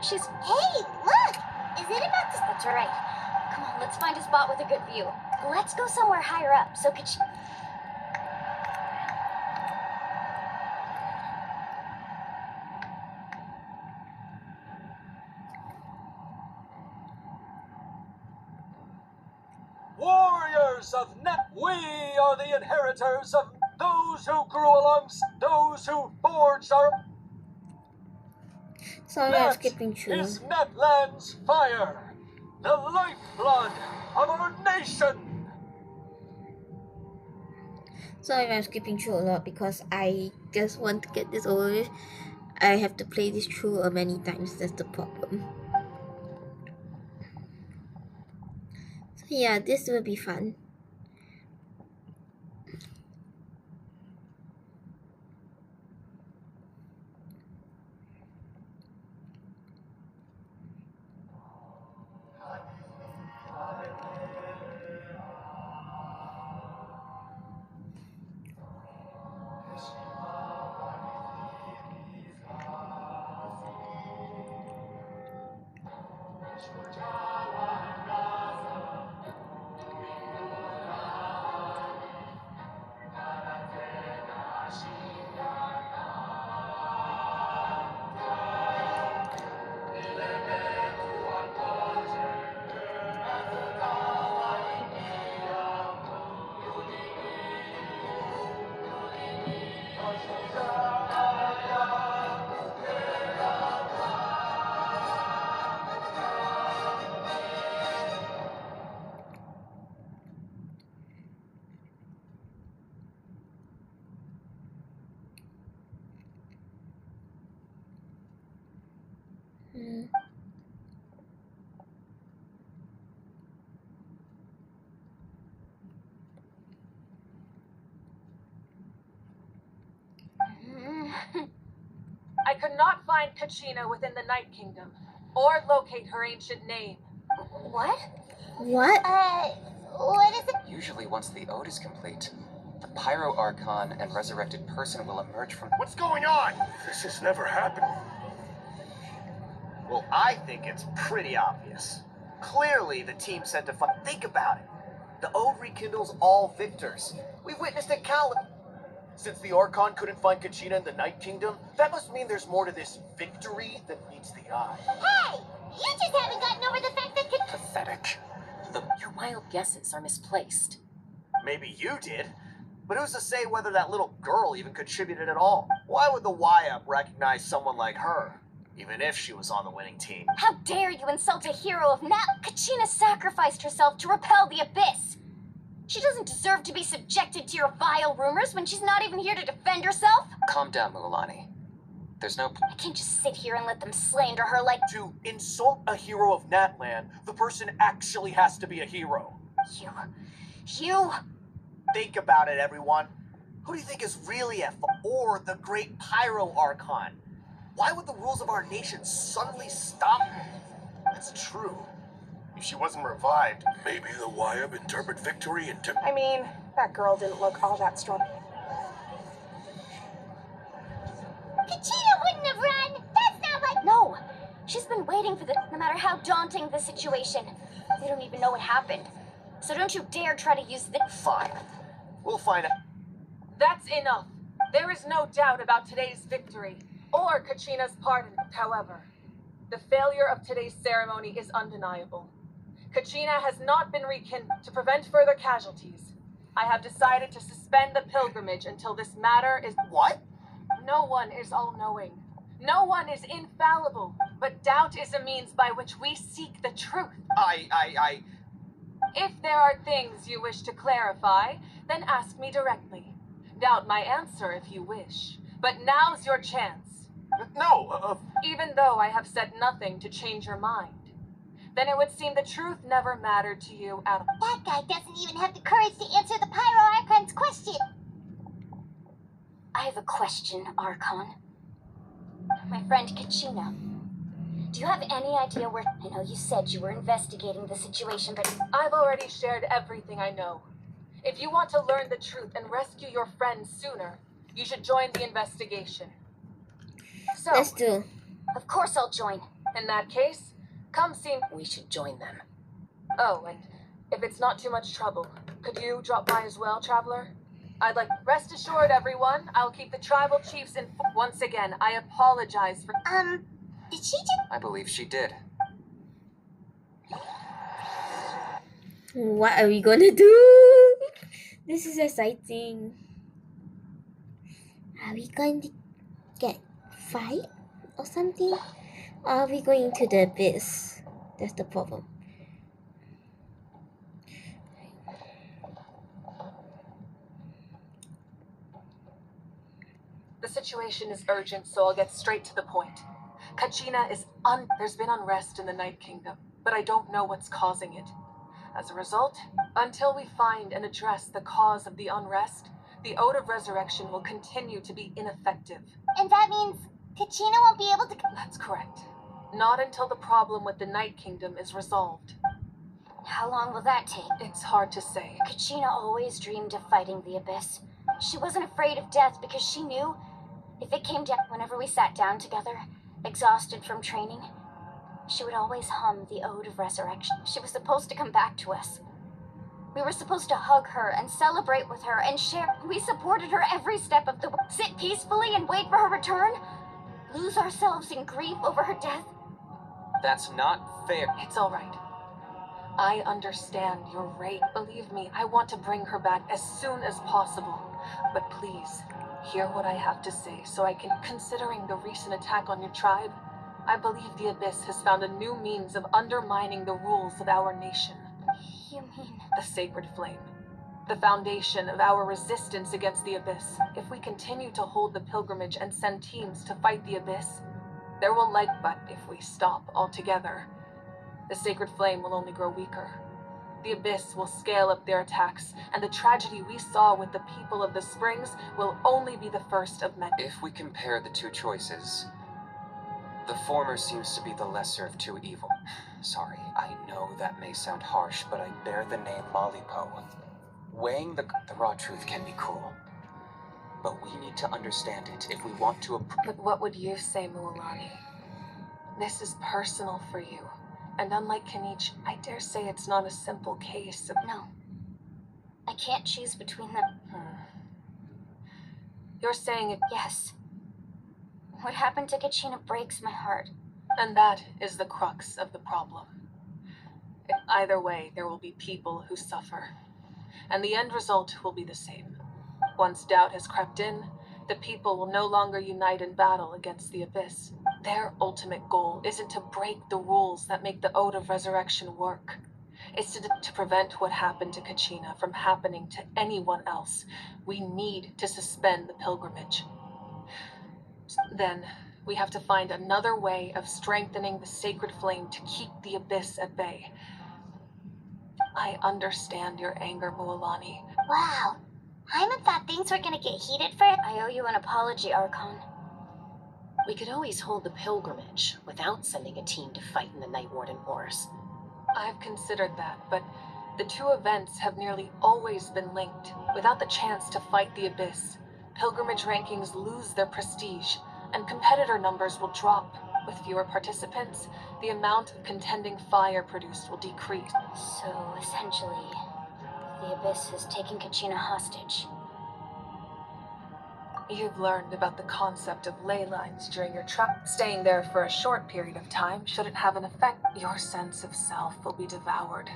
She's... Hey, look! Is it about to... That's right. Come on, let's find a spot with a good view. Let's go somewhere higher up, so could she... Warriors of Net, we are the inheritors of those who grew amongst those who forged our... Sorry, I'm That skipping through. is Natlan's fire, the lifeblood of our nation. Sorry, I'm skipping through a lot because I just want to get this over with. I have to play this through many times. That's the problem. So yeah, this will be fun. I could not find Kachina within the Night Kingdom, or locate her ancient name. What? What? What is it? Usually once the ode is complete, the Pyro Archon and resurrected person will emerge from... What's going on? This has never happened. Well, I think it's pretty obvious. Clearly, the team sent to fight. Think about it. The ode rekindles all victors. We've witnessed it countless. Since the Archon couldn't find Kachina in the Night Kingdom, that must mean there's more to this victory than meets the eye. Hey! You just haven't gotten over the fact that... Pathetic. Your wild guesses are misplaced. Maybe you did. But who's to say whether that little girl even contributed at all? Why would the YUP recognize someone like her, even if she was on the winning team? How dare you insult a hero of Kachina sacrificed herself to repel the Abyss. She doesn't deserve to be subjected to your vile rumors when she's not even here to defend herself. Calm down, Mulan. There's no... I can't just sit here and let them slander her like... To insult a hero of Natlan, the person actually has to be a hero. You... Think about it, everyone. Who do you think is really at fault? Or the great Pyro Archon? Why would the rules of our nation suddenly stop? That's true. If she wasn't revived, maybe the YUP interpret victory into... I mean, that girl didn't look all that strong. Kachina wouldn't have run! That's not like... No! She's been waiting for this, no matter how daunting the situation. They don't even know what happened. So don't you dare try to use this... Fine. We'll find out. That's enough. There is no doubt about today's victory, or Kachina's pardon. However, the failure of today's ceremony is undeniable. Kachina has not been rekindled. To prevent further casualties, I have decided to suspend the pilgrimage until this matter is... What? No one is all-knowing. No one is infallible, but doubt is a means by which we seek the truth. If there are things you wish to clarify, then ask me directly. Doubt my answer if you wish. But now's your chance. No, Even though I have said nothing to change your mind, then it would seem the truth never mattered to you at all. That guy doesn't even have the courage to answer the Pyro Archon's question. I have a question, Archon. My friend Kachina. Do you have any idea where... I know you said you were investigating the situation, but... I've already shared everything I know. If you want to learn the truth and rescue your friends sooner, you should join the investigation. So, Let's do. Of course I'll join. In that case, come see me. We should join them. Oh, and if it's not too much trouble, could you drop by as well, Traveler? I'd like... Rest assured, everyone, I'll keep the tribal chiefs in... Once again, I apologize for... Did she just... I believe she did. What are we gonna do? This is exciting. Are we going to get fight or something? Or are we going to the abyss? That's the problem. The situation is urgent, so I'll get straight to the point. Kachina is There's been unrest in the Night Kingdom, but I don't know what's causing it. As a result, until we find and address the cause of the unrest, the Ode of Resurrection will continue to be ineffective. And that means Kachina won't be able to... That's correct. Not until the problem with the Night Kingdom is resolved. How long will that take? It's hard to say. Kachina always dreamed of fighting the Abyss. She wasn't afraid of death because she knew if it came down whenever we sat down together, exhausted from training, she would always hum the Ode of Resurrection. She was supposed to come back to us. We were supposed to hug her and celebrate with her and share. We supported her every step of the way. Sit peacefully and wait for her return? Lose ourselves in grief over her death? That's not fair. It's all right. I understand your rage. Believe me, I want to bring her back as soon as possible. But please, hear what I have to say so I can... Considering the recent attack on your tribe, I believe the Abyss has found a new means of undermining the rules of our nation. You mean... The Sacred Flame. The foundation of our resistance against the Abyss. If we continue to hold the pilgrimage and send teams to fight the Abyss, there will but if we stop altogether, the Sacred Flame will only grow weaker. The Abyss will scale up their attacks, and the tragedy we saw with the people of the Springs will only be the first of many. If we compare the two choices, the former seems to be the lesser of two evil. Sorry, I know that may sound harsh, but I bear the name Malipo. Weighing the raw truth can be cruel, but we need to understand it if we want to... But what would you say, Mualani? This is personal for you. And unlike Kenichi, I dare say it's not a simple case of... No. I can't choose between them. You're saying it... Yes. What happened to Kachina breaks my heart. And that is the crux of the problem. Either way, there will be people who suffer. And the end result will be the same. Once doubt has crept in, the people will no longer unite in battle against the Abyss. Their ultimate goal isn't to break the rules that make the Ode of Resurrection work. It's to prevent what happened to Kachina from happening to anyone else. We need to suspend the pilgrimage. Then, we have to find another way of strengthening the Sacred Flame to keep the Abyss at bay. I understand your anger, Mualani. Wow. Hyman thought things were gonna get heated for... I owe you an apology, Archon. We could always hold the pilgrimage without sending a team to fight in the Night Warden Wars. I've considered that, but the two events have nearly always been linked. Without the chance to fight the Abyss, pilgrimage rankings lose their prestige, and competitor numbers will drop. With fewer participants, the amount of contending fire produced will decrease. So, essentially, the Abyss has taken Kachina hostage. You've learned about the concept of ley lines during your trip. Staying there for a short period of time shouldn't have an effect. Your sense of self will be devoured.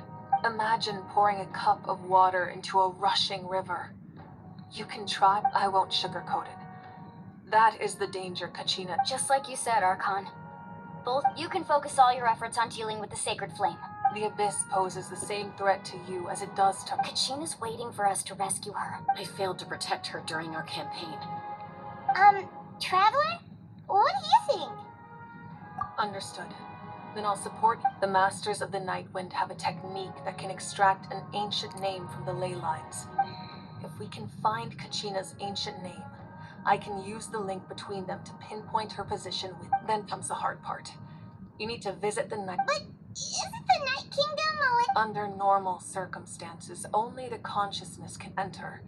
Imagine pouring a cup of water into a rushing river. You can try, I won't sugarcoat it. That is the danger, Kachina. Just like you said, Archon. Both, you can focus all your efforts on dealing with the Sacred Flame. The Abyss poses the same threat to you as it does to... Kachina's waiting for us to rescue her. I failed to protect her during our campaign. Traveler? What do you think? Understood. Then I'll support you. The Masters of the Nightwind have a technique that can extract an ancient name from the ley lines. If we can find Kachina's ancient name, I can use the link between them to pinpoint her position with... Then comes the hard part. You need to visit the night... But isn't the Night Kingdom a... Under normal circumstances, only the consciousness can enter.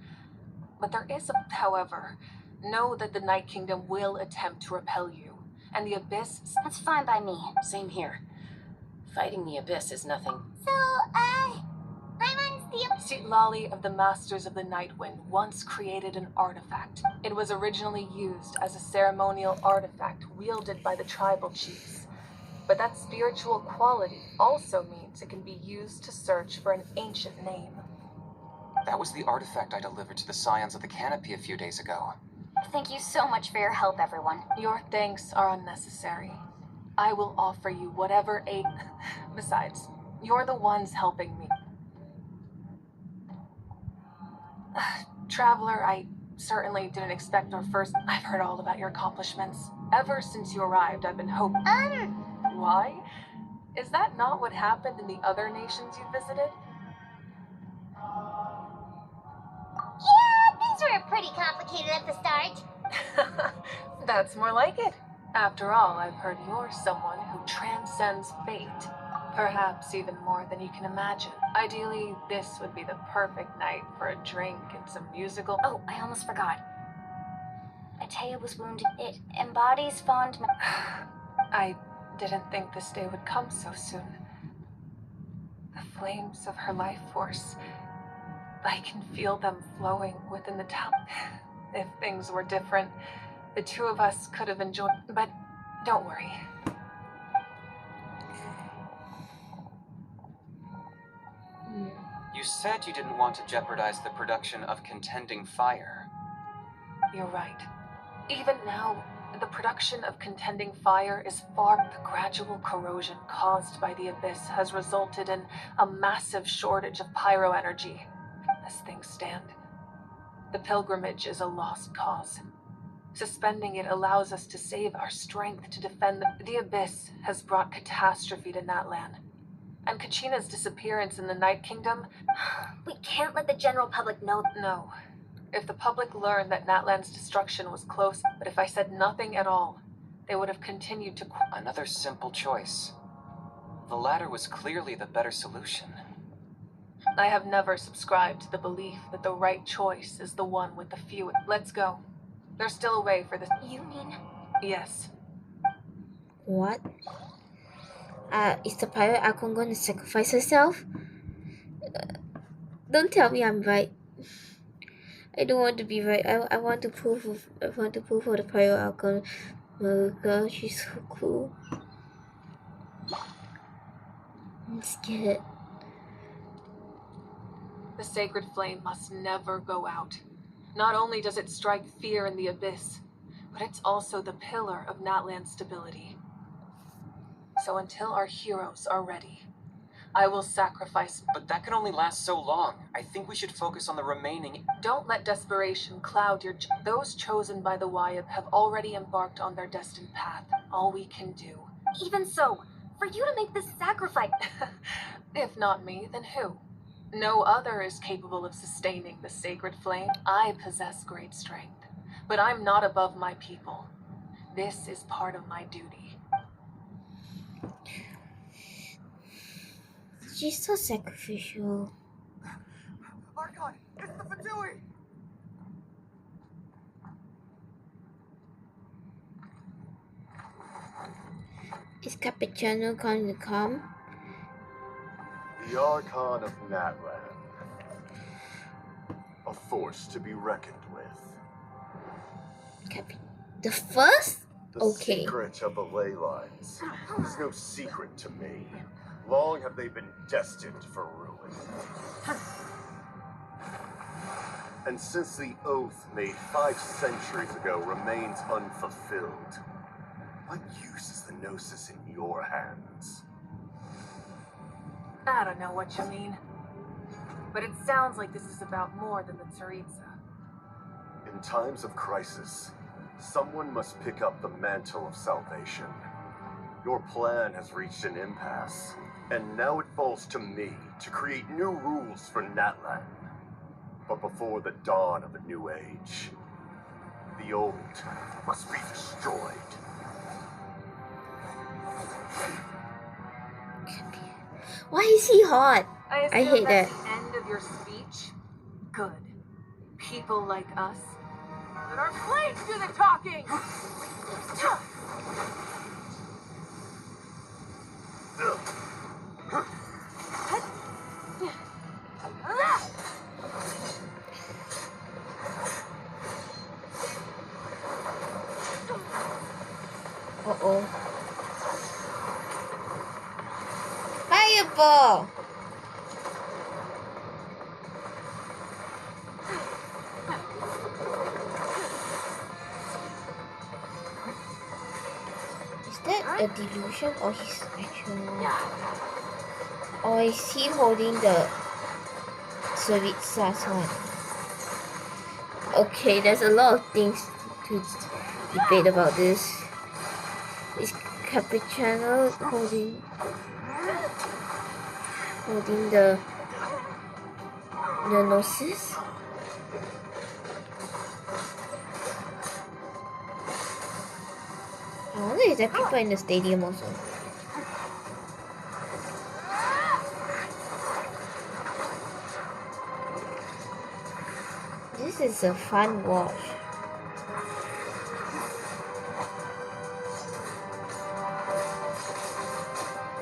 But there is a... However, know that the Night Kingdom will attempt to repel you. And the Abyss... That's fine by me. Same here. Fighting the Abyss is nothing. So, Paimon's the... Lolly of the Masters of the Nightwind once created an artifact. It was originally used as a ceremonial artifact wielded by the tribal chiefs. But that spiritual quality also means it can be used to search for an ancient name. That was the artifact I delivered to the Scions of the Canopy a few days ago. Thank you so much for your help, everyone. Your thanks are unnecessary. I will offer you whatever aid... Besides, you're the ones helping me. Traveler, I certainly didn't expect our first... I've heard all about your accomplishments. Ever since you arrived, I've been hoping... Why? Is that not what happened in the other nations you visited? Yeah, things were pretty complicated at the start. That's more like it. After all, I've heard you're someone who transcends fate. Perhaps even more than you can imagine. Ideally, this would be the perfect night for a drink and some musical... Oh, I almost forgot. Atea was wounded. It embodies fond... I didn't think this day would come so soon. The flames of her life force... I can feel them flowing within the town. If things were different, the two of us could have enjoyed... But don't worry. You said you didn't want to jeopardize the production of contending fire. You're right. Even now, the production of contending fire is far... The gradual corrosion caused by the Abyss has resulted in a massive shortage of pyro energy. As things stand, the pilgrimage is a lost cause. Suspending it allows us to save our strength to defend the Abyss has brought catastrophe to Natlan. And Kachina's disappearance in the Night Kingdom... We can't let the general public know. No. If the public learned that Natlan's destruction was close, but if I said nothing at all, they would have continued to... Another simple choice. The latter was clearly the better solution. I have never subscribed to the belief that the right choice is the one with the fewest. Let's go. There's still a way for this. You mean? Yes. What? Is the pirate Archon going to sacrifice herself? Don't tell me I'm right. I don't want to be right. I want to prove for the pirate Archon. Oh god, she's so cool. I'm scared. The sacred flame must never go out. Not only does it strike fear in the Abyss, but it's also the pillar of Natlan's stability. So until our heroes are ready, I will sacrifice... But that can only last so long. I think we should focus on the remaining... Don't let desperation cloud your... Those chosen by the Wyab have already embarked on their destined path. All we can do... Even so, for you to make this sacrifice... If not me, then who? No other is capable of sustaining the sacred flame. I possess great strength, but I'm not above my people. This is part of my duty. She's so sacrificial. Archon, it's the Fatui! Is Cappuccino going to come? The Archon of Natlan. A force to be reckoned with. The first? The Okay. secret of the ley lines is no secret to me. Long have they been destined for ruin. And since the oath made 5 centuries ago remains unfulfilled, what use is the Gnosis in your hands? I don't know what you mean. But it sounds like this is about more than the Tsaritsa. In times of crisis, someone must pick up the mantle of salvation. Your plan has reached an impasse, and now it falls to me to create new rules for Natlan. But before the dawn of a new age, the old must be destroyed. Why is he hot? I assume hate that. that's the end of your speech? Good. People like us. Let our blades do the talking! Uh-oh. Fireball! Is that a delusion or his actual... Or is he holding the Tsaritsa's one? Okay, there's a lot of things to debate about this. Is Capuchino holding the Gnosis? I wonder if there are people in the stadium also. This is a fun watch.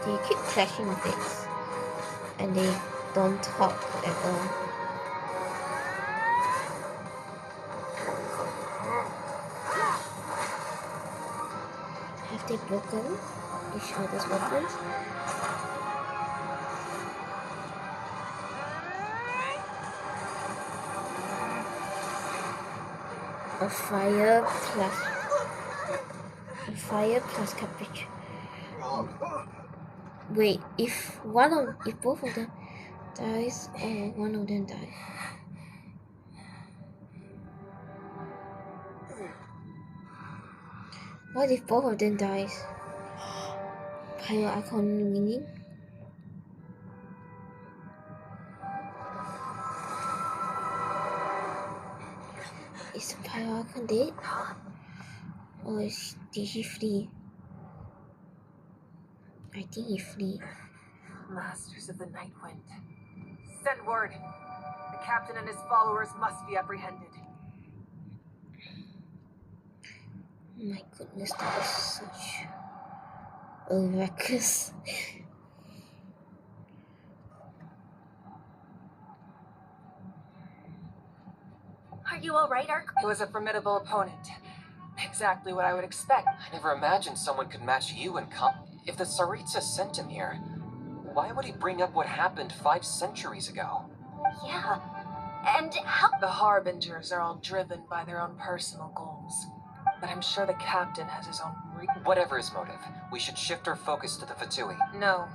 They keep clashing things and they don't talk at all. Have they broken each other's weapons? A fire plus caprice. Wait, if both of them dies or one of them dies. What if both of them dies? Pyro Archon winning? Is Pyro Archon dead? Or did he flee? I think he flee. Masters of the Night Wind. Send word. The captain and his followers must be apprehended. My goodness, that is such a ruckus. Are you alright, Ark? It was a formidable opponent. Exactly what I would expect. I never imagined someone could match you in If the Tsaritsa sent him here, why would he bring up what happened 5 centuries ago? Yeah. And how? The Harbingers are all driven by their own personal goals. But I'm sure the captain has his own Whatever his motive, we should shift our focus to the Fatui. No.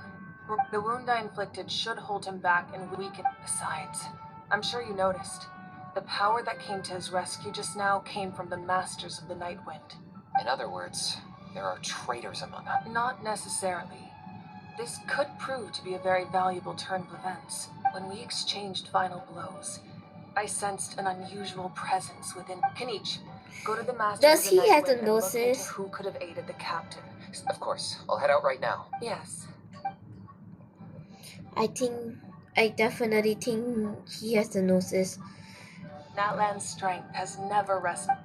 The wound I inflicted should hold him back and weaken. Besides, I'm sure you noticed. The power that came to his rescue just now came from the Masters of the Night Wind. In other words, there are traitors among them. Not necessarily. This could prove to be a very valuable turn of events. When we exchanged final blows, I sensed an unusual presence within. Kinich, go to the Masters Does of the he Night have Wind the and look into gnosis? who could have aided the captain. Of course, I'll head out right now. Yes. I definitely think he has the gnosis. Natlan's strength has never rested.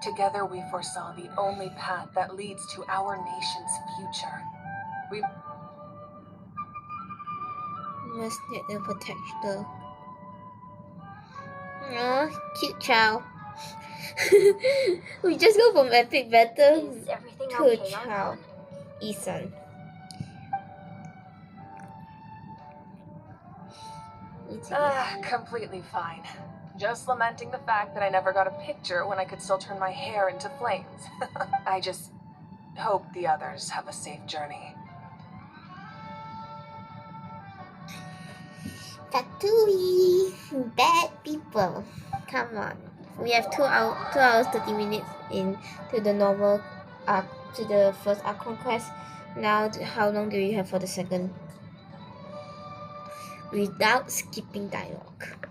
Together we foresaw the only path that leads to our nation's future. We must get the protector. Aw, cute child. We just go from epic battle Is everything to okay, a child. Isan. completely fine. Just lamenting the fact that I never got a picture when I could still turn my hair into flames. I just hope the others have a safe journey. Tatooine, bad people. Come on. We have 2 hours 30 minutes into the normal arc, to the first Archon quest. Now, how long do we have for the second? Without skipping dialogue.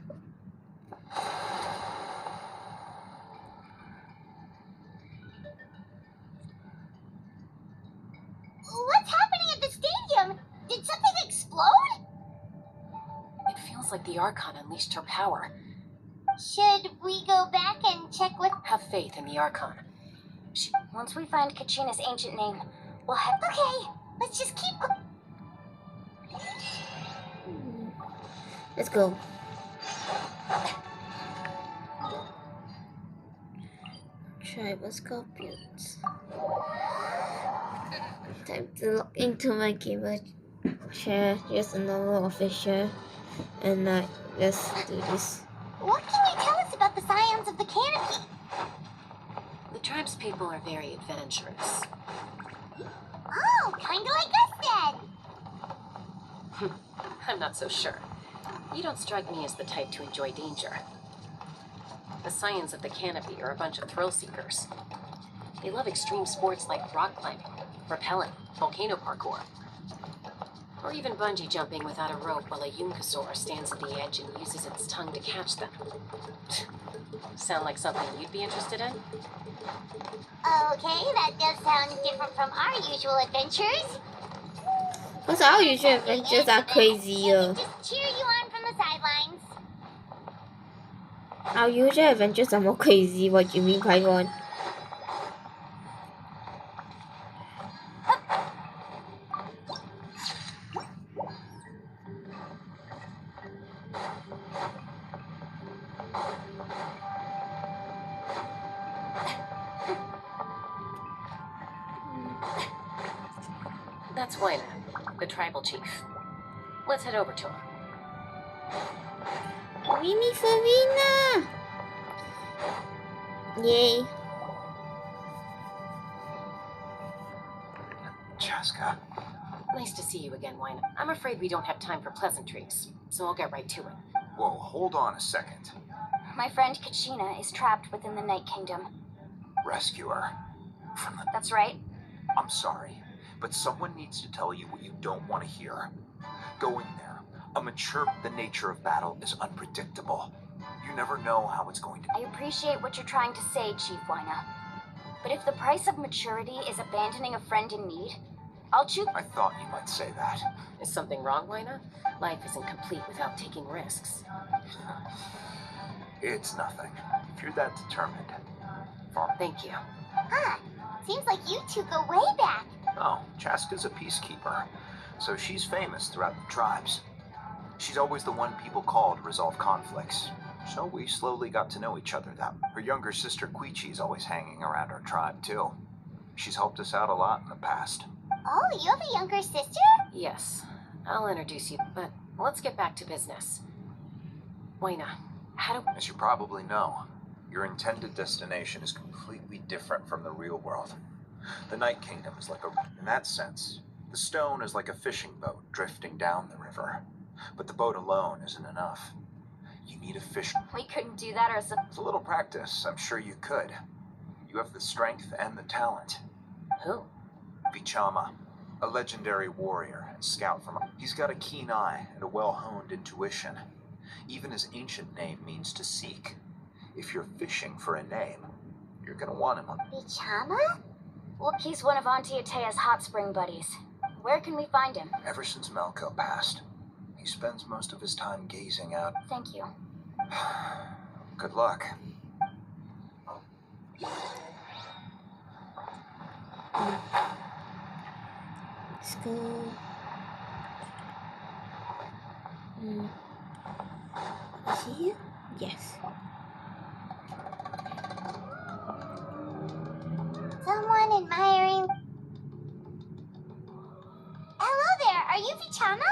What's happening at the stadium? Did something explode? It feels like the Archon unleashed her power. Should we go back and check with... Have faith in the Archon. Once we find Kachina's ancient name, we'll have... Okay, let's just keep... Let's go. Tribal Scorpions. Time to log into my gamer chair. Just a normal official. And let's do this. What can you tell us about the Scions of the Canopy? The tribe's people are very adventurous. Oh, kinda like us then. I'm not so sure. You don't strike me as the type to enjoy danger. The Scions of the Canopy are a bunch of thrill seekers. They love extreme sports like rock climbing, rappelling, volcano parkour, or even bungee jumping without a rope while a Yunkasaur stands at the edge and uses its tongue to catch them. Sound like something you'd be interested in? Okay, that does sound different from our usual adventures. Because our usual adventures are crazier. Just cheer you on from the sidelines. Our usual adventures are more crazy. What do you mean, Paimon? That's Wayne, the tribal chief. Let's head over to him. Winnie Farina! Yay. Chaska. Nice to see you again, Wayne. I'm afraid we don't have time for pleasantries, so I'll get right to it. Whoa, hold on a second. My friend Kachina is trapped within the Night Kingdom. Rescue her. That's right. I'm sorry, but someone needs to tell you what you don't want to hear. Going there. The nature of battle is unpredictable. You never know how it's going to I appreciate what you're trying to say, Chief Wyna. But if the price of maturity is abandoning a friend in need, I'll choose... I thought you might say that. Is something wrong, Wyna? Life isn't complete without taking risks. It's nothing. If you're that determined. Thank you. Huh. Seems like you two go way back. Oh, Chaska's a peacekeeper, so she's famous throughout the tribes. She's always the one people call to resolve conflicts. So we slowly got to know each other that way. Her younger sister Quichi's always hanging around our tribe, too. She's helped us out a lot in the past. Oh, you have a younger sister? Yes. I'll introduce you, but let's get back to business. Wayna, how do... As you probably know, your intended destination is completely different from the real world. The Night Kingdom is like a... In that sense, the stone is like a fishing boat drifting down the river. But the boat alone isn't enough. You need a fish... We couldn't do that ourselves. With a little practice, I'm sure you could. You have the strength and the talent. Who? Vichama, a legendary warrior and scout from... He's got a keen eye and a well-honed intuition. Even his ancient name means to seek. If you're fishing for a name, you're gonna want him on... Vichama? Look, he's one of Auntie Atea's hot spring buddies. Where can we find him? Ever since Melko passed, he spends most of his time gazing out. Thank you. Good luck. Let's go. Is he here? Yes. Someone admiring... Hello there, are you Vichama?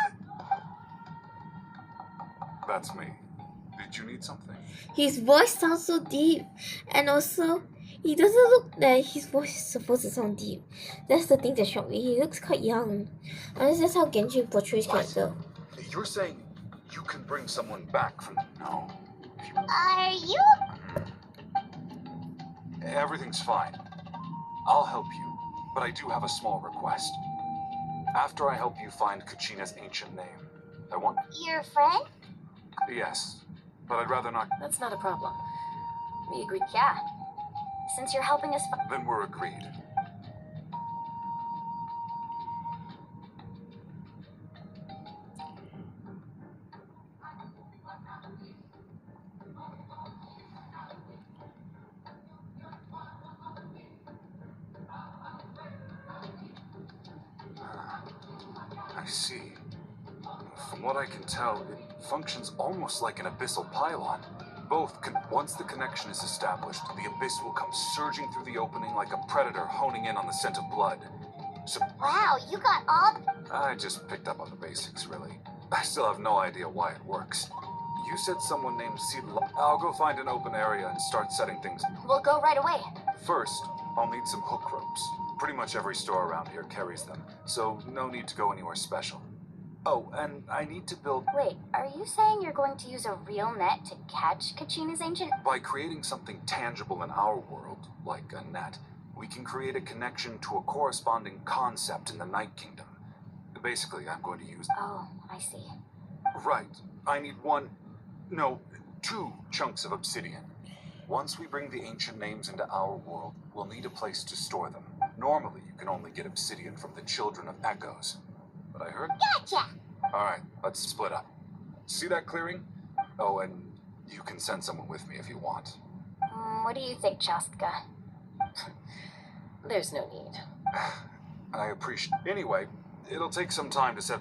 That's me. Did you need something? His voice sounds so deep, and also he doesn't look like his voice is supposed to sound deep. That's the thing that shocked me. He looks quite young. And that's how Genji portrays character. You're saying you can bring someone back from... No. Are you? Everything's fine. I'll help you, but I do have a small request. After I help you find Kachina's ancient name, I want... Your friend? Yes, but I'd rather not... That's not a problem. We agree. Yeah. Since you're helping us... Then we're agreed. I see. From what I can tell, it functions almost like an abyssal pylon. Once the connection is established, the abyss will come surging through the opening like a predator honing in on the scent of blood. So... Wow, you got all... I just picked up on the basics, really. I still have no idea why it works. You said someone named Sidla. I'll go find an open area and start setting things. We'll go right away. First, I'll need some hook ropes. Pretty much every store around here carries them, so no need to go anywhere special. Oh, and I need to build... Wait, are you saying you're going to use a real net to catch Kachina's ancient... By creating something tangible in our world, like a net, we can create a connection to a corresponding concept in the Night Kingdom. Basically, I'm going to use... Oh, I see. Right. I need two chunks of obsidian. Once we bring the ancient names into our world, we'll need a place to store them. Normally, you can only get obsidian from the Children of Echoes. But I heard... Gotcha! Alright, let's split up. See that clearing? Oh, and you can send someone with me if you want. What do you think, Chastka? There's no need. I appreciate... Anyway, it'll take some time to set...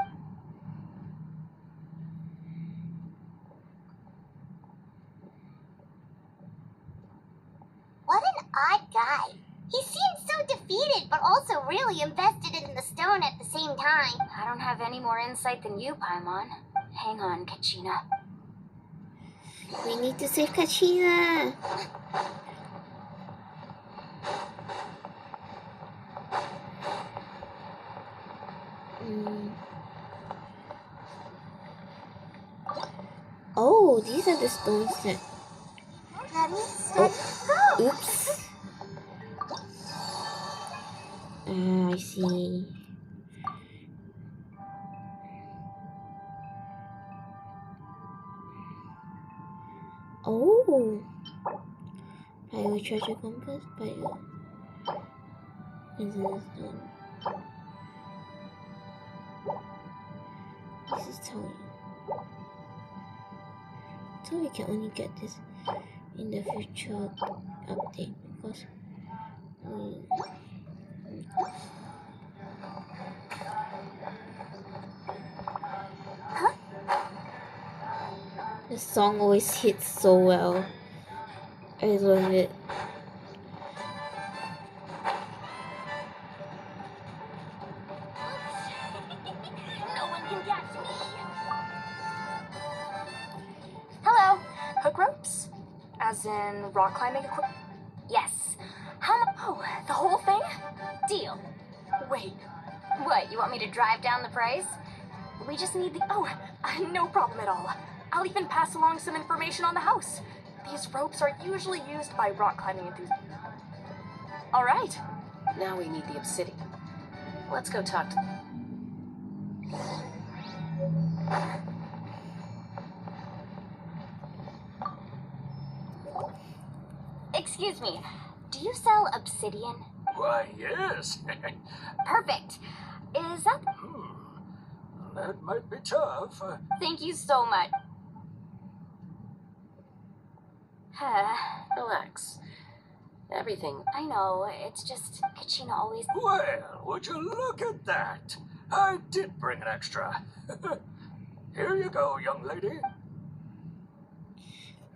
What an odd guy. He seems so defeated, but also really invested in the stone at the same time. I don't have any more insight than you, Paimon. Hang on, Kachina. We need to save Kachina. Oh, these are the stones that... Oh, oops. I see. Oh. Pyro treasure compass, pyro. This is telling. So we can only get this in the future update because the song always hits so well. I love it. No one can catch me. Hello. Hook ropes? As in rock climbing equipment? Yes. How much? Oh, the whole thing? Deal. Wait. What, you want me to drive down the price? We just need the... Oh, no problem at all. I'll even pass along some information on the house. These ropes are usually used by rock climbing enthusiasts. All right. Now we need the obsidian. Let's go talk to... Excuse me. Do you sell obsidian? Why, yes. Perfect. Is that... That might be tough. Thank you so much. Relax. Everything... I know, it's just Kachina always... Well, would you look at that? I did bring an extra. Here you go, young lady.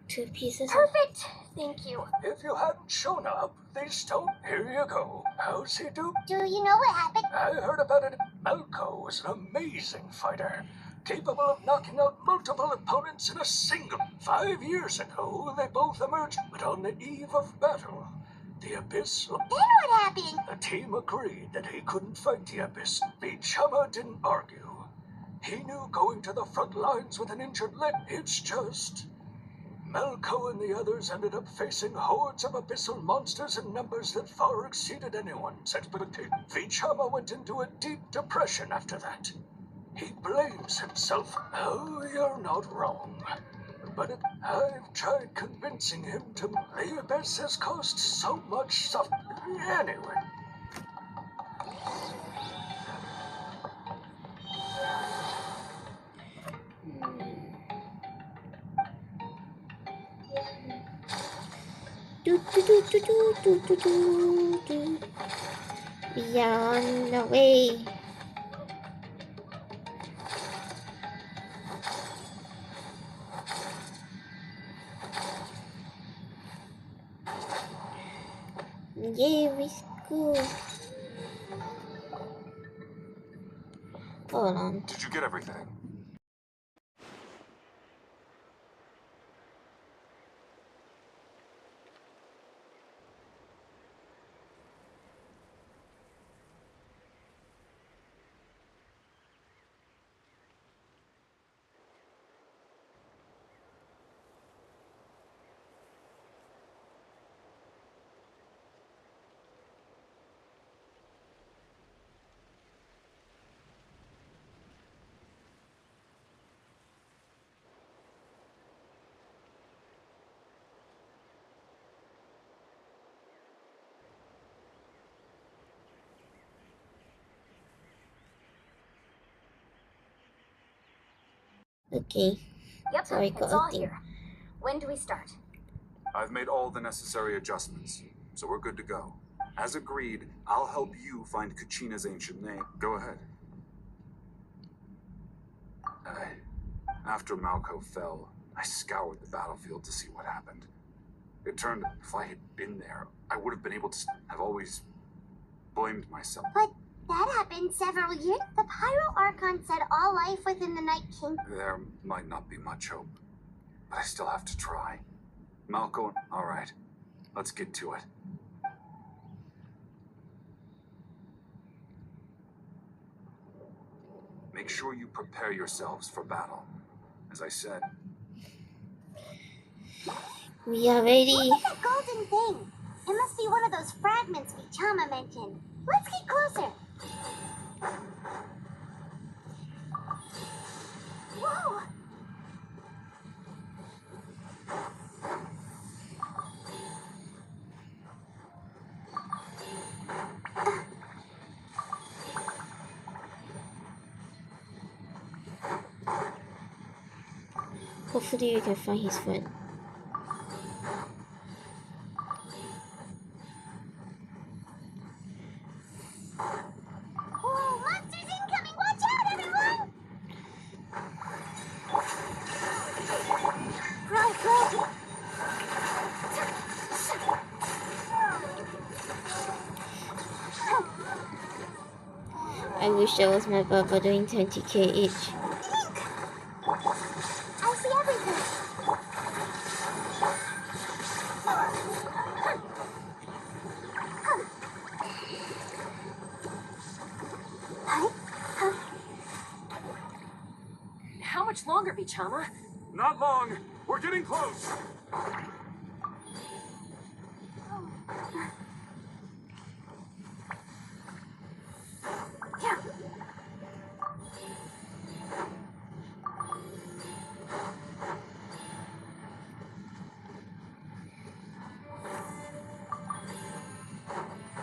2 pieces. Perfect. Thank you. If you hadn't shown up, these stone... Here you go. How's he do? Do you know what happened? I heard about it. Malco was an amazing fighter. capable of knocking out multiple opponents in a single. 5 years ago, they both emerged, but on the eve of battle, the Abyss... Then what happened? The team agreed that he couldn't fight the Abyss. Vichama didn't argue. He knew going to the front lines with an injured leg, it's just... Malco and the others ended up facing hordes of abyssal monsters in numbers that far exceeded anyone's expectations. Vichama went into a deep depression after that. He blames himself. Oh, you're not wrong. But I've tried convincing him to... The Abyss has caused so much suffering. Anyway. We are on the way. Yeah, we go. Hold on. Did you get everything? Okay. Yep, So I it's got all a thing. here. When do we start? I've made all the necessary adjustments, so we're good to go. As agreed, I'll help you find Kachina's ancient name. Go ahead. After Malco fell, I scoured the battlefield to see what happened. It turned out if I had been there, I would have been able to have always blamed myself. But that happened several years. The Pyro Archon said all life within the Night King. There might not be much hope, but I still have to try. Malco, all right, let's get to it. Make sure you prepare yourselves for battle. As I said, we are ready. Look at that golden thing. It must be one of those fragments Vichama mentioned. Let's get closer. Whoa! Hopefully we can find his friend. Whoa, monsters incoming! Watch out, everyone! Right. I wish that was my Baba doing 20k each. I see everything. How much longer, Vichama? not long. We're getting close.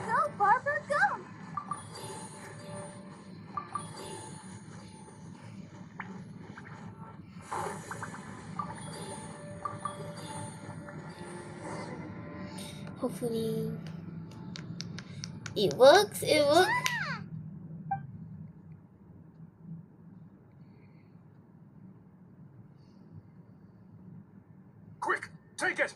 Go, Barbara, go! Hopefully it works. It works. Quick, take it!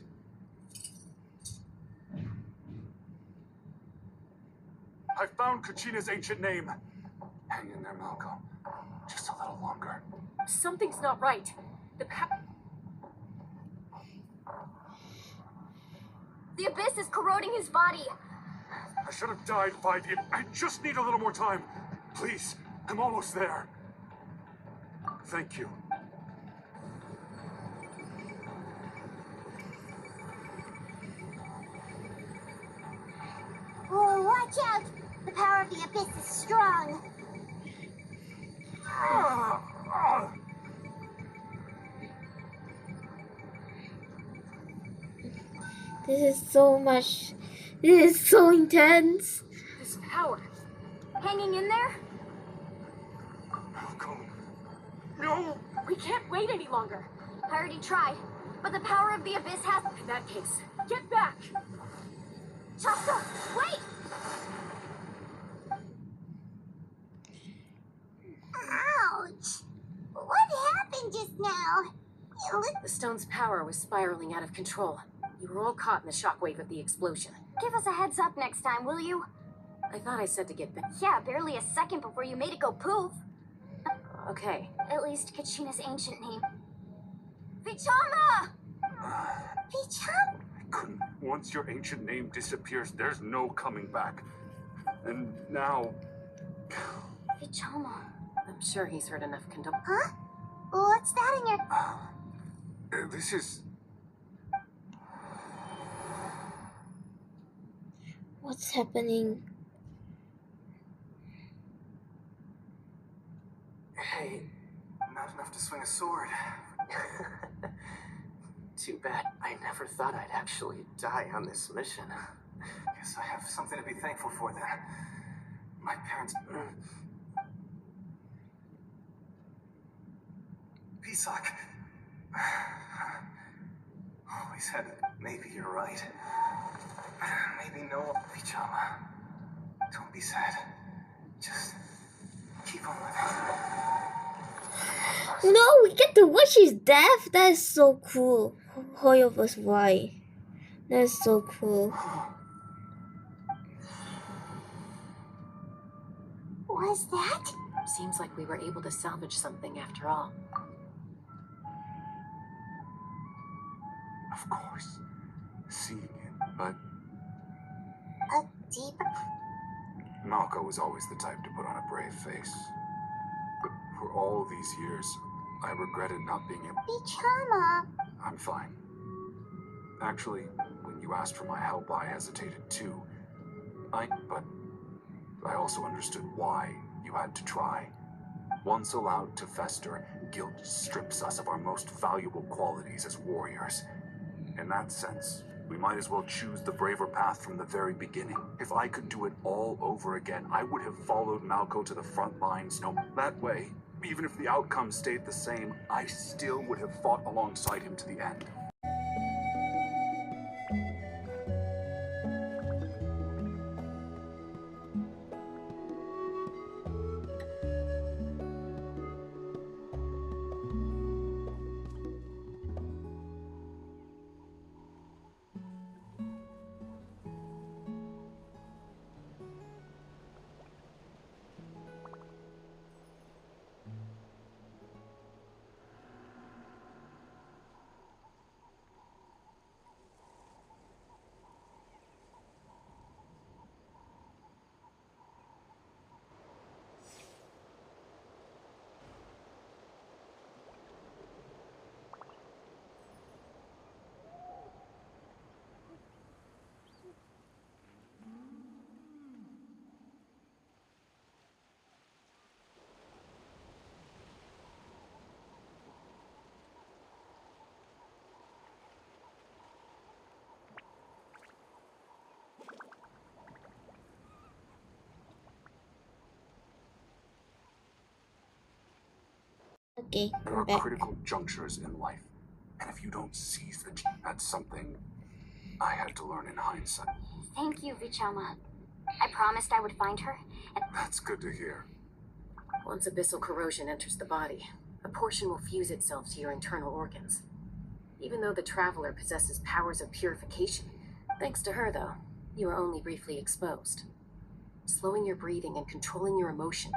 I found Kachina's ancient name. Hang in there, Malco. Just a little longer. Something's not right. The abyss is corroding his body. I should have died 5 years. I just need a little more time. Please, I'm almost there. Thank you. Oh, watch out! The power of the abyss is strong. This is so much. This is so intense. This power. Hanging in there? No! We can't wait any longer. I already tried, but the power of the abyss has... In that case, get back! Chaska, wait! Ouch! What happened just now? The stone's power was spiraling out of control. You were all caught in the shockwave of the explosion. Give us a heads up next time, will you? I thought I said to get back. Yeah, barely a second before you made it go poof. Okay. At least Kachina's ancient name. Vichama! Vichama? I couldn't. Once your ancient name disappears, there's no coming back. And now... Vichama. I'm sure he's heard enough Huh? What's that in your... This is... What's happening? Hey, not enough to swing a sword. Too bad. I never thought I'd actually die on this mission. Guess I have something to be thankful for then. My parents... Pisak. Always had it. Maybe you're right. Maybe no. Vichama. Don't be sad. Just keep on living. No, we get to watch his death. That is so cool. Hoyo was why. That is so cool. Was that? Seems like we were able to salvage something after all. Of course. Seeing it, but... A deep... Malco was always the type to put on a brave face. But for all these years, I regretted not being able... Vichama. I'm fine. Actually, when you asked for my help, I hesitated too. But I also understood why you had to try. Once allowed to fester, guilt strips us of our most valuable qualities as warriors. In that sense, we might as well choose the braver path from the very beginning. If I could do it all over again, I would have followed Malco to the front lines. No, that way, even if the outcome stayed the same, I still would have fought alongside him to the end. Okay, There I'm are back. critical junctures in life, and if you don't seize that's something I had to learn in hindsight. Thank you, Vichama. I promised I would find her, and... That's good to hear. Once abyssal corrosion enters the body, a portion will fuse itself to your internal organs. Even though the Traveler possesses powers of purification, thanks to her, though, you are only briefly exposed. Slowing your breathing and controlling your emotion,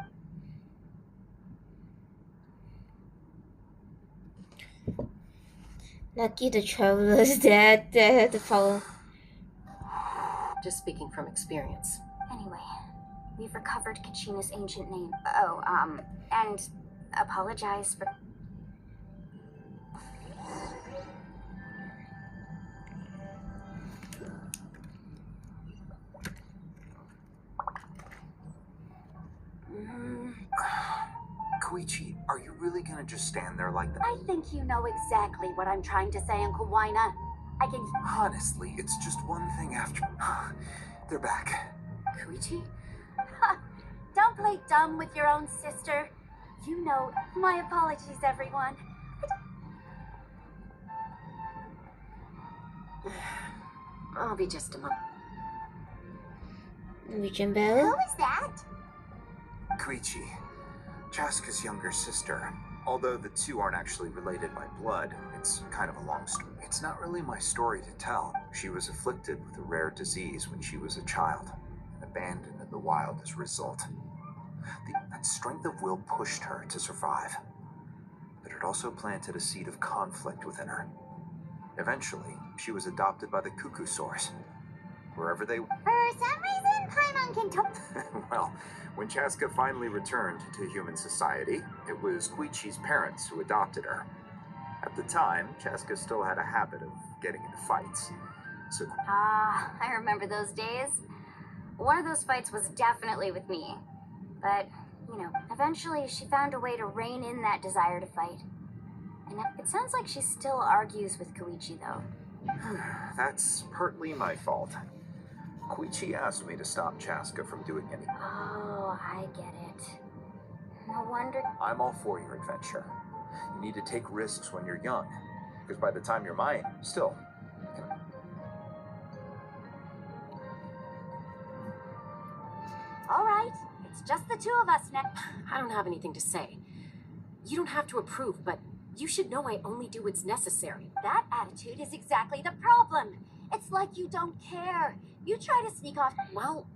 Lucky the travelers that have the power. Just speaking from experience. Anyway, we've recovered Kachina's ancient name. And apologize for... Koichi, are you really gonna just stand there like that? I think you know exactly what I'm trying to say, Uncle Wina. I can... Honestly, it's just one thing after... They're back. Koichi? Don't play dumb with your own sister. You know, my apologies, everyone. I'll be just a moment. Region Bell? Who is that? Koichi, Chaska's younger sister. Although the two aren't actually related by blood, it's kind of a long story. It's not really my story to tell. She was afflicted with a rare disease when she was a child, and abandoned in the wild as a result. That strength of will pushed her to survive, but it also planted a seed of conflict within her. Eventually, she was adopted by the Cuckoo Source. Wherever they... For some reason, Paimon can talk... Well, when Chaska finally returned to human society, it was Koichi's parents who adopted her. At the time, Chaska still had a habit of getting into fights. So... I remember those days. One of those fights was definitely with me. But, you know, eventually she found a way to rein in that desire to fight. And it sounds like she still argues with Koichi, though. That's partly my fault. Koichi asked me to stop Chaska from doing anything. Oh, I get it. No wonder... I'm all for your adventure. You need to take risks when you're young, because by the time you're mine, still... All right, it's just the two of us now. I don't have anything to say. You don't have to approve, but you should know I only do what's necessary. That attitude is exactly the problem. It's like you don't care. You try to sneak off... Well,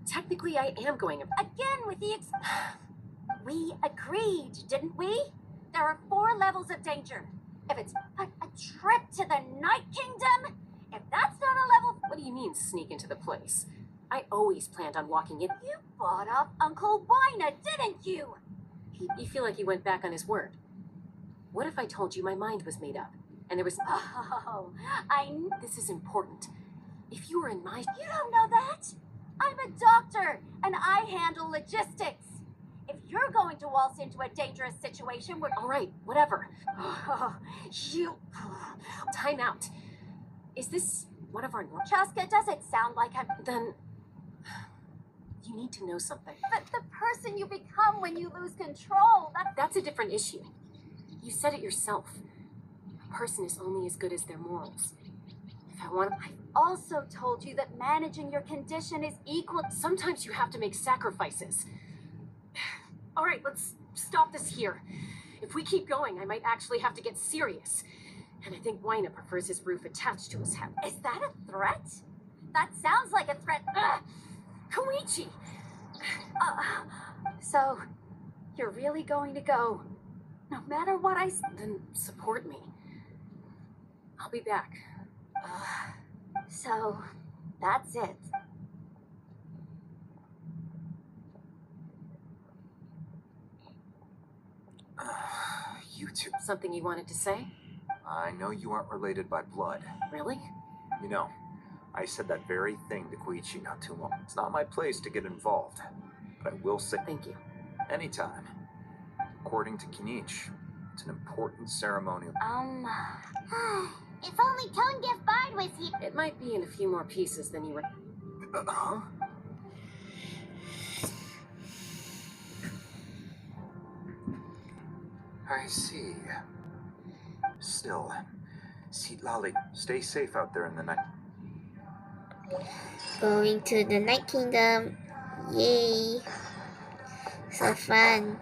technically I am going... Again with the We agreed, didn't we? There are 4 levels of danger. If it's a trip to the Night Kingdom, if that's not a level... What do you mean, sneak into the place? I always planned on walking in. You bought off Uncle Wina, didn't you? You feel like he went back on his word. What if I told you my mind was made up, and there was... Oh, This is important. If you were in my... You don't know that? I'm a doctor, and I handle logistics. If you're going to waltz into a dangerous situation where... All right, whatever. You... Time out. Is this one of our... Chaska, does it sound like I'm... Then... You need to know something. But the person you become when you lose control, That's a different issue. You said it yourself. A person is only as good as their morals. If I want... I've also told you that managing your condition is equal... Sometimes you have to make sacrifices. All right, let's stop this here. If we keep going, I might actually have to get serious. And I think Wina prefers his roof attached to his house. Is that a threat? That sounds like a threat. Koichi! So, you're really going to go, no matter what I... Then support me. I'll be back. So, that's it. You two. Something you wanted to say? I know you aren't related by blood. Really? You know, I said that very thing to Koichi not too long. It's not my place to get involved, but I will say... Thank you. Anytime. According to Kinich, it's an important ceremonial... If only Tone-Gift Bard was here. It might be in a few more pieces than you were... Huh? I see. Still, Lali, stay safe out there in the night. Going to the Night Kingdom. Yay. So fun.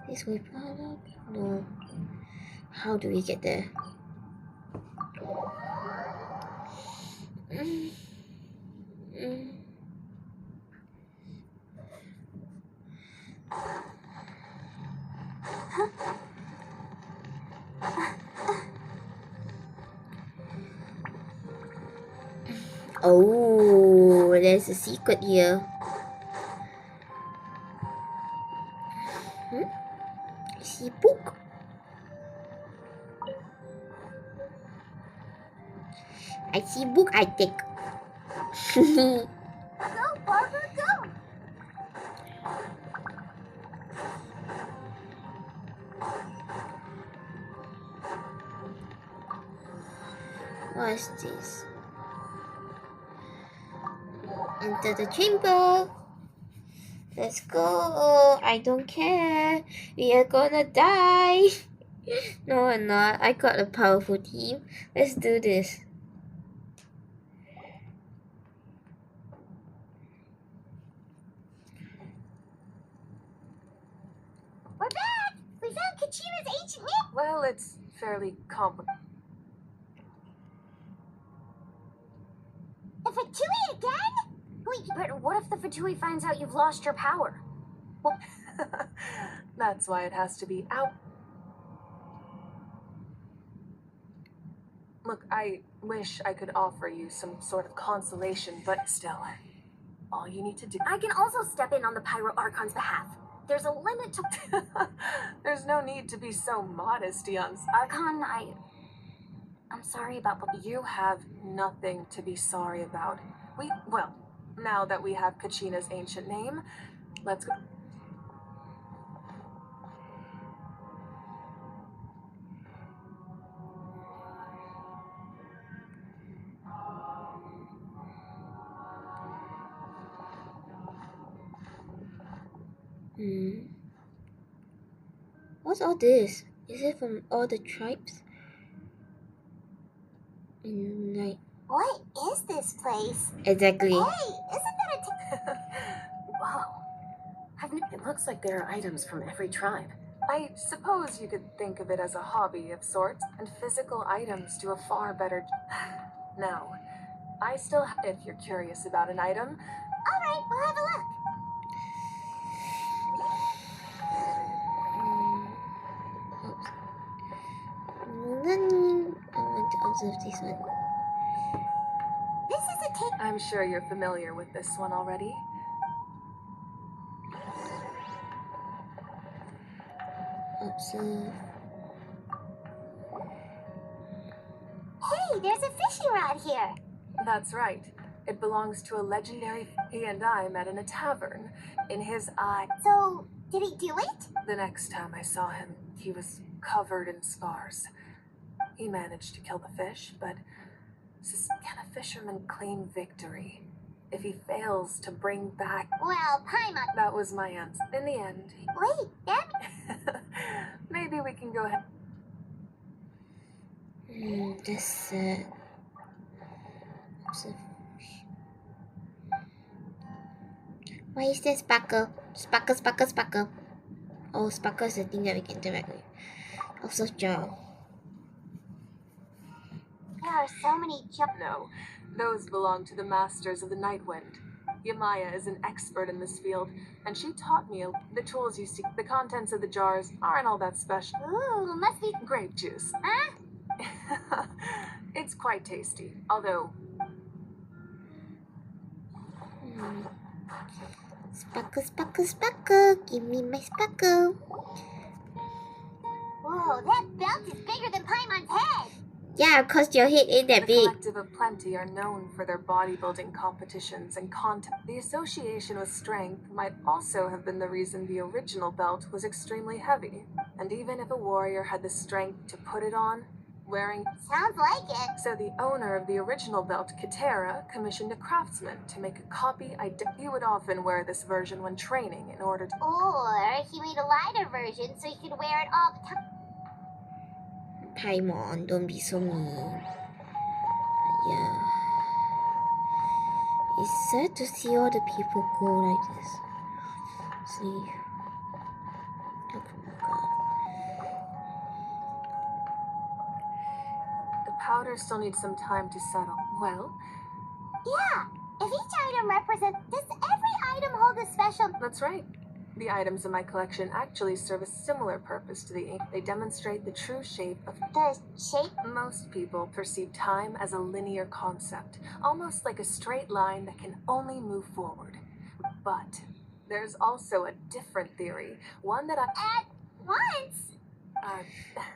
This way product? No. How do we get there? Oh, there's a secret here. I see book. I see book, I take. Go, Barbara, go! What's this? Enter the chamber. Let's go. I don't care. We are gonna die. No, I'm not. I got a powerful team. Let's do this. We're back! We found Kachina's ancient myth! Well, it's fairly complicated. The Fatui again? But what if the Fatui finds out you've lost your power? Well, that's why it has to be out. Look, I wish I could offer you some sort of consolation, but still, all you need to do... I can also step in on the Pyro Archon's behalf. There's a limit to... There's no need to be so modest, Eons. Archon, I'm sorry about... You have nothing to be sorry about. Well, now that we have Kachina's ancient name, let's go... What's all this? Is it from all the tribes? Like, what is this place? Exactly. Hey, isn't that a... Wow. It looks like there are items from every tribe. I suppose you could think of it as a hobby of sorts, and physical items do a far better... Now, I still if you're curious about an item... Alright, we'll have a look. I want to observe this one. This is a tape. I'm sure you're familiar with this one already. Observe. Hey, there's a fishing rod here. That's right. It belongs to a legendary... He and I met in a tavern. In his eye... So, did he do it? The next time I saw him, he was covered in scars. He managed to kill the fish, but... Can a fisherman claim victory if he fails to bring back... Well, Paimon... That was my answer. In the end... Wait, that... Maybe we can go ahead... That's it. Why is there sparkle? Sparkle, sparkle, sparkle. Oh, sparkle is the thing that we can interact with. Also, jaw. There are so many No, those belong to the Masters of the Night Wind. Yamaya is an expert in this field, and she taught me the tools you see. The contents of the jars aren't all that special. Ooh, must be... Grape juice. Huh? It's quite tasty, although... Sparkle, sparkle, sparkle. Give me my sparkle. Whoa, that belt is bigger than Paimon's head. Yeah, cause your head ain't that big. The Collective of Plenty are known for their bodybuilding competitions and content. The association with strength might also have been the reason the original belt was extremely heavy. And even if a warrior had the strength to put it on, wearing... Sounds like it. So the owner of the original belt, Katera, commissioned a craftsman to make a copy. He would often wear this version when training in order to... Or he made a lighter version so he could wear it all the time. Paimon, don't be so mean. Yeah. It's sad to see all the people go like this. See. Oh my god. The powder still needs some time to settle. Well? Yeah. If each item represents... Does every item hold a special... That's right. The items in my collection actually serve a similar purpose to the ink. They demonstrate the true shape of the shape. Most people perceive time as a linear concept, almost like a straight line that can only move forward. But there's also a different theory, one that At once.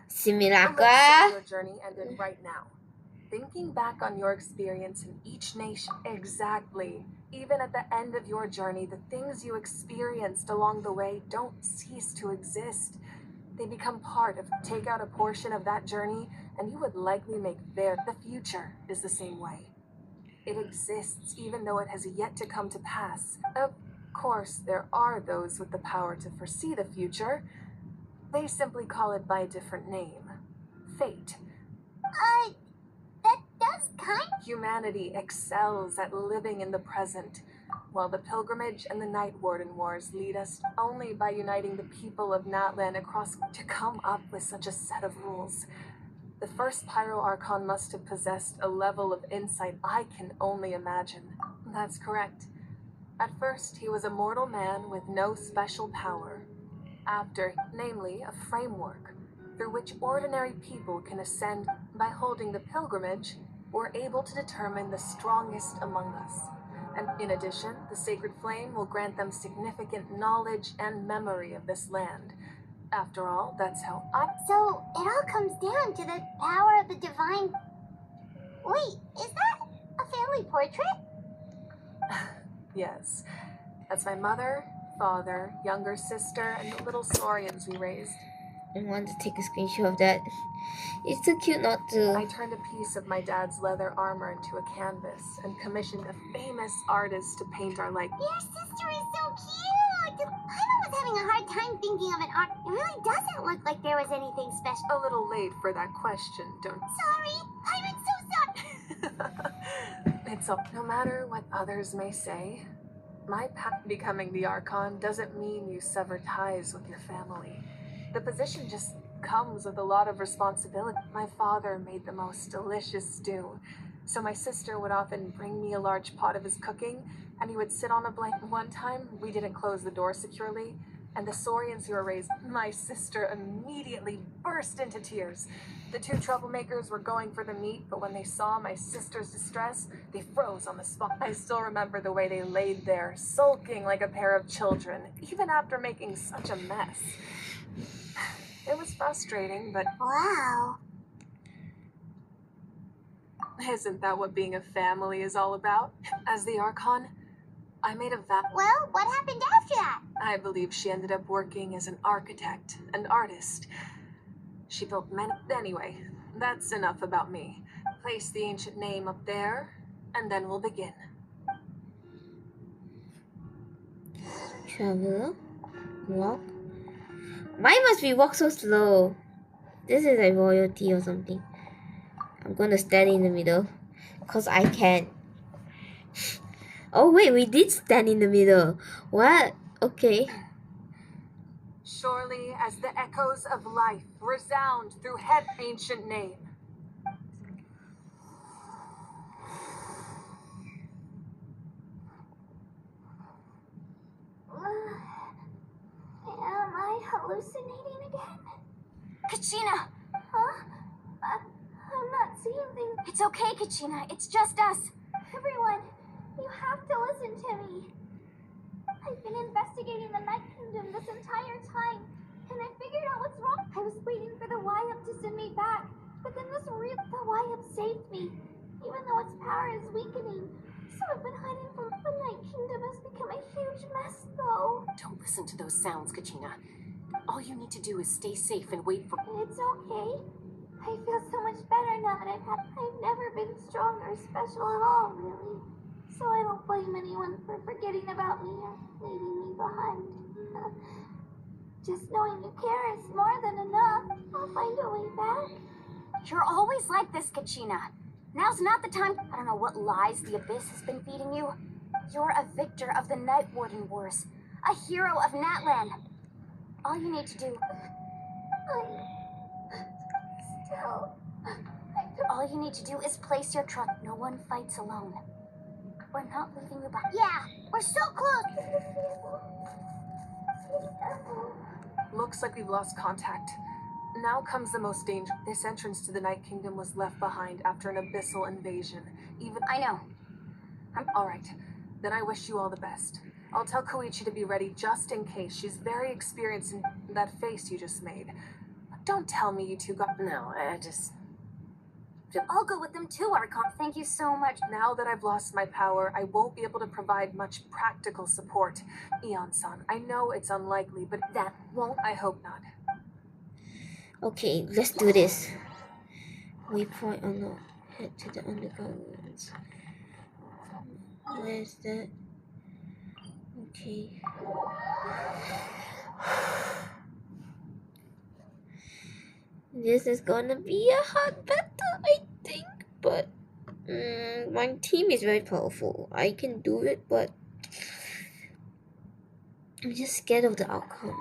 Simulacra. Your journey ended right now. Thinking back on your experience in each nation, exactly. Even at the end of your journey, the things you experienced along the way don't cease to exist. They become part of. Take out a portion of that journey, and you would likely make the future is the same way. It exists even though it has yet to come to pass. Of course, there are those with the power to foresee the future. They simply call it by a different name. Fate. That does kind. Humanity excels at living in the present, while the pilgrimage and the Night Warden Wars lead us only by uniting the people of Natlan across to come up with such a set of rules. The first Pyro Archon must have possessed a level of insight I can only imagine. That's correct. At first, he was a mortal man with no special power. After, namely, a framework through which ordinary people can ascend. By holding the pilgrimage, we're able to determine the strongest among us. And in addition, the sacred flame will grant them significant knowledge and memory of this land. After all, that's how So, it all comes down to the power of the divine... Wait, is that a family portrait? Yes. That's my mother, father, younger sister, and the little saurians we raised. I want to take a screenshot of that. It's too cute not to. I turned a piece of my dad's leather armor into a canvas and commissioned a famous artist to paint our likeness. Your sister is so cute! I'm almost having a hard time thinking of an art. It really doesn't look like there was anything special. A little late for that question, don't... Sorry! I'm so sorry! It's all... No matter what others may say, my path becoming the Archon doesn't mean you sever ties with your family. The position just comes with a lot of responsibility. My father made the most delicious stew, so my sister would often bring me a large pot of his cooking, and he would sit on a blanket. One time, we didn't close the door securely, and the saurians who were raised, my sister immediately burst into tears. The two troublemakers were going for the meat, but when they saw my sister's distress, they froze on the spot. I still remember the way they laid there, sulking like a pair of children, even after making such a mess. It was frustrating, but... Wow. Isn't that what being a family is all about? As the Archon, I made a vow. Well, what happened after that? I believe she ended up working as an architect, an artist. She built many... Anyway, that's enough about me. Place the ancient name up there, and then we'll begin. Travel. Walk. Why must we walk so slow? This is like royalty or something. I'm gonna stand in the middle. Cause I can. Oh wait, we did stand in the middle. What? Okay. Surely as the echoes of life resound through heaven's ancient name. Am I hallucinating again? Kachina! Huh? I'm not seeing things. It's okay, Kachina. It's just us. Everyone, you have to listen to me. I've been investigating the Night Kingdom this entire time, and I figured out what's wrong. I was waiting for the Y-Up to send me back, but then the Y-Up saved me, even though its power is weakening. So I've been hiding from the Night Kingdom has become a huge mess, though. Don't listen to those sounds, Kachina. All you need to do is stay safe and wait for... It's okay. I feel so much better now that I've never been strong or special at all, really. So I don't blame anyone for forgetting about me or leaving me behind. Just knowing you care is more than enough. I'll find a way back. You're always like this, Kachina. Now's not the time. I don't know what lies the Abyss has been feeding you. You're a victor of the Night Warden Wars, a hero of Natlan. All you need to do... All you need to do is place your trust. No one fights alone. We're not leaving you behind. Yeah, we're so close. Looks like we've lost contact. Now comes the most dangerous. This entrance to the Night Kingdom was left behind after an abyssal invasion. I know. Alright, then I wish you all the best. I'll tell Koichi to be ready just in case. She's very experienced in that face you just made. Don't tell me you two got... No, I just... I'll go with them too, Archon. Thank you so much. Now that I've lost my power, I won't be able to provide much practical support. Eon-san, I know it's unlikely, but that won't... I hope not. Okay, let's do this. Waypoint unlocked. Head to the underground ruins. Where's that? Okay. This is gonna be a hard battle, I think. But my team is very powerful. I can do it, but I'm just scared of the outcome.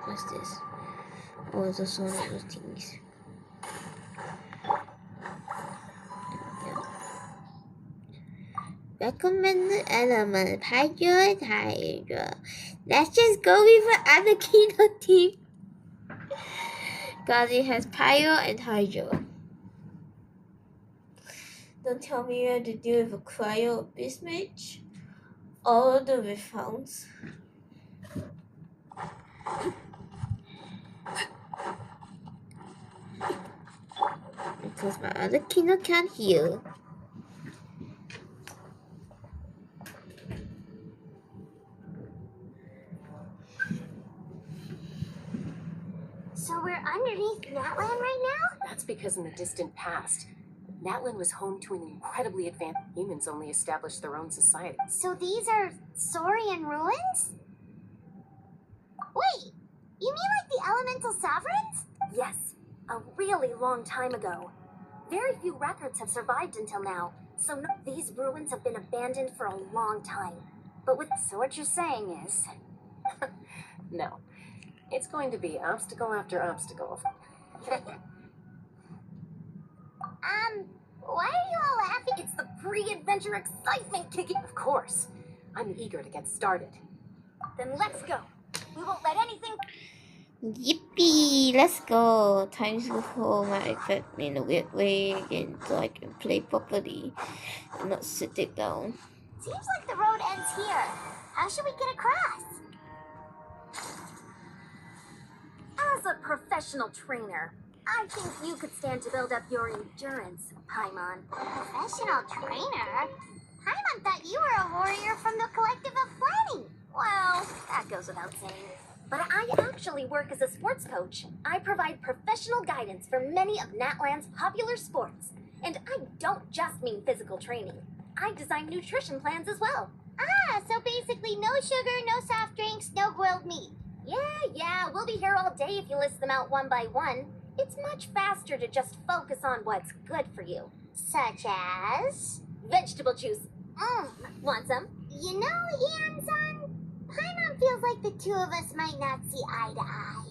What's this? Oh, it's also one of those things. Yeah. Recommended element, Hydro. Let's just go with the other Kino team. Because it has Pyro and Hydro. Don't tell me you have to deal with a Cryo Abyss Mage. All the refounds. Because my other Kino can't heal. So we're underneath Natlan right now? That's because in the distant past, Natlan was home to an incredibly advanced... Humans only established their own society. So these are Saurian ruins? Wait, you mean like the elemental sovereigns? Yes, a really long time ago. Very few records have survived until now, so these ruins have been abandoned for a long time. But so what you're saying is... No. It's going to be obstacle after obstacle. Why are you all laughing? It's the pre-adventure excitement kicking. Of course. I'm eager to get started. Then let's go. We won't let anything... Yippee! Let's go! Time to hold my iPad in a weird way again so I can play properly and not sit it down. Seems like the road ends here. How should we get across? As a professional trainer, I think you could stand to build up your endurance, Paimon. Professional trainer? Paimon thought you were a warrior from the Collective of Planning. Well, that goes without saying. But I actually work as a sports coach. I provide professional guidance for many of Natlan's popular sports. And I don't just mean physical training. I design nutrition plans as well. Ah, so basically no sugar, no soft drinks, no grilled meat. Yeah, we'll be here all day if you list them out one by one. It's much faster to just focus on what's good for you. Such as? Vegetable juice. Want some? You know, Ian-san, Paimon feels like the two of us might not see eye to eye.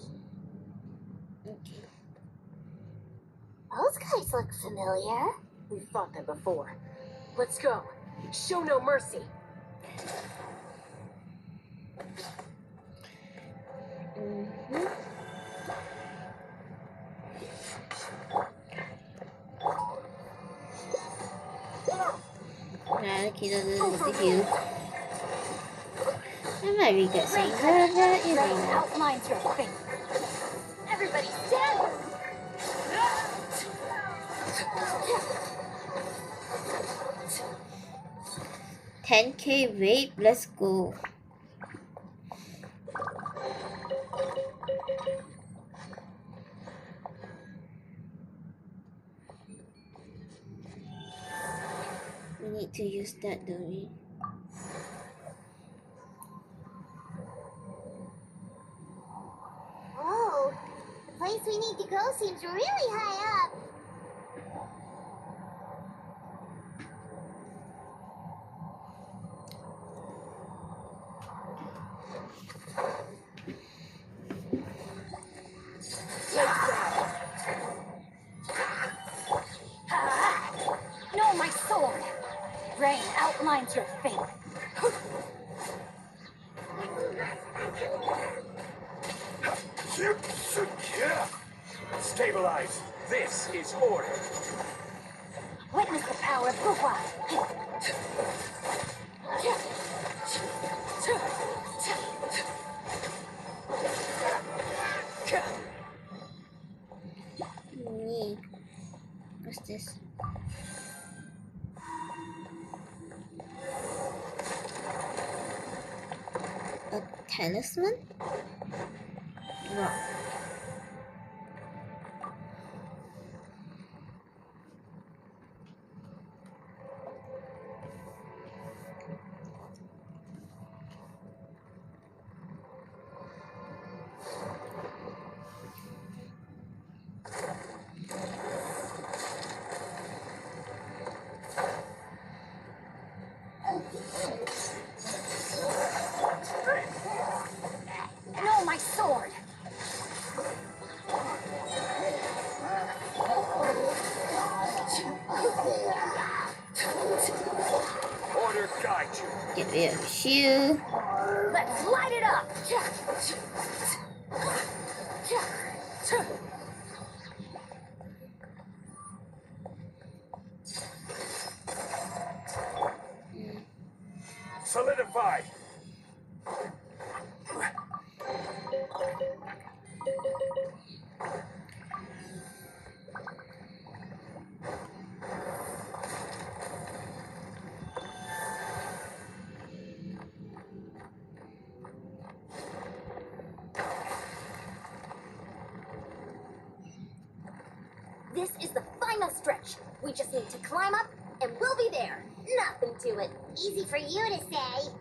Those guys look familiar. We've fought them before. Let's go. Show no mercy. Nah, Kino doesn't see you. I might regret saying that, but you know. Outlines your face. Everybody stand! 10K rape, let's go. We need to use that, don't we? Whoa, the place we need to go seems really high up. rain outlines your fate. Stabilize. This is order. Witness the power of Fuhua. Nee. What's this? A talisman? No. No, my sword! Order guide you. Get rid of shoe. Let's light it up! Solidify. This is the final stretch. We just need to climb up, and we'll be there. Nothing to it. Easy for you to say.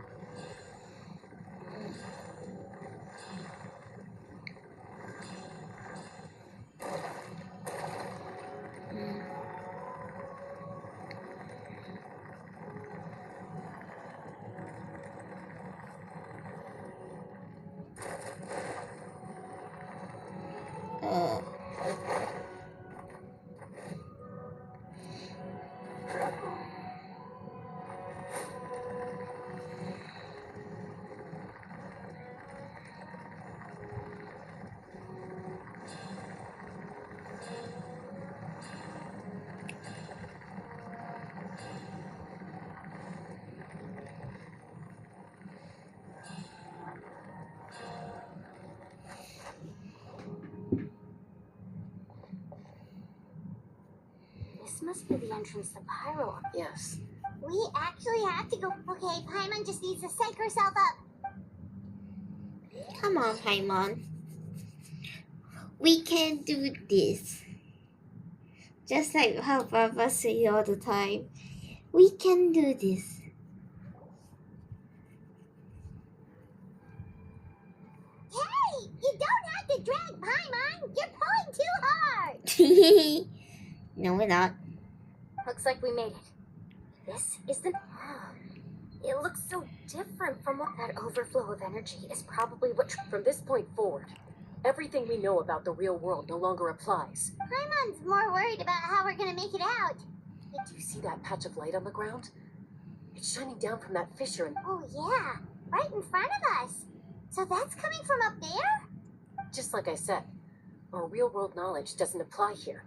This must be the entrance to Pyro. Yes. We actually have to go. Okay, Paimon just needs to psych herself up. Come on, Paimon. We can do this. Just like how Baba say all the time. We can do this. Hey, you don't have to drag Paimon. You're pulling too hard. No, we're not. Looks like we made it. This is the... It looks so different from what... That overflow of energy is probably what... From this point forward, everything we know about the real world no longer applies. Paimon's more worried about how we're gonna make it out. Do you see that patch of light on the ground? It's shining down from that fissure and... Oh yeah, right in front of us. So that's coming from up there? Just like I said, our real world knowledge doesn't apply here.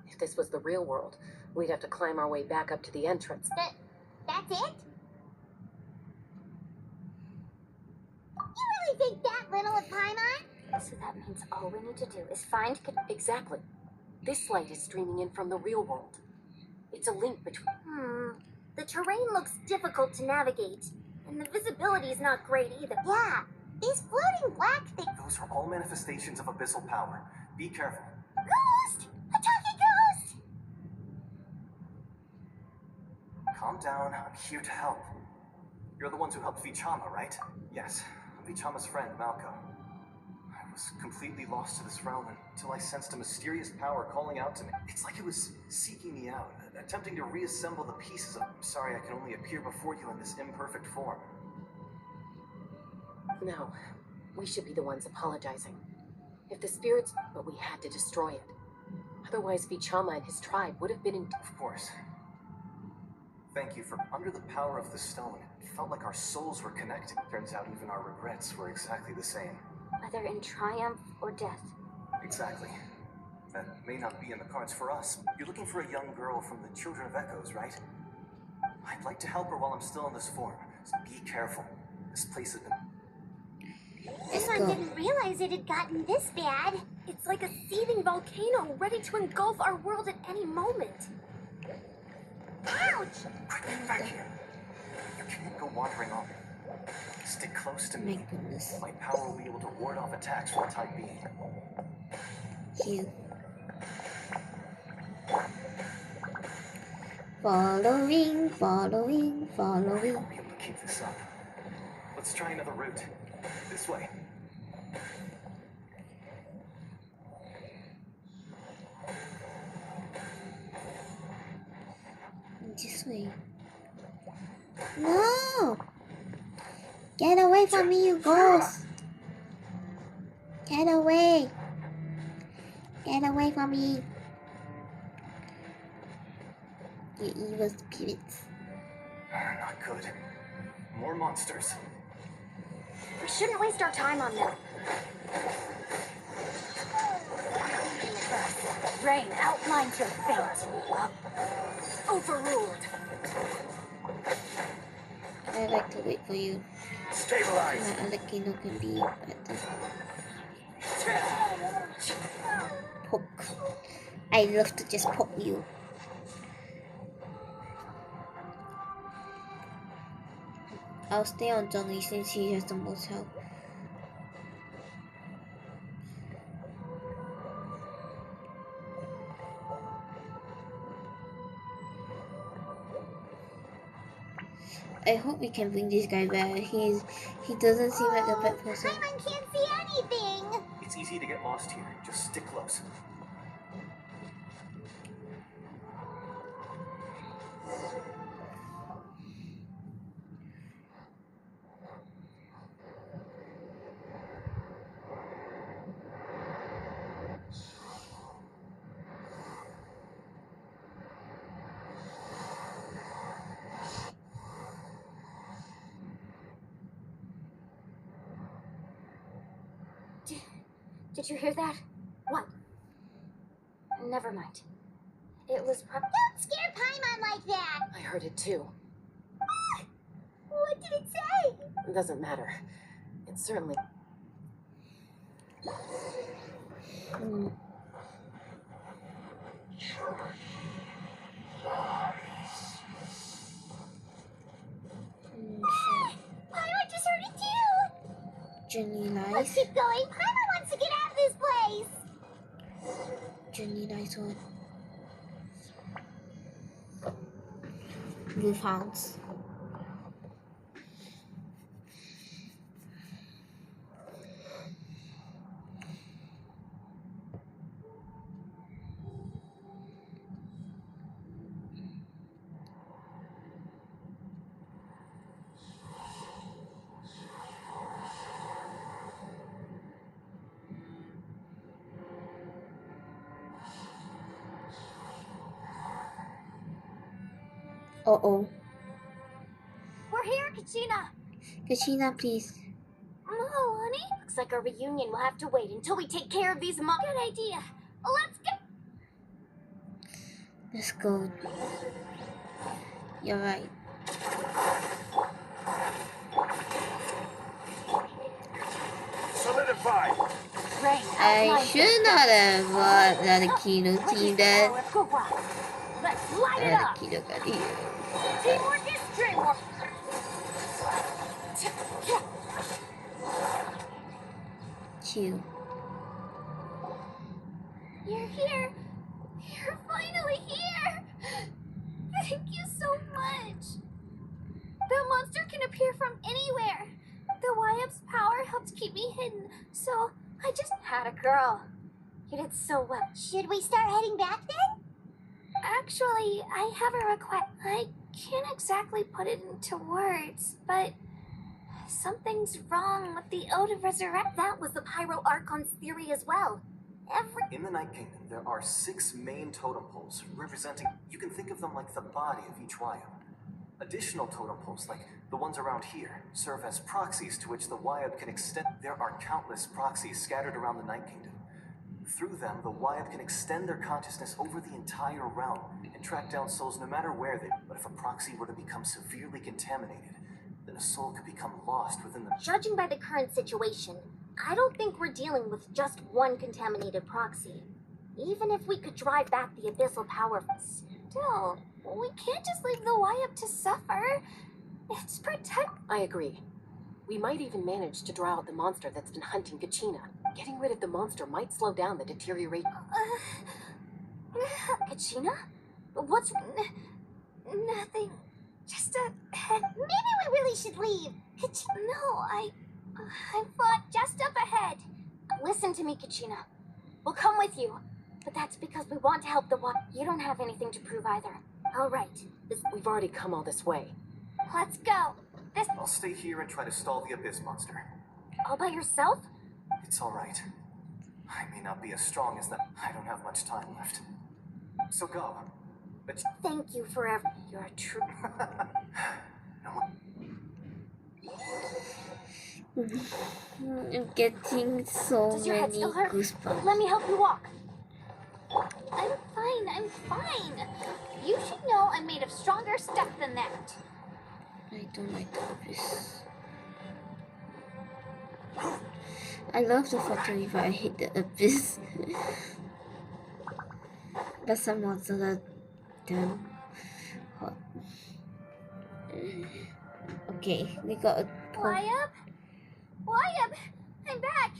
If this was the real world, we'd have to climb our way back up to the entrance. That's it? You really think that little of Paimon? So that means all we need to do is find... Exactly. This light is streaming in from the real world. It's a link between... The terrain looks difficult to navigate, and the visibility is not great either. Yeah, these floating black things... Those are all manifestations of abyssal power. Be careful. Ghost! A talking ghost! Calm down. I'm here to help. You're the ones who helped Vichama, right? Yes. I'm Vichama's friend, Malco. I was completely lost to this realm until I sensed a mysterious power calling out to me. It's like it was seeking me out, attempting to reassemble the pieces of... Sorry, I can only appear before you in this imperfect form. No, we should be the ones apologizing. If the spirits... But we had to destroy it. Otherwise, Vichama and his tribe would have been in... Of course. Thank you for... Under the power of the stone, it felt like our souls were connected. Turns out even our regrets were exactly the same. Whether in triumph or death. Exactly. That may not be in the cards for us. You're looking for a young girl from the Children of Echoes, right? I'd like to help her while I'm still in this form. So be careful. This place has been... This one didn't realize it had gotten this bad. It's like a seething volcano ready to engulf our world at any moment. Ouch! Quick, back here. You can't go wandering off. Stick close to me. My power will be able to ward off attacks for the time being. Cute. Following. I'll be able to keep this up. Let's try another route. This way. This way. No! Get away from me, you ghost! Get away! Get away from me! You evil spirits. Not good. More monsters. We shouldn't waste our time on them. Rain outlines your fate. Overruled. I like to wait for you. Stabilize. Alekino can be better. Poke. I love to just poke you. I'll stay on Johnny since he has the most health. I hope we can bring this guy back. He doesn't seem like a bad person. Paimon can't see anything. It's easy to get lost here. Just stick close. Did you hear that? What? Never mind. It was Don't scare Paimon like that. I heard it too. What did it say? It doesn't matter. It certainly... Paimon just heard it too. Jenny Let's nice. keep going. Paimon wants to get out of this place. Jenny nice one. Wolfhounds. Uh-oh. We're here, Kachina. Kachina, please. Oh, honey. Looks like our reunion will have to wait until we take care of these Good idea. Let's go. Let's go. You're right. Solidify. Rain I should not have brought Nanakino team then. Let's light it up. Nanakino got here. Teamwork is dreamwork. Chill. You're here. You're finally here. Thank you so much. The monster can appear from anywhere. The YF's power helped keep me hidden, so I just had a girl. You did so well. Should we start heading back then? Actually, I have a request. I can't exactly put it into words, but something's wrong with the Ode of Resurrect. That was the Pyro Archon's theory as well. In the Night Kingdom, there are 6 main totem poles representing... You can think of them like the body of each YF. Additional totem poles, like the ones around here, serve as proxies to which the Wyab can extend. There are countless proxies scattered around the Night Kingdom. Through them, the Wyab can extend their consciousness over the entire realm and track down souls no matter where they. But if a proxy were to become severely contaminated, then a soul could become lost within the. Judging by the current situation, I don't think we're dealing with just one contaminated proxy. Even if we could drive back the abyssal power. Still, we can't just leave the Wyab to suffer. It's protect. I agree. We might even manage to draw out the monster that's been hunting Kachina. Getting rid of the monster might slow down the deterioration. Kachina? What's... Nothing. Just a head. Maybe we really should leave. No, I thought just up ahead. Listen to me, Kachina. We'll come with you. But that's because we want to help the one. You don't have anything to prove either. All right. We've already come all this way. Let's go. I'll stay here and try to stall the Abyss monster. All by yourself? It's all right. I may not be as strong as that. I don't have much time left. So go. But thank you forever. You're a true... I'm getting so Does your head many still hurt? goosebumps. Let me help you walk. I'm fine. You should know I'm made of stronger stuff than that. I don't like the abyss. I love the photo if I hit the abyss. But some monsters are done. Okay, we got a Wyab? Wyab! I'm back!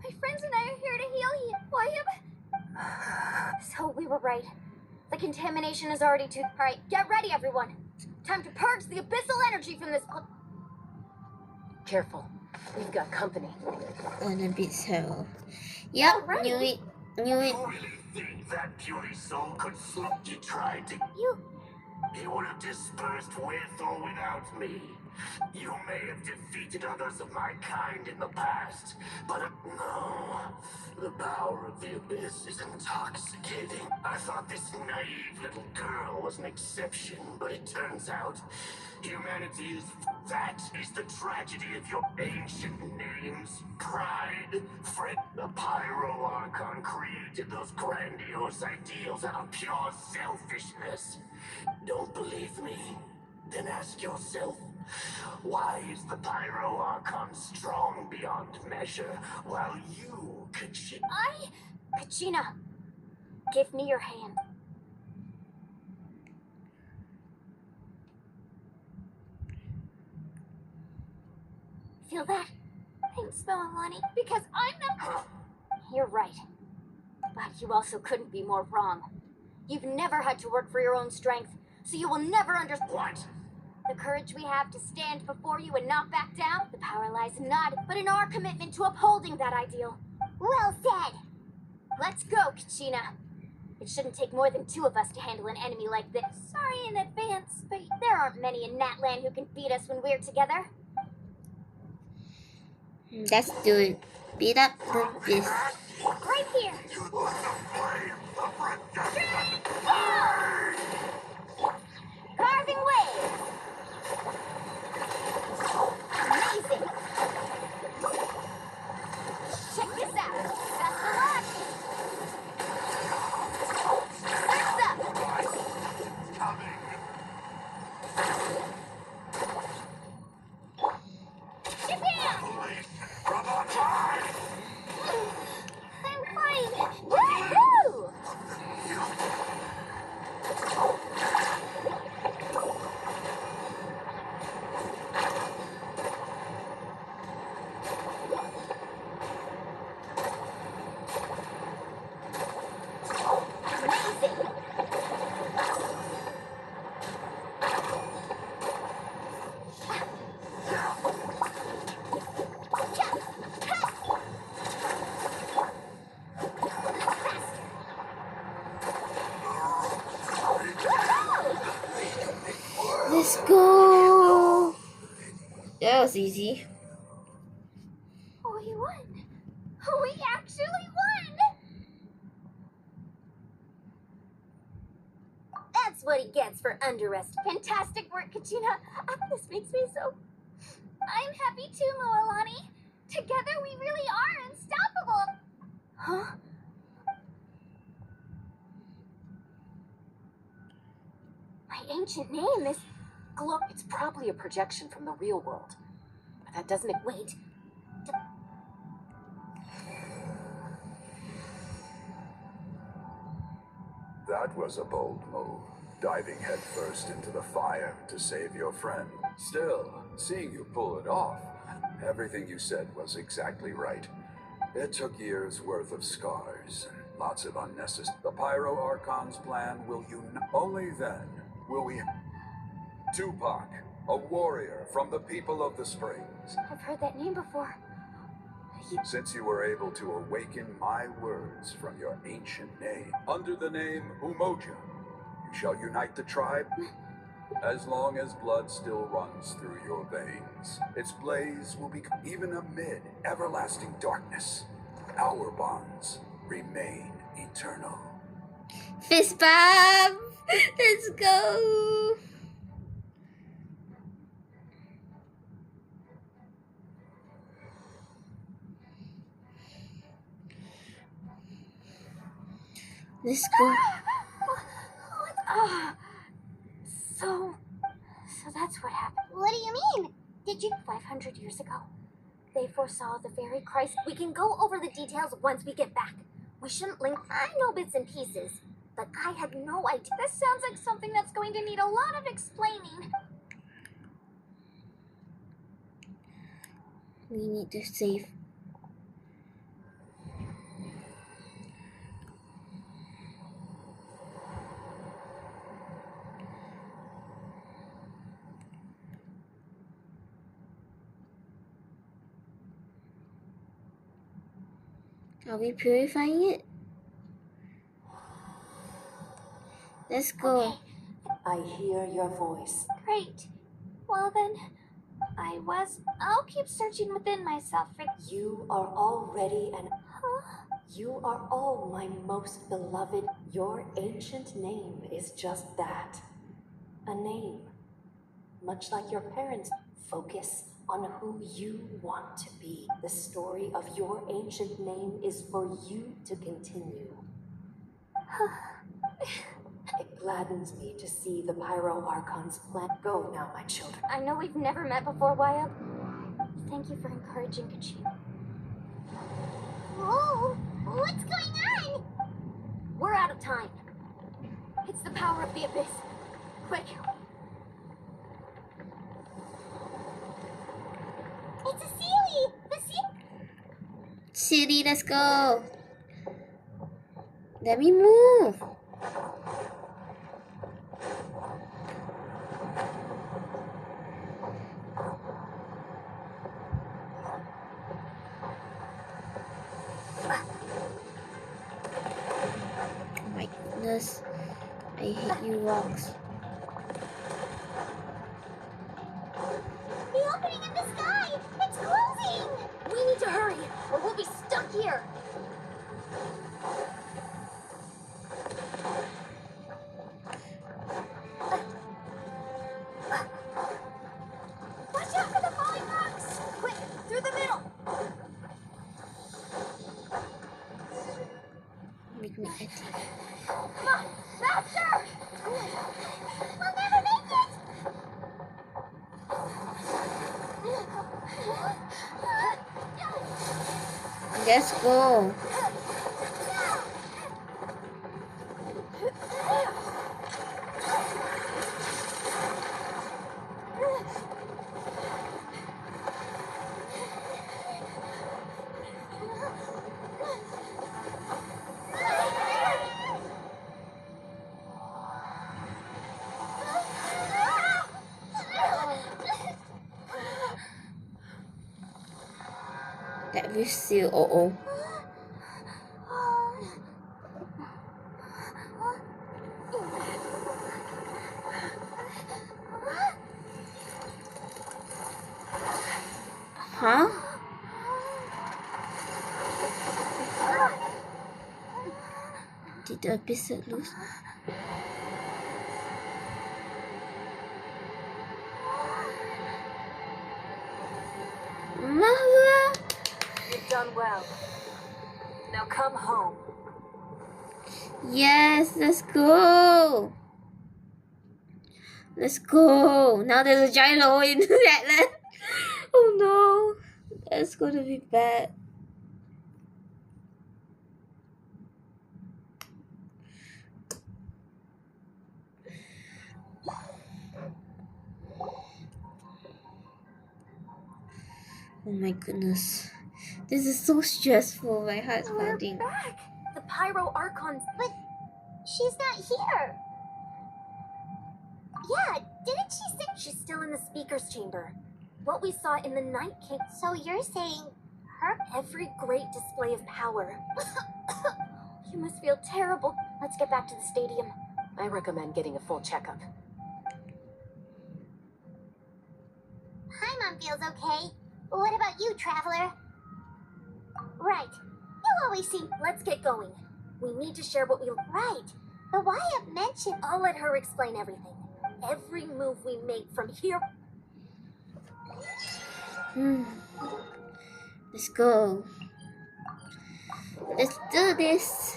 My friends and I are here to heal you. Wyab? So we were right. The contamination is already too... Alright, get ready, everyone. Time to purge the abyssal energy from this... Careful. We've got company. An abyssal. Yep, knew it. Knew it. You really think that puny soul could slip? You tried to... He would have dispersed with or without me. You may have defeated others of my kind in the past, but no. The power of the Abyss is intoxicating. I thought this naive little girl was an exception, but it turns out humanity is... That is the tragedy of your ancient names. Pride, Fred, the Pyro Archon created those grandiose ideals out of pure selfishness. Don't believe me? Then ask yourself, why is the Pyro Archon strong beyond measure, while you, Kachina... Kachina, give me your hand. Feel that? Thanks, Melanie, because I'm the... You're right. But you also couldn't be more wrong. You've never had to work for your own strength, so you will never understand... What? The courage we have to stand before you and not back down, the power lies not, but in our commitment to upholding that ideal. Well said! Let's go, Kachina. It shouldn't take more than two of us to handle an enemy like this. Sorry in advance, but... There aren't many in Natlan who can beat us when we're together. Let's do it. Beat up the abyss. Right here! Carving waves! Amazing! Check this out! That's the launch! Surf's up! Japan! I'm fine! Woohoo! Let's go. That was easy. We won! We actually won! That's what he gets for underestimate. Fantastic work, Kachina. This makes me so... I'm happy too, Moalani. Together we really are unstoppable. Huh? My ancient name is... It's probably a projection from the real world. But that doesn't... Wait. That was a bold move, diving headfirst into the fire to save your friend. Still, seeing you pull it off, everything you said was exactly right. It took years' worth of scars and lots of unnecessary... The Pyro Archon's plan will unite. Only then will we... Tupac, a warrior from the people of the Springs. I've heard that name before. Since you were able to awaken my words from your ancient name, under the name Umoja, you shall unite the tribe. As long as blood still runs through your veins, its blaze will become even amid everlasting darkness. Our bonds remain eternal. Fist bump! Let's go! Let's go. So that's what happened. What do you mean? Did you... 500 years ago, they foresaw the very crisis. We can go over the details once we get back. We shouldn't link... I know bits and pieces, but I had no idea. This sounds like something that's going to need a lot of explaining. We need to save. Are we purifying it? Let's go. Okay. I hear your voice. Great. Well then, I'll keep searching within myself for... You are already an... You are all my most beloved. Your ancient name is just that. A name. Much like your parents. Focus on who you want to be. The story of your ancient name is for you to continue. It gladdens me to see the Pyro Archon's plan. Go now, my children. I know we've never met before, Wyatt. Thank you for encouraging Kachina. Whoa! What's going on? We're out of time. It's the power of the abyss. Quick. It's a Sealy! The City, let's go. Let me move. Oh my goodness. I hate you rocks. The opening in the sky! It's closing! We need to hurry, or we'll be stuck here. Watch out for the falling rocks! Quick, through the middle! Make me itchy. Come on, faster! We'll never make it! Let's go. That we still Huh? Did the abyss set loose? Mother! You've done well. Now come home. Yes, let's go. Let's go. Now there's a giant hole in Natlan. Oh no. That's gonna be bad. Oh my goodness. This is so stressful. My heart's pounding. Back! The Pyro Archon's... But she's not here. Yeah, didn't she say... She's still in the speaker's chamber. What we saw in the Night King... So you're saying her... Every great display of power. You must feel terrible. Let's get back to the stadium. I recommend getting a full checkup. Paimon feels okay. What about you, Traveler? Right. You always seem... Let's get going. We need to share what we... Right. But why have mentioned... I'll let her explain everything. Every move we make from here... Let's go. Let's do this.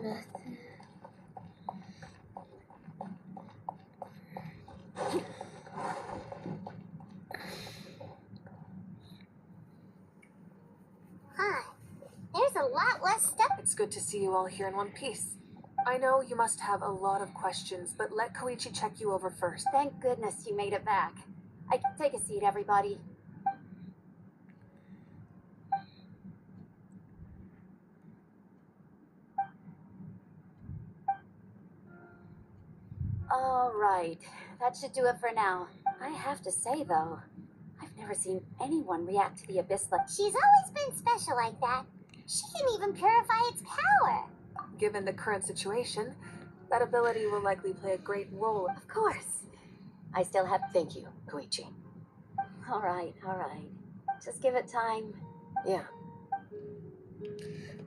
Nothing. Huh. There's a lot less stuff. It's good to see you all here in one piece. I know you must have a lot of questions, but let Koichi check you over first. Thank goodness you made it back. Take a seat, everybody. All right, that should do it for now. I have to say, though, I've never seen anyone react to the Abyss like... She's always been special like that. She can even purify its power. Given the current situation, that ability will likely play a great role. Of course. I still have... Thank you, Koichi. All right. Just give it time. Yeah.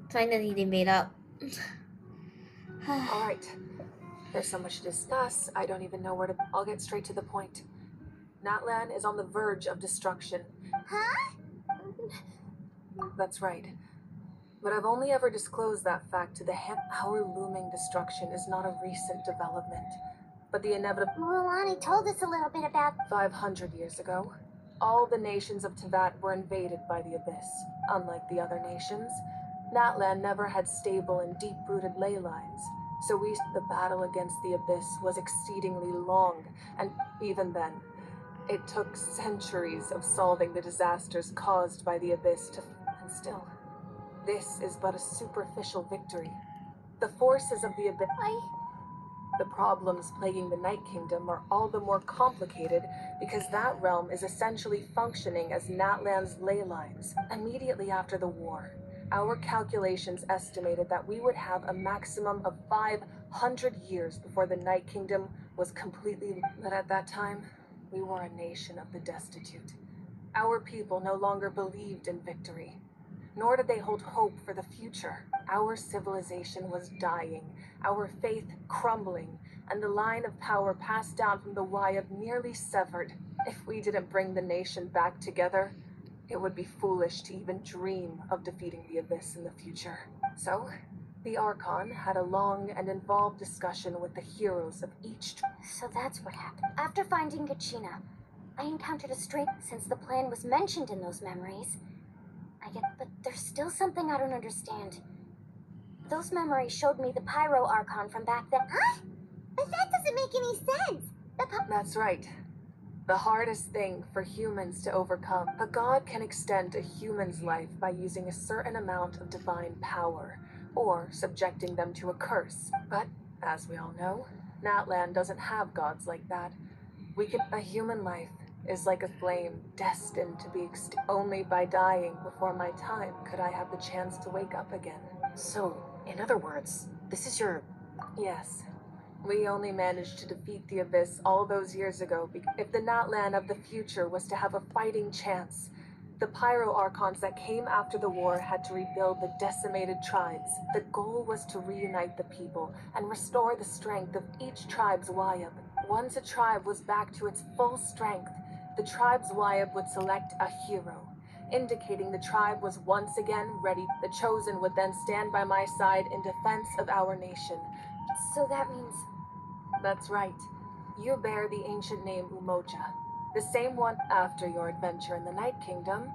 Finally, they made up. All right. There's so much to discuss, I don't even know where to... I'll get straight to the point. Natlan is on the verge of destruction. Huh? That's right. But I've only ever disclosed that fact to the Our looming destruction is not a recent development, but the inevitable... Mulani told us a little bit about... 500 years ago, all the nations of Teyvat were invaded by the Abyss. Unlike the other nations, Natlan never had stable and deep-rooted ley lines. So the battle against the Abyss was exceedingly long, and even then, it took centuries of solving the disasters caused by the Abyss and still, this is but a superficial victory. The forces of the Abyss... The problems plaguing the Night Kingdom are all the more complicated because that realm is essentially functioning as Natlan's ley lines. Immediately after the war, our calculations estimated that we would have a maximum of 500 years before the Night Kingdom was completely... But at that time, we were a nation of the destitute. Our people no longer believed in victory, nor did they hold hope for the future. Our civilization was dying, our faith crumbling, and the line of power passed down from the Wyab nearly severed. If we didn't bring the nation back together, it would be foolish to even dream of defeating the Abyss in the future. So, the Archon had a long and involved discussion with the heroes of each... So that's what happened. After finding Kachina, I encountered a strange... Since the plan was mentioned in those memories, but there's still something I don't understand. Those memories showed me the Pyro Archon from back then. Huh? But that doesn't make any sense. That's right. The hardest thing for humans to overcome. A god can extend a human's life by using a certain amount of divine power, or subjecting them to a curse. But, as we all know, Natlan doesn't have gods like that. A human life is like a flame destined to be extinct. Only by dying before my time could I have the chance to wake up again. So, in other words, this is your... Yes. We only managed to defeat the Abyss all those years ago. If the Natlan of the future was to have a fighting chance, the Pyro Archons that came after the war had to rebuild the decimated tribes. The goal was to reunite the people and restore the strength of each tribe's Wayab. Once a tribe was back to its full strength, the tribe's Wayab would select a hero, indicating the tribe was once again ready. The Chosen would then stand by my side in defense of our nation. So that means... That's right. You bear the ancient name Umoja, the same one after your adventure in the Night Kingdom.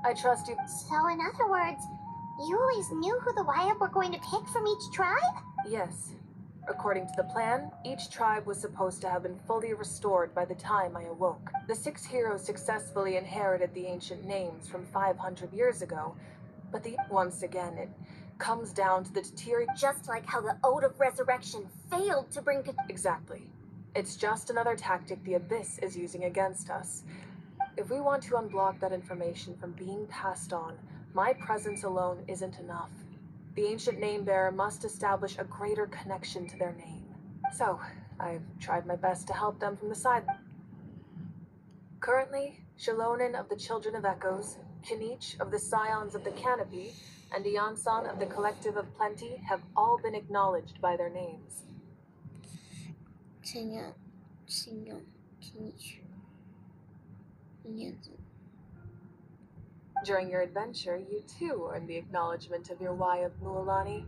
I trust you. So in other words, you always knew who the Wayab were going to pick from each tribe? Yes. According to the plan, each tribe was supposed to have been fully restored by the time I awoke. The 6 heroes successfully inherited the ancient names from 500 years ago, but once again, it comes down to the deterioration. Just like how the Ode of Resurrection failed to bring... Exactly. It's just another tactic the Abyss is using against us. If we want to unblock that information from being passed on, my presence alone isn't enough. The ancient name-bearer must establish a greater connection to their name. So, I've tried my best to help them from the side. Currently, Shalonin of the Children of Echoes, Kinich of the Scions of the Canopy, and Iansan of the Collective of Plenty have all been acknowledged by their names. During your adventure, you too earned the acknowledgement of your Wayab Mualani.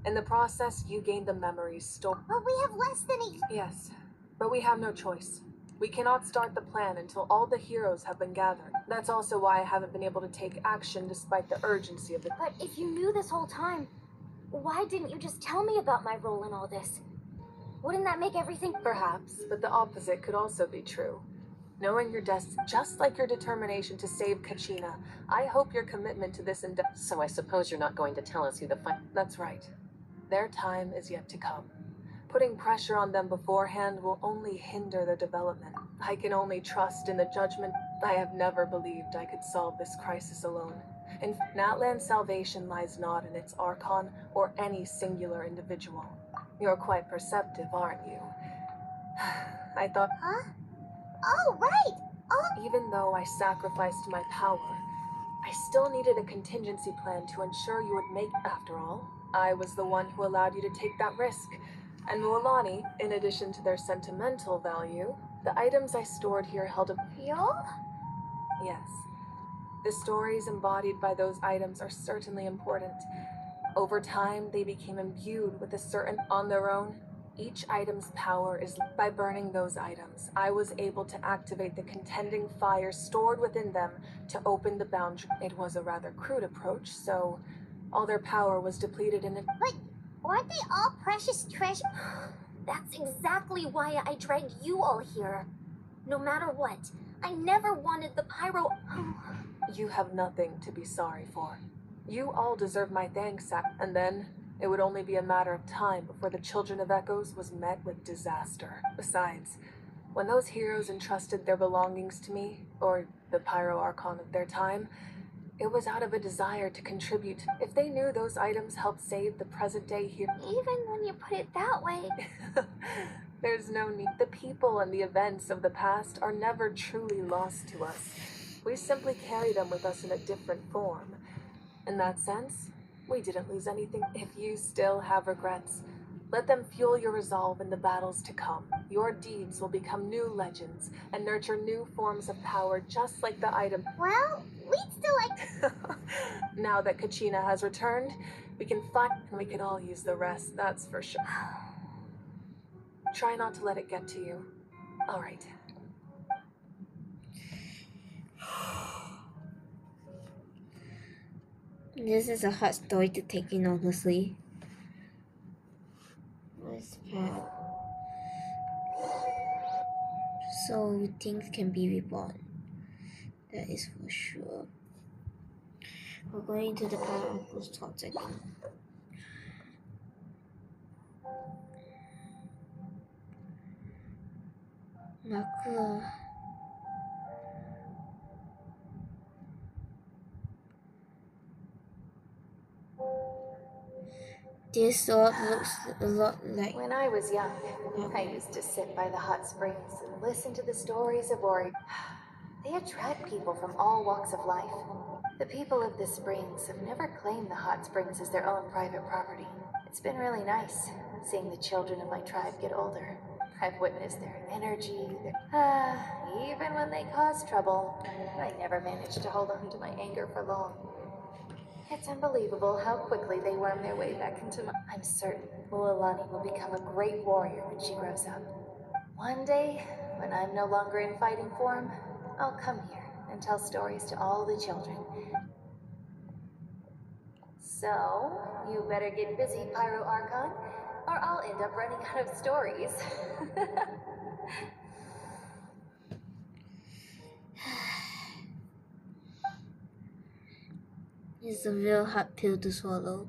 In the process, you gained the memories stored. But we have less than a... Yes, but we have no choice. We cannot start the plan until all the heroes have been gathered. That's also why I haven't been able to take action despite the urgency of the... But if you knew this whole time, why didn't you just tell me about my role in all this? Wouldn't that make everything... Perhaps, but the opposite could also be true. Knowing your destiny, just like your determination to save Kachina, I hope your commitment to this So I suppose you're not going to tell us who the That's right. Their time is yet to come. Putting pressure on them beforehand will only hinder their development. I can only trust in the judgment. I have never believed I could solve this crisis alone. In Natlan's salvation lies not in its Archon or any singular individual. You're quite perceptive, aren't you? I thought... Huh? Oh, right! Oh! Even though I sacrificed my power, I still needed a contingency plan to ensure you would make... After all, I was the one who allowed you to take that risk. And Mualani, in addition to their sentimental value, the items I stored here held a... Fuel? Yes. The stories embodied by those items are certainly important. Over time, they became imbued with a certain... On their own, each item's power is... By burning those items, I was able to activate the contending fire stored within them to open the boundary. It was a rather crude approach, so all their power was depleted in it. But weren't they all precious treasure? That's exactly why I dragged you all here. No matter what, I never wanted the pyro... You have nothing to be sorry for. You all deserve my thanks, and then it would only be a matter of time before the Children of Echoes was met with disaster. Besides, when those heroes entrusted their belongings to me, or the Pyro Archon of their time, it was out of a desire to contribute. If they knew those items helped save the present-day hero... Even when you put it that way... There's no need. The people and the events of the past are never truly lost to us. We simply carry them with us in a different form. In that sense, we didn't lose anything. If you still have regrets, let them fuel your resolve in the battles to come. Your deeds will become new legends and nurture new forms of power just like the item. Well, we'd still like... Now that Kachina has returned, we can fight and we can all use the rest, that's for sure. Try not to let it get to you. All right. This is a hard story to take in, honestly. What's bad? So things can be reborn. That is for sure. We're going to the power uncle's thoughts again. Makua. This sword looks a lot like... When I was young, I used to sit by the hot springs and listen to the stories of warriors. They attract people from all walks of life. The people of the springs have never claimed the hot springs as their own private property. It's been really nice seeing the children of my tribe get older. I've witnessed their energy, even when they cause trouble, I never managed to hold on to my anger for long. It's unbelievable how quickly they worm their way back into my... I'm certain Mualani will become a great warrior when she grows up. One day, when I'm no longer in fighting form, I'll come here and tell stories to all the children. So, you better get busy, Pyro Archon, or I'll end up running out of stories. It's a real hard pill to swallow.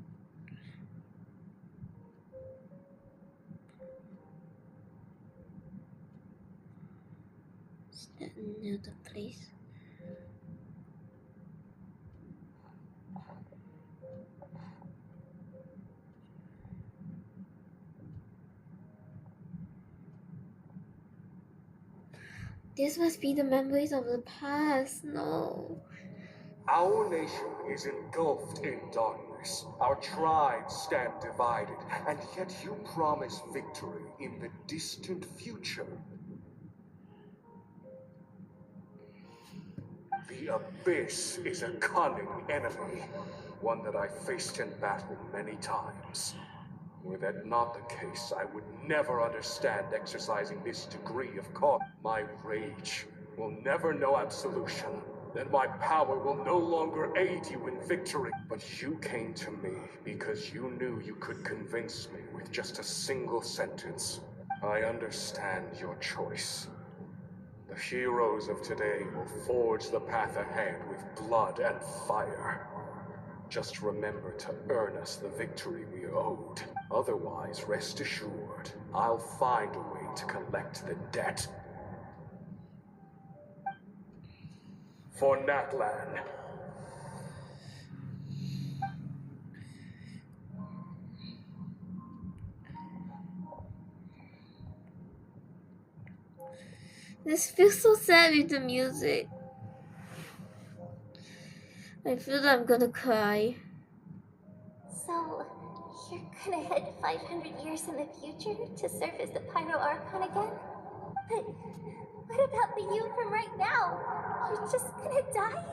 Is that another place? This must be the memories of the past. No. Our nation is engulfed in darkness. Our tribes stand divided, and yet you promise victory in the distant future. The Abyss is a cunning enemy, one that I faced in battle many times. Were that not the case, I would never understand exercising this degree of caution. My rage will never know absolution. Then my power will no longer aid you in victory. But you came to me because you knew you could convince me with just a single sentence. I understand your choice. The heroes of today will forge the path ahead with blood and fire. Just remember to earn us the victory we owed. Otherwise, rest assured, I'll find a way to collect the debt. For Natlan. This feels so sad with the music. I feel like I'm gonna cry. So, you're gonna head 500 years in the future to serve as the Pyro Archon again? But what about the you from right now? You're just gonna die?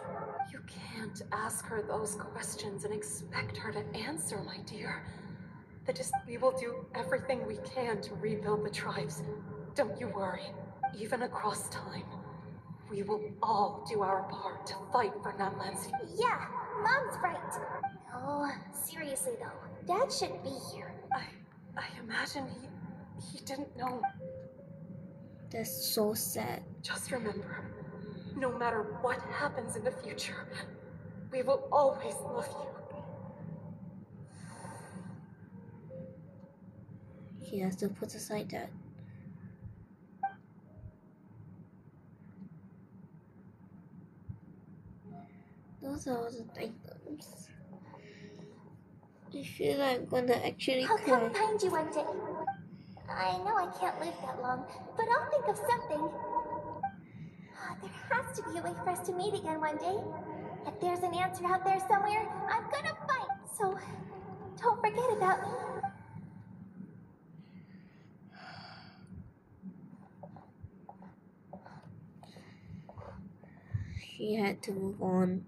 You can't ask her those questions and expect her to answer, my dear. We will do everything we can to rebuild the tribes. Don't you worry. Even across time, we will all do our part to fight for Natlan's... Yeah, Mom's right. No, seriously though, Dad should be here. I imagine he didn't know. That's so sad. Just remember, no matter what happens in the future, we will always love you. He has to put aside that. Those are all the items. I feel like I'm gonna actually I'll cry. come find you one day. I know I can't live that long, but I'll think of something. There has to be a way for us to meet again one day. If there's an answer out there somewhere, I'm gonna find. So, don't forget about me. She had to move on.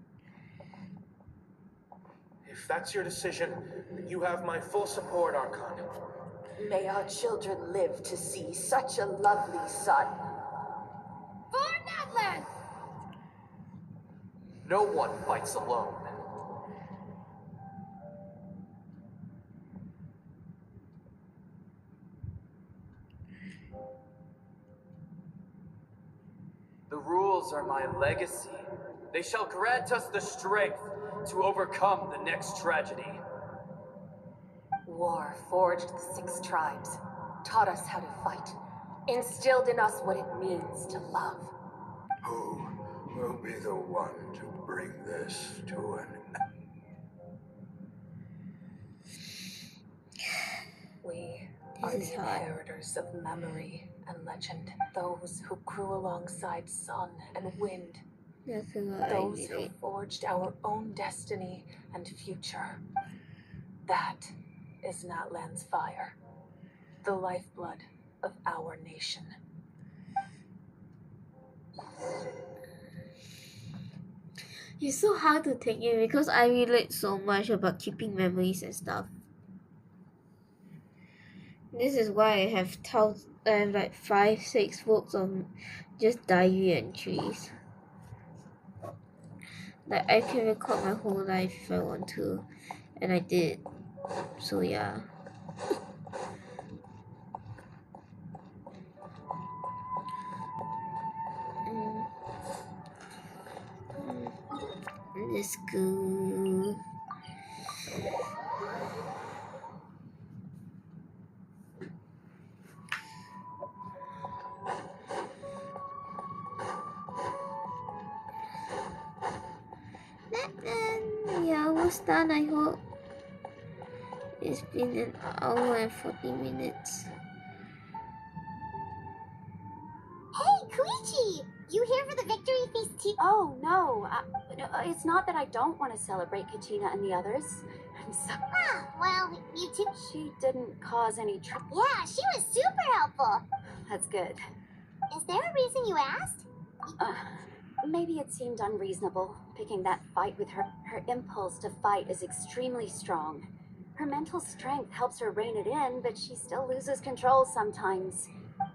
If that's your decision, you have my full support, Archon. May our children live to see such a lovely son. For Natlan! No one fights alone. The rules are my legacy. They shall grant us the strength to overcome the next tragedy. War forged the 6 tribes, taught us how to fight, instilled in us what it means to love. Who will be the one to bring this to an end? are This is the hard. inheritors of memory and legend. Those who grew alongside sun and wind. That's what Those I who need. forged our own destiny and future. That is Natlan's fire. The lifeblood of our nation. It's so hard to take in because I relate so much about keeping memories and stuff. This is why I have like 5-6 books on just diary entries. Like I can record my whole life if I want to, and I did. So yeah. Let's go. Yeah, almost done, I hope. It's been an hour and 40 minutes. Hey, Koichi! You here for the victory feast too? Oh, no. No, it's not that I don't want to celebrate Kachina and the others. I'm sorry. Ah, well, you too. She didn't cause any trouble. Yeah, she was super helpful. That's good. Is there a reason you asked? Maybe it seemed unreasonable, picking that fight with her. Her impulse to fight is extremely strong. Her mental strength helps her rein it in, but she still loses control sometimes.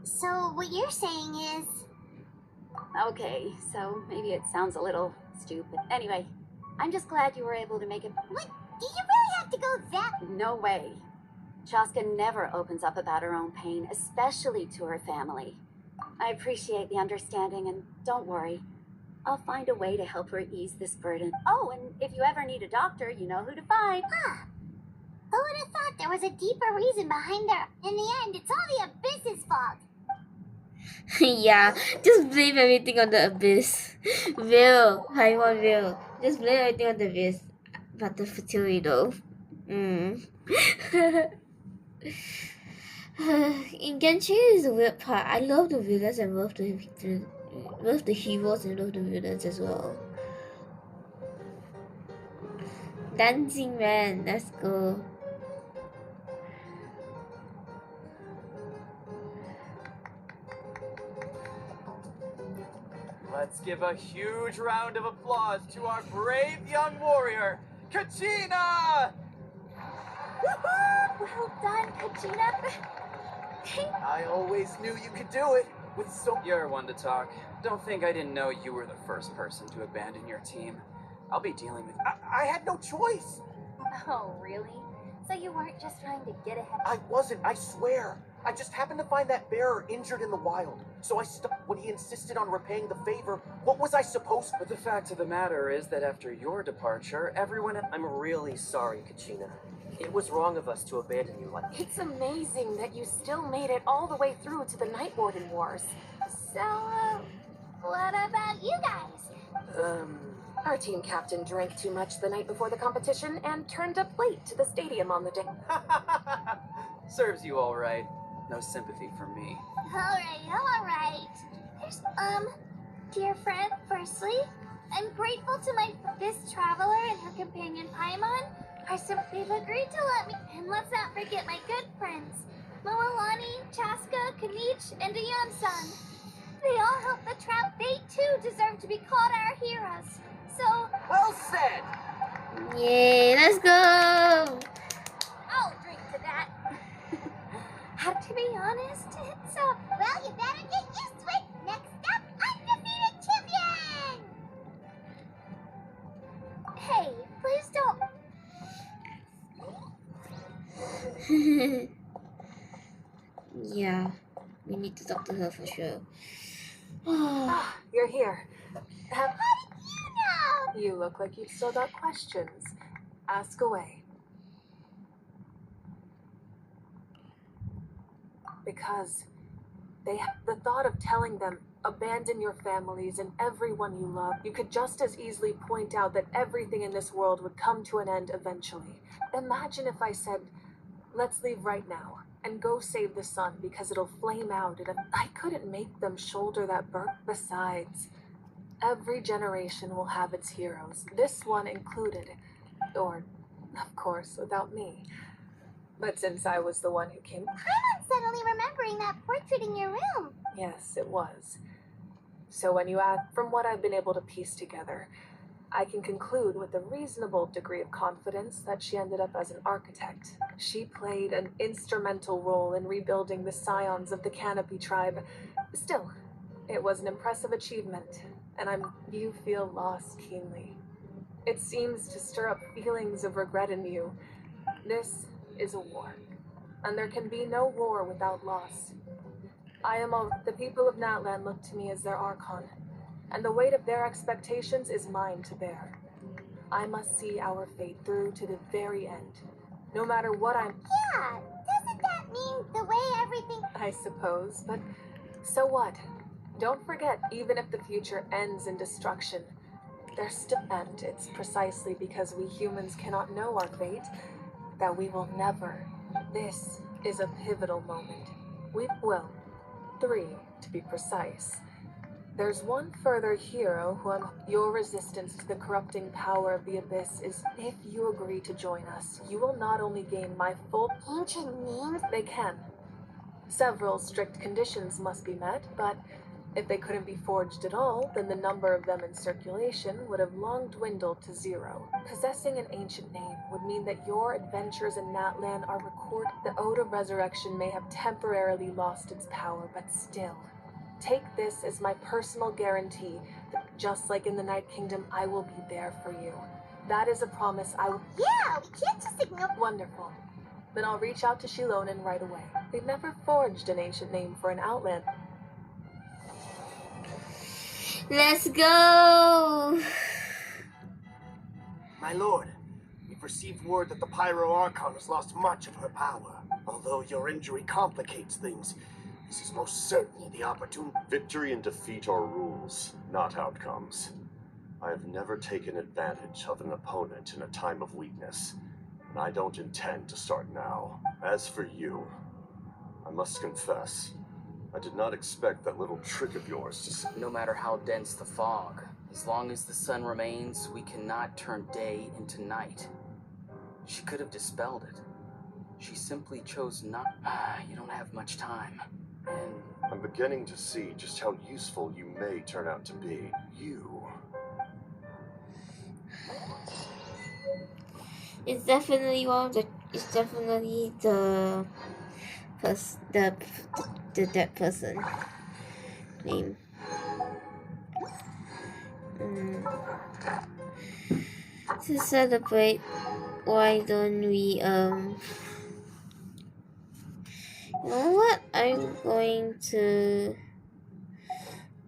So what you're saying is... Okay, so maybe it sounds a little stupid. Anyway, I'm just glad you were able to make it. What? Do you really have to go that... No way. Chaska never opens up about her own pain, especially to her family. I appreciate the understanding, and don't worry. I'll find a way to help her ease this burden. Oh, and if you ever need a doctor, you know who to find. Huh. Who would have thought there was a deeper reason behind their... In the end, it's all the Abyss's fault. Yeah, just blame everything on the Abyss. Will, Paimon will. Just blame everything on the Abyss. But the fertility though. In Genshin is the weird part. I love the villains and love the heroes and love the villains as well. Dancing Man, let's go. Let's give a huge round of applause to our brave young warrior, Kachina! Well done, Kachina. I always knew you could do it. With so... You're one to talk. Don't think I didn't know you were the first person to abandon your team. I'll be dealing with... I had no choice. Oh, really? So you weren't just trying to get ahead? I wasn't, I swear. I just happened to find that bearer injured in the wild. So I stopped when he insisted on repaying the favor. What was I supposed to... But the fact of the matter is that after your departure, everyone... I'm really sorry, Kachina. It was wrong of us to abandon you like... It's amazing that you still made it all the way through to the Night Warden Wars. So, what about you guys? Our team captain drank too much the night before the competition and turned up late to the stadium on the day. Serves you all right. No sympathy from me. Alright. There's, dear friend, firstly, I'm grateful to this traveler and her companion Paimon. They've agreed to let me, and let's not forget my good friends, Moalani, Chaska, Kanich, and Ayan-san. They all helped the trap. They too deserve to be called our heroes. So... Well said! Yay, let's go! I'll drink to that. Have to be honest, it's a... Well, you better get used to it. Next up, undefeated champion! Hey, please don't... Yeah, we need to talk to her for sure. You're here. How did you know? You look like you've still got questions. Ask away. Because the thought of telling them, abandon your families and everyone you love, you could just as easily point out that everything in this world would come to an end eventually. Imagine if I said, Let's leave right now and go save the sun because it'll flame out and I couldn't make them shoulder that burden. Besides, every generation will have its heroes, this one included. Or, of course, without me. But since I was the one who came... I'm suddenly remembering that portrait in your room. Yes, it was. So when you ask, from what I've been able to piece together, I can conclude with a reasonable degree of confidence that she ended up as an architect. She played an instrumental role in rebuilding the scions of the Canopy tribe. Still, it was an impressive achievement, and you feel loss keenly. It seems to stir up feelings of regret in you. This is a war, and there can be no war without loss. The people of Natlan look to me as their Archon, and the weight of their expectations is mine to bear. I must see our fate through to the very end, no matter what I'm... Yeah, doesn't that mean the way everything... I suppose, but so what? Don't forget, even if the future ends in destruction, there's still... And it's precisely because we humans cannot know our fate that we will never. This is a pivotal moment. Three, to be precise. There's one further hero who your resistance to the corrupting power of the Abyss is, if you agree to join us, you will not only gain my full... Ancient names? They can. Several strict conditions must be met, but if they couldn't be forged at all, then the number of them in circulation would have long dwindled to 0. Possessing an ancient name would mean that your adventures in Natlan are recorded. The Ode of Resurrection may have temporarily lost its power, but still. Take this as my personal guarantee that just like in the Night Kingdom, I will be there for you. That is a promise I will... Yeah, we can't just ignore... Wonderful. Then I'll reach out to Shilonen right away. We've never forged an ancient name for an outland. Let's go! My lord, we've received word that the Pyro Archon has lost much of her power. Although your injury complicates things, this is most certainly the opportunity. Victory and defeat are rules, not outcomes. I have never taken advantage of an opponent in a time of weakness, and I don't intend to start now. As for you, I must confess, I did not expect that little trick of yours to... No matter how dense the fog, as long as the sun remains, we cannot turn day into night. She could have dispelled it. She simply chose not... You don't have much time. And... I'm beginning to see just how useful you may turn out to be. You... It's definitely the dead person name. To celebrate, why don't we you know what? I'm going to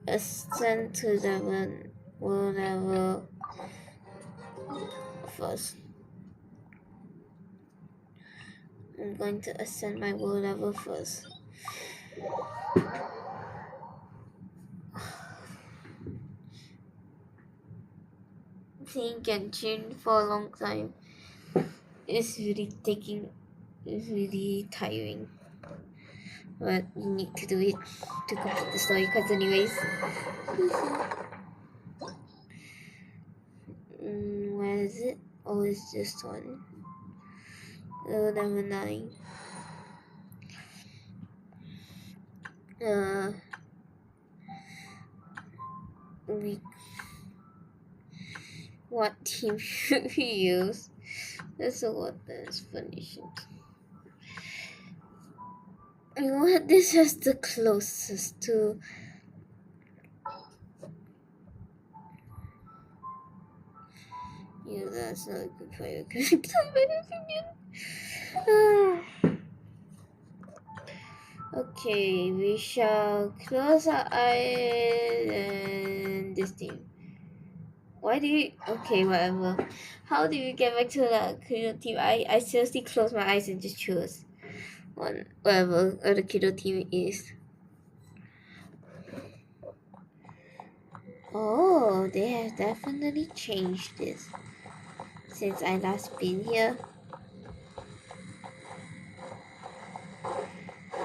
ascend to the world level first. I'm going to ascend my world level first. Playing Genshin for a long time is really tiring. But you need to do it to complete the story, because anyways. Where is it? Oh, it's just one. Level 9. What team should we use? That's a lot of explanation. You know what? This is the closest to. Yeah, that's not a good fire character, in my opinion. Okay, we shall close our eyes and this thing. Why do you... Okay, whatever. How do you get back to the Kido team? I seriously close my eyes and just choose one, whatever the Kido team is. Oh, they have definitely changed this since I last been here.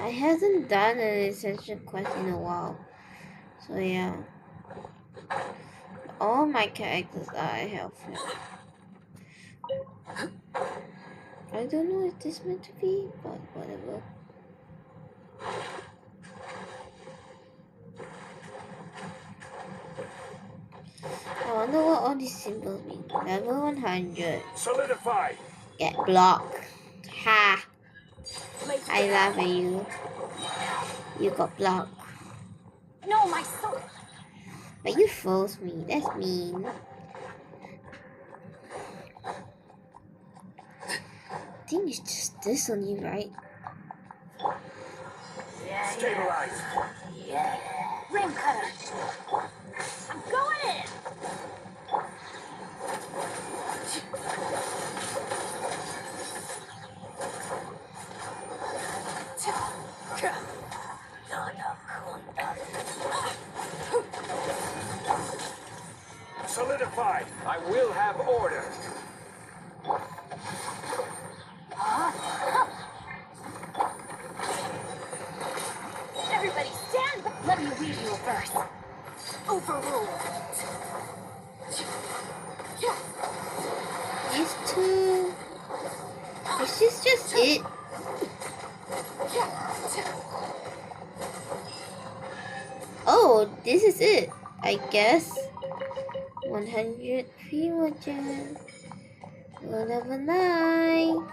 I haven't done an essential quest in a while. So yeah. All my characters are helpful. I don't know if this meant to be, but whatever. I wonder what all these symbols mean. Level 100. Solidify. Get blocked. Ha! I laugh at you. You got blocked. No, my sword. But you froze me. That's mean. I think it's just this only, right? Stabilize. Yeah. Rim cutter. I'm going in. Solidify. I will have order. Everybody stand back. Let me read you a verse. Overruled. These two. Is this just it? Oh, this is it, I guess. 100 pre-watcher. Level 9.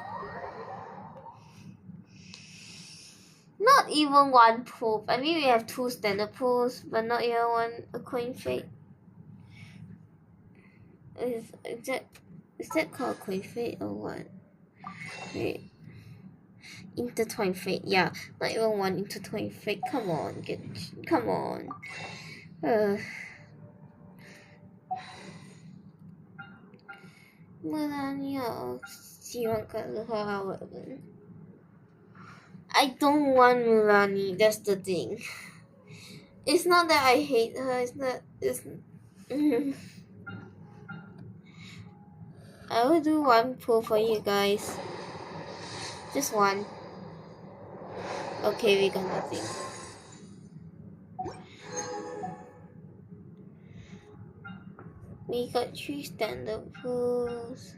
Not even one pool. I mean, we have 2 standard pools, but not even one a coin fate. Is that called coin fate or what? Wait. Intertwined fate, yeah. Not even one intertwined fate. Come on, come on. Melania, I don't want Mulani, that's the thing. It's not that I hate her, I will do one pull for you guys. Just one. Okay, we got nothing. We got 3 standard pulls.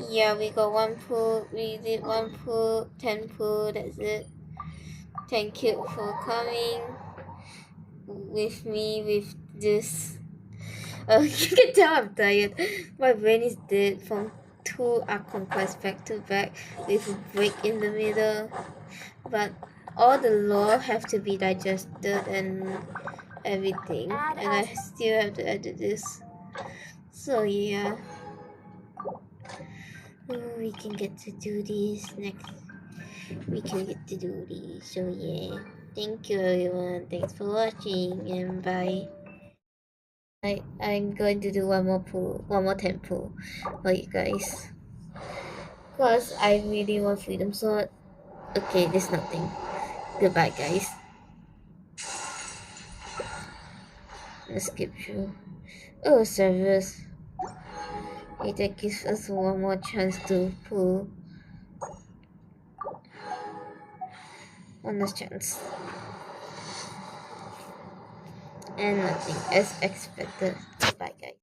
Yeah, we got 1 pull. We did 1 pull, 10 pull, that's it. Thank you for coming with me with this. You can tell I'm tired. My brain is dead from 2 Archon quests back to back with a break in the middle. But all the lore have to be digested and everything, and I still have to edit this. So yeah. We can get to do this next. We can get to do this. So yeah. Thank you everyone. Thanks for watching and bye. I'm going to do one more 10 pull for you guys. Cause I really want Freedom Sword. Okay, there's nothing. Goodbye guys. Let's skip through. Oh, service. Hey, that gives us one more chance to pull. One last chance. And nothing as expected. Bye guys.